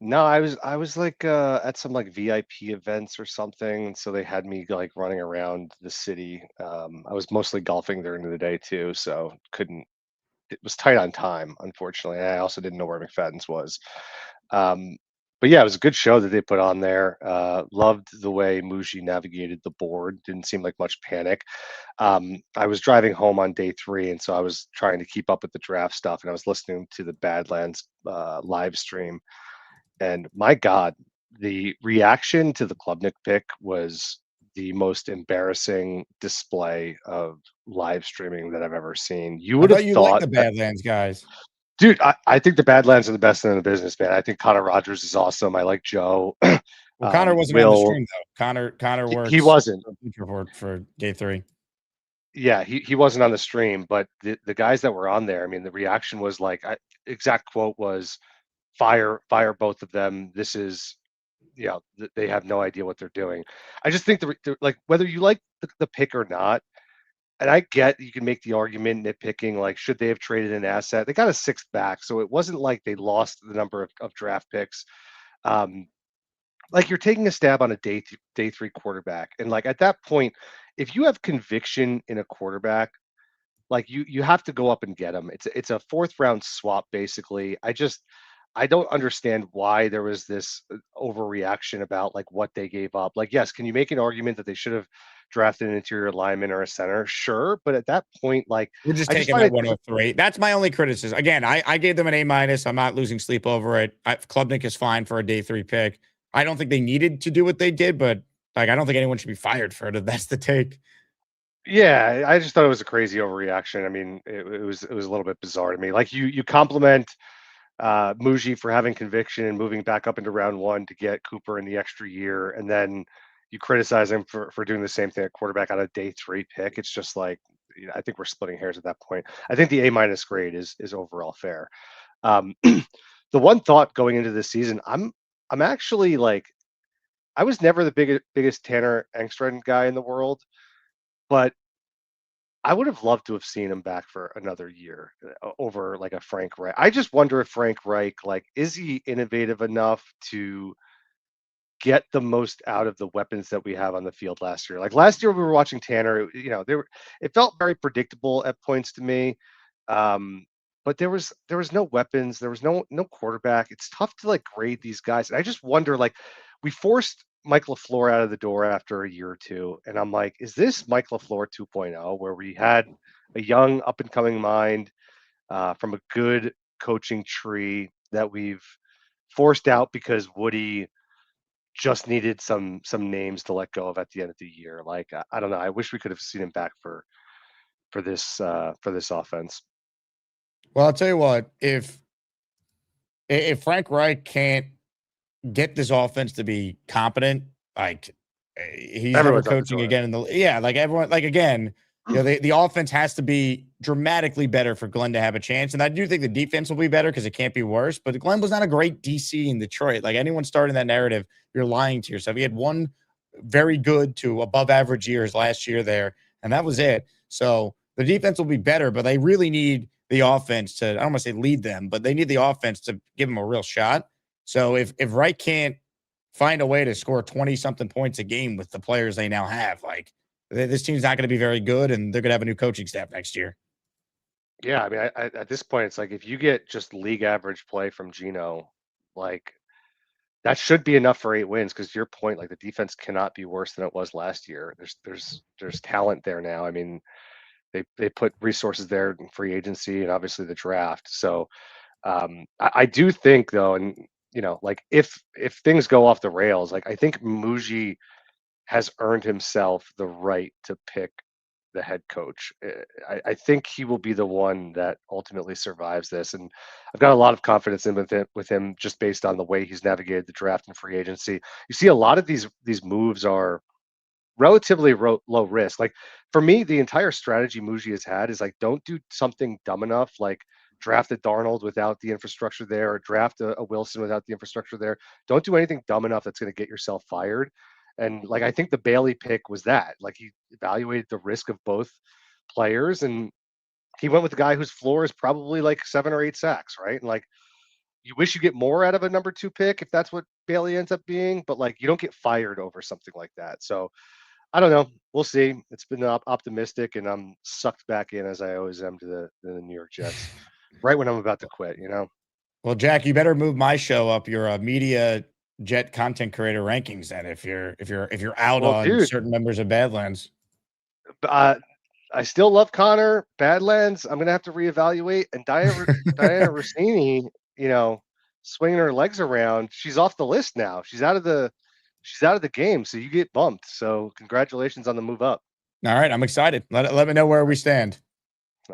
No, I was like at some like VIP events or something, and so they had me like running around the city. I was mostly golfing during the day too, so couldn't. It was tight on time, unfortunately. I also didn't know where McFadden's was. Um, but yeah, it was a good show that they put on there. Loved the way Muji navigated the board. Didn't seem like much panic. I was driving home on day 3, and so I was trying to keep up with the draft stuff, and I was listening to the Badlands live stream. And my God, the reaction to the Klubnik pick was the most embarrassing display of live streaming that I've ever seen. You would have you thought liked the that, Badlands guys. dude, I think the Badlands are the best in the business, man. I think Connor Rogers is awesome. I like Joe. Well, Connor wasn't on the stream though. Connor works. He wasn't for day 3. Yeah, he wasn't on the stream, but the guys that were on there, I mean, the reaction was like, exact quote was, fire both of them. This is, they have no idea what they're doing. I just think like whether you like the pick or not, and I get you can make the argument nitpicking, like should they have traded an asset? They got a 6th back, so it wasn't like they lost the number of draft picks. Like you're taking a stab on a day 3 quarterback, and like at that point, if you have conviction in a quarterback, like you have to go up and get him. It's a 4th round swap basically. I don't understand why there was this overreaction about like what they gave up. Like, yes, can you make an argument that they should have drafted an interior lineman or a center? Sure, but at that point, like we're just taking that 103. That's my only criticism. Again, I gave them an A-. I'm not losing sleep over it. Klubnik is fine for a day 3 pick. I don't think they needed to do what they did, but like I don't think anyone should be fired for it. That's the take. Yeah, I just thought it was a crazy overreaction. I mean, it was a little bit bizarre to me. Like you compliment Muji for having conviction and moving back up into round 1 to get Cooper in the extra year, and then you criticize him for doing the same thing at quarterback on a day 3 pick. It's just like, I think we're splitting hairs at that point. I think the A- grade is overall fair. The one thought going into this season, I'm actually like, I was never the biggest Tanner Engstrand guy in the world, but I would have loved to have seen him back for another year over like a Frank Reich. I just wonder if Frank Reich, like, is he innovative enough to get the most out of the weapons that we have on the field last year? Like last year we were watching Tanner, it felt very predictable at points to me. But there was no weapons, there was no quarterback. It's tough to like grade these guys. And I just wonder, like, we forced Mike LaFleur out of the door after a year or 2. And I'm like, is this Mike LaFleur 2.0, where we had a young up and coming mind from a good coaching tree that we've forced out because Woody just needed some names to let go of at the end of the year? Like, I don't know. I wish we could have seen him back for this offense. Well, I'll tell you what, if Frank Reich can't get this offense to be competent, like he's never coaching again in the like everyone, like again, the offense has to be dramatically better for Glenn to have a chance. And I do think the defense will be better because it can't be worse. But Glenn was not a great DC in Detroit. Like anyone starting that narrative, you're lying to yourself. He had one very good to above average years last year there, and that was it. So the defense will be better, but they really need the offense to, I don't want to say lead them, but they need the offense to give them a real shot. So if Wright can't find a way to score 20-something points a game with the players they now have, like this team's not going to be very good, and they're going to have a new coaching staff next year. Yeah, I mean, at this point, it's like if you get just league average play from Geno, like that should be enough for 8 wins. Because to your point, like the defense cannot be worse than it was last year. There's talent there now. I mean, they put resources there in free agency and obviously the draft. So I do think though, and like if things go off the rails, like I think Muji has earned himself the right to pick the head coach. I think he will be the one that ultimately survives this, and I've got a lot of confidence in with him just based on the way he's navigated the draft and free agency. You see, a lot of these moves are relatively low risk. Like for me, the entire strategy Muji has had is like, don't do something dumb enough, like draft a Darnold without the infrastructure there, or draft a Wilson without the infrastructure there. Don't do anything dumb enough that's going to get yourself fired. And like, I think the Bailey pick was that. Like, he evaluated the risk of both players, and he went with the guy whose floor is probably like 7 or 8 sacks, right? And like, you wish you get more out of a number 2 pick if that's what Bailey ends up being, but like, you don't get fired over something like that. So I don't know. We'll see. It's been optimistic, and I'm sucked back in as I always am to the New York Jets, right when I'm about to quit. Well, Jack, you better move my show up your media Jet content creator rankings then. If you're out on dude, certain members of Badlands. I still love Connor. Badlands, I'm gonna have to reevaluate. And Diana Rossini, swinging her legs around. She's off the list now. She's out of the game. So you get bumped. So congratulations on the move up. All right, I'm excited. Let me know where we stand.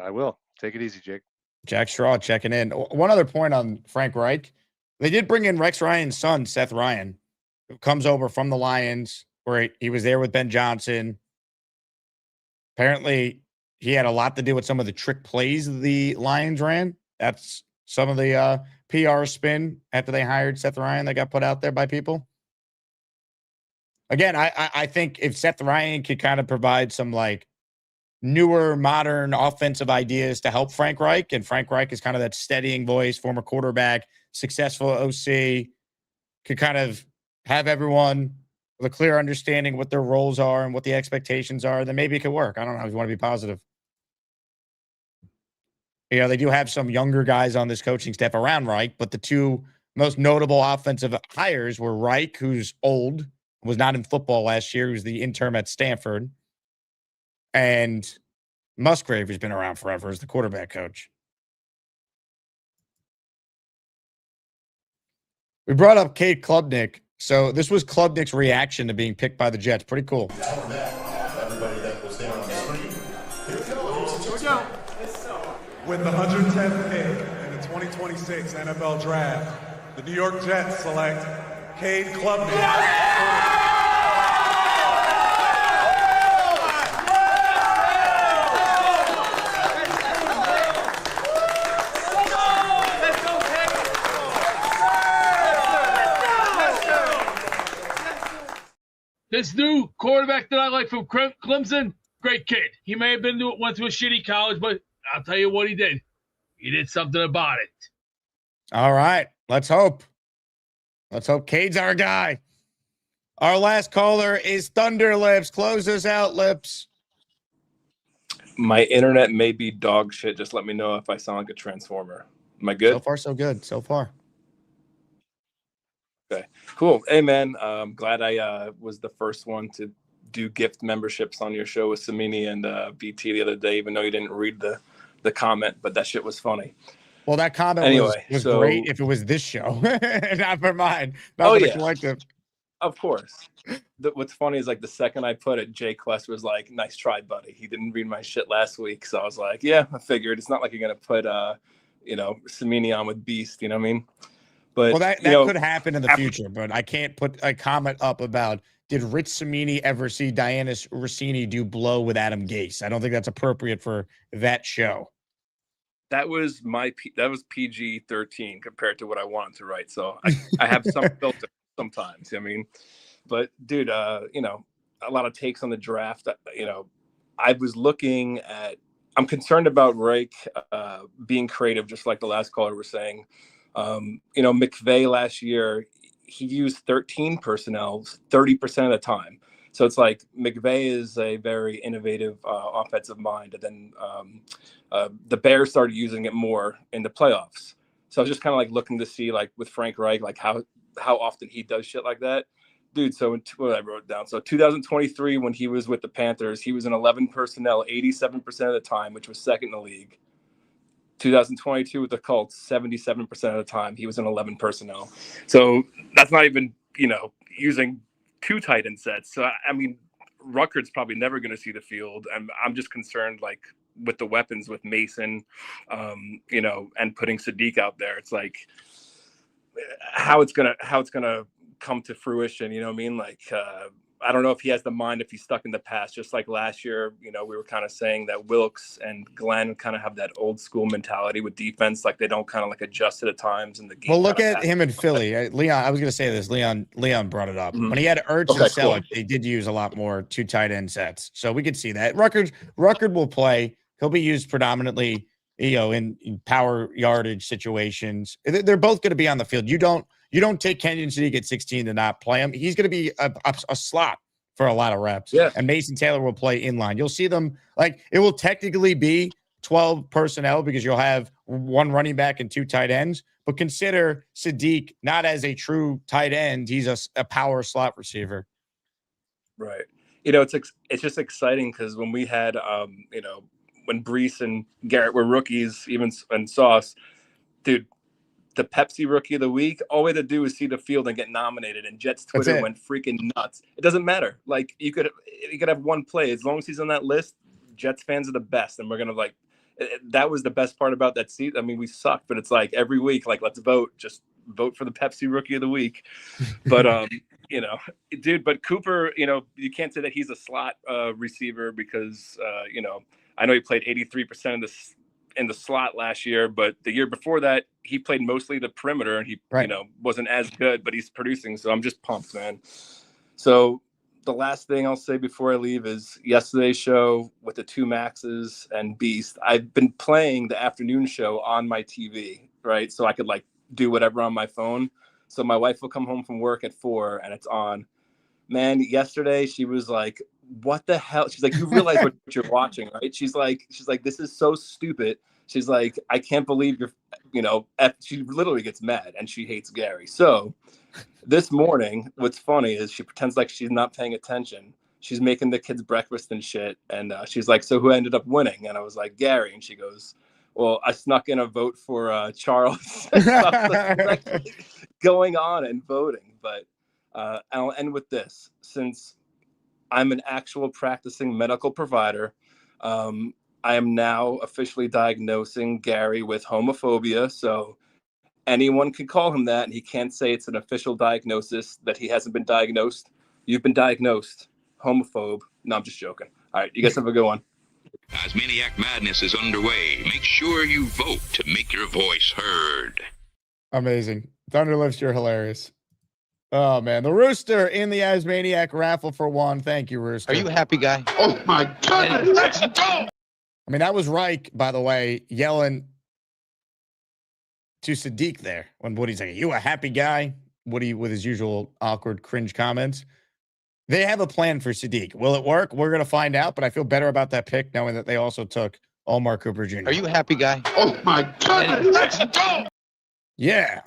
I will. Take it easy, Jake. Jack Straw checking in. One other point on Frank Reich. They did bring in Rex Ryan's son, Seth Ryan, who comes over from the Lions, where he was there with Ben Johnson. Apparently, he had a lot to do with some of the trick plays the Lions ran. That's some of the PR spin after they hired Seth Ryan that got put out there by people. Again, I think if Seth Ryan could kind of provide some like newer, modern offensive ideas to help Frank Reich, and Frank Reich is kind of that steadying voice, former quarterback, successful OC, could kind of have everyone with a clear understanding of what their roles are and what the expectations are, then maybe it could work. I don't know if you want to be positive. They do have some younger guys on this coaching staff around Reich, but the two most notable offensive hires were Reich, who's old, was not in football last year, who's the interim at Stanford, and Musgrave, who's been around forever, as the quarterback coach. We brought up Cade Klubnik. So this was Klubnik's reaction to being picked by the Jets. Pretty cool. Everybody that was there on the screen. Here we go. With the 110th pick in the 2026 NFL Draft, the New York Jets select Cade Klubnik. This new quarterback that I like from Clemson, great kid. He may have went to a shitty college, but I'll tell you what he did. He did something about it. All right. Let's hope. Cade's our guy. Our last caller is Thunder Lips. Close us out, Lips. My internet may be dog shit. Just let me know if I sound like a transformer. Am I good? So far, so good. So far. Okay, cool. Hey, man, glad I was the first one to do gift memberships on your show with Samini and BT the other day, even though you didn't read the comment, but that shit was funny. Well, that comment was great if it was this show, not for mine. Not for the collective. Of course. What's funny is like the second I put it, Jay Quest was like, "Nice try, buddy." He didn't read my shit last week, so I was like, "Yeah, I figured it's not like you're gonna put Samini on with Beast." You know what I mean? But that could happen in the future, but I can't put a comment up about did Rich Samini ever see Diana Rossini do blow with Adam Gase? I don't think that's appropriate for that show. That was PG-13 compared to what I wanted to write. So I have some filter sometimes. I mean, but dude, a lot of takes on the draft. I was looking at. I'm concerned about Reich being creative, just like the last caller was saying. McVay last year, he used 13 personnel 30% of the time. So it's like McVay is a very innovative offensive mind. And then the Bears started using it more in the playoffs. So I was just kind of like looking to see like with Frank Reich, like how often he does shit like that. Dude, so what I wrote down. So 2023, when he was with the Panthers, he was in 11 personnel 87% of the time, which was second in the league. 2022 with the Colts, 77% of the time, he was in 11 personnel. So that's not even, using 2 tight end sets. So, I mean, Rutgers probably never going to see the field. I'm just concerned, like, with the weapons with Mason, and putting Sadiq out there. It's like how it's gonna come to fruition. You know what I mean? Like, I don't know if he has the mind if he's stuck in the past. Just like last year, we were kind of saying that Wilkes and Glenn kind of have that old school mentality with defense, like they don't kind of like adjust at times in the game. Well, look at him in Philly. Leon, I was going to say this. Leon brought it up. Mhm. When he had Ertz and Selleck, they did use a lot more 2 tight end sets. So we could see that. Ruckert will play. He'll be used predominantly, in power yardage situations. They're both going to be on the field. You don't take Kenyon City at 16 to not play him. He's going to be a slot for a lot of reps. Yeah. And Mason Taylor will play inline. You'll see them it will technically be 12 personnel because you'll have 1 running back and 2 tight ends. But consider Sadiq not as a true tight end. He's a power slot receiver. Right. It's just exciting because when we had, when Brees and Garrett were rookies, even and Sauce, dude, the Pepsi Rookie of the Week, all we had to do is see the field and get nominated. And Jets Twitter went freaking nuts. It doesn't matter. Like you could have one play as long as he's on that list. Jets fans are the best, and we're gonna that was the best part about that seat. I mean, we sucked, but it's like every week, let's vote. Just vote for the Pepsi Rookie of the Week. But dude. But Cooper, you can't say that he's a slot receiver because I know he played 83% of in the slot last year, but the year before that, he played mostly the perimeter, and he wasn't as good, but he's producing. So I'm just pumped, man. So the last thing I'll say before I leave is yesterday's show with the 2 Maxes and Beast. I've been playing the afternoon show on my TV, right? So I could do whatever on my phone. So my wife will come home from work at 4 and it's on. Man, yesterday she was like, what the hell? She's like, you realize what you're watching, right? She's like, this is so stupid. She's like, I can't believe you're, she literally gets mad and she hates Gary. So this morning, what's funny is she pretends like she's not paying attention. She's making the kids breakfast and shit. And she's like, so who ended up winning? And I was like, Gary. And she goes, well, I snuck in a vote for Charles. So actually going on and voting. But I'll end with this. Since I'm an actual practicing medical provider, I am now officially diagnosing Gary with homophobia. So anyone can call him that, and he can't say it's an official diagnosis that he hasn't been diagnosed. You've been diagnosed. Homophobe. No, I'm just joking. All right, you guys have a good one. Asmaniac Madness is underway. Make sure you vote to make your voice heard. Amazing. Thunderlifts, you're hilarious. Oh, man. The Rooster in the Asmaniac raffle for 1. Thank you, Rooster. Are you a happy guy? Oh, my goodness. Let's go. I mean, that was Reich, by the way, yelling to Sadiq there when Woody's like, you a happy guy? Woody with his usual awkward cringe comments. They have a plan for Sadiq. Will it work? We're going to find out, but I feel better about that pick knowing that they also took Omar Cooper Jr. Are you a happy guy? Oh, my goodness. Let's go. Yeah.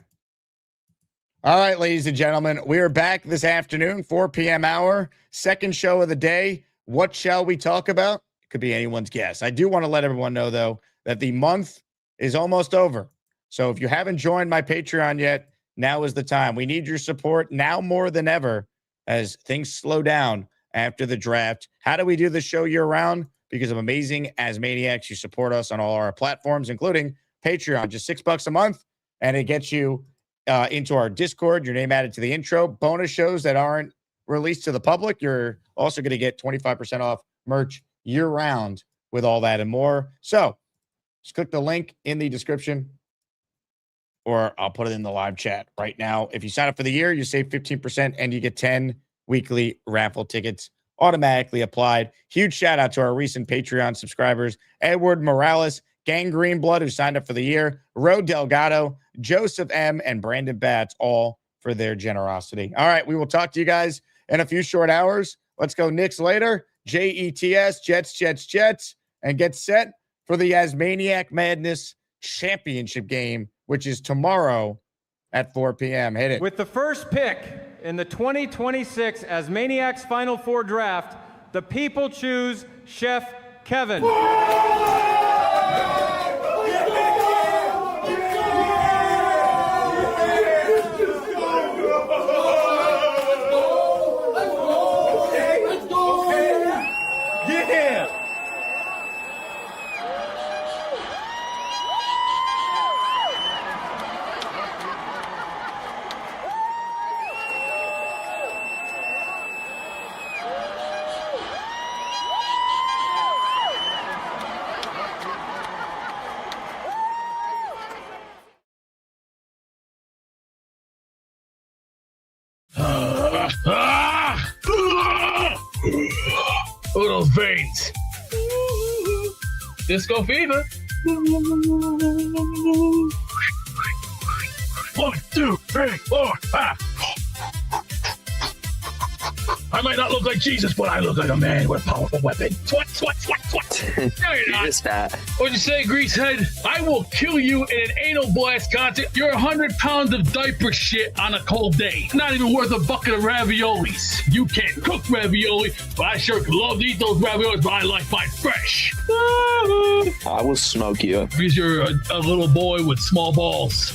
All right, ladies and gentlemen, we are back this afternoon, 4 p.m. hour, second show of the day. What shall we talk about? It could be anyone's guess. I do want to let everyone know, though, that the month is almost over. So if you haven't joined my Patreon yet, now is the time. We need your support now more than ever as things slow down after the draft. How do we do the show year-round? Because of amazing Asmaniacs. You support us on all our platforms, including Patreon. Just $6 a month, and it gets you into our Discord, your name added to the intro, bonus shows that aren't released to the public. You're also going to get 25% off merch year-round with all that and more. So just click the link in the description, or I'll put it in the live chat right now. If you sign up for the year, you save 15% and you get 10 weekly raffle tickets automatically applied. Huge shout out to our recent Patreon subscribers, Edward Morales, Gang Greenblood, who signed up for the year, Ro Delgado, Joseph M., and Brandon Batts, all for their generosity. All right, we will talk to you guys in a few short hours. Let's go Knicks later, Jets, Jets, and get set for the Asmaniac Madness championship game, which is tomorrow at 4 p.m. Hit it. With the first pick in the 2026 Asmaniacs Final Four draft, the people choose Chef Kevin. brains. Disco fever. 1, 2, 3, 4, 5. I might not look like Jesus, but I look like a man with a powerful weapon. Swat. No, you're not. Just fat. What'd you say, Greasehead? I will kill you in an anal blast contest. You're 100 pounds of diaper shit on a cold day. Not even worth a bucket of raviolis. You can't cook ravioli, but I sure could love to eat those raviolis, but I like mine fresh. I will smoke you. Because you're a little boy with small balls.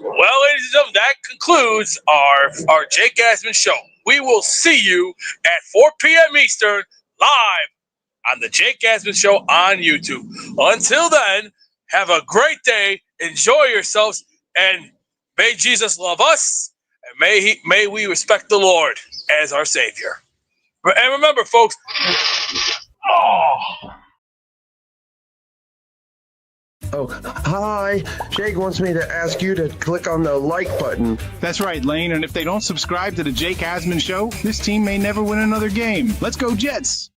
Well, ladies and gentlemen, that concludes our Jake Asman show. We will see you at 4 p.m. Eastern live on the Jake Asman Show on YouTube. Until then, have a great day, enjoy yourselves, and may Jesus love us, and may we respect the Lord as our Savior. And remember, folks, Oh, hi. Jake wants me to ask you to click on the like button. That's right, Lane. And if they don't subscribe to the Jake Asman Show, this team may never win another game. Let's go, Jets.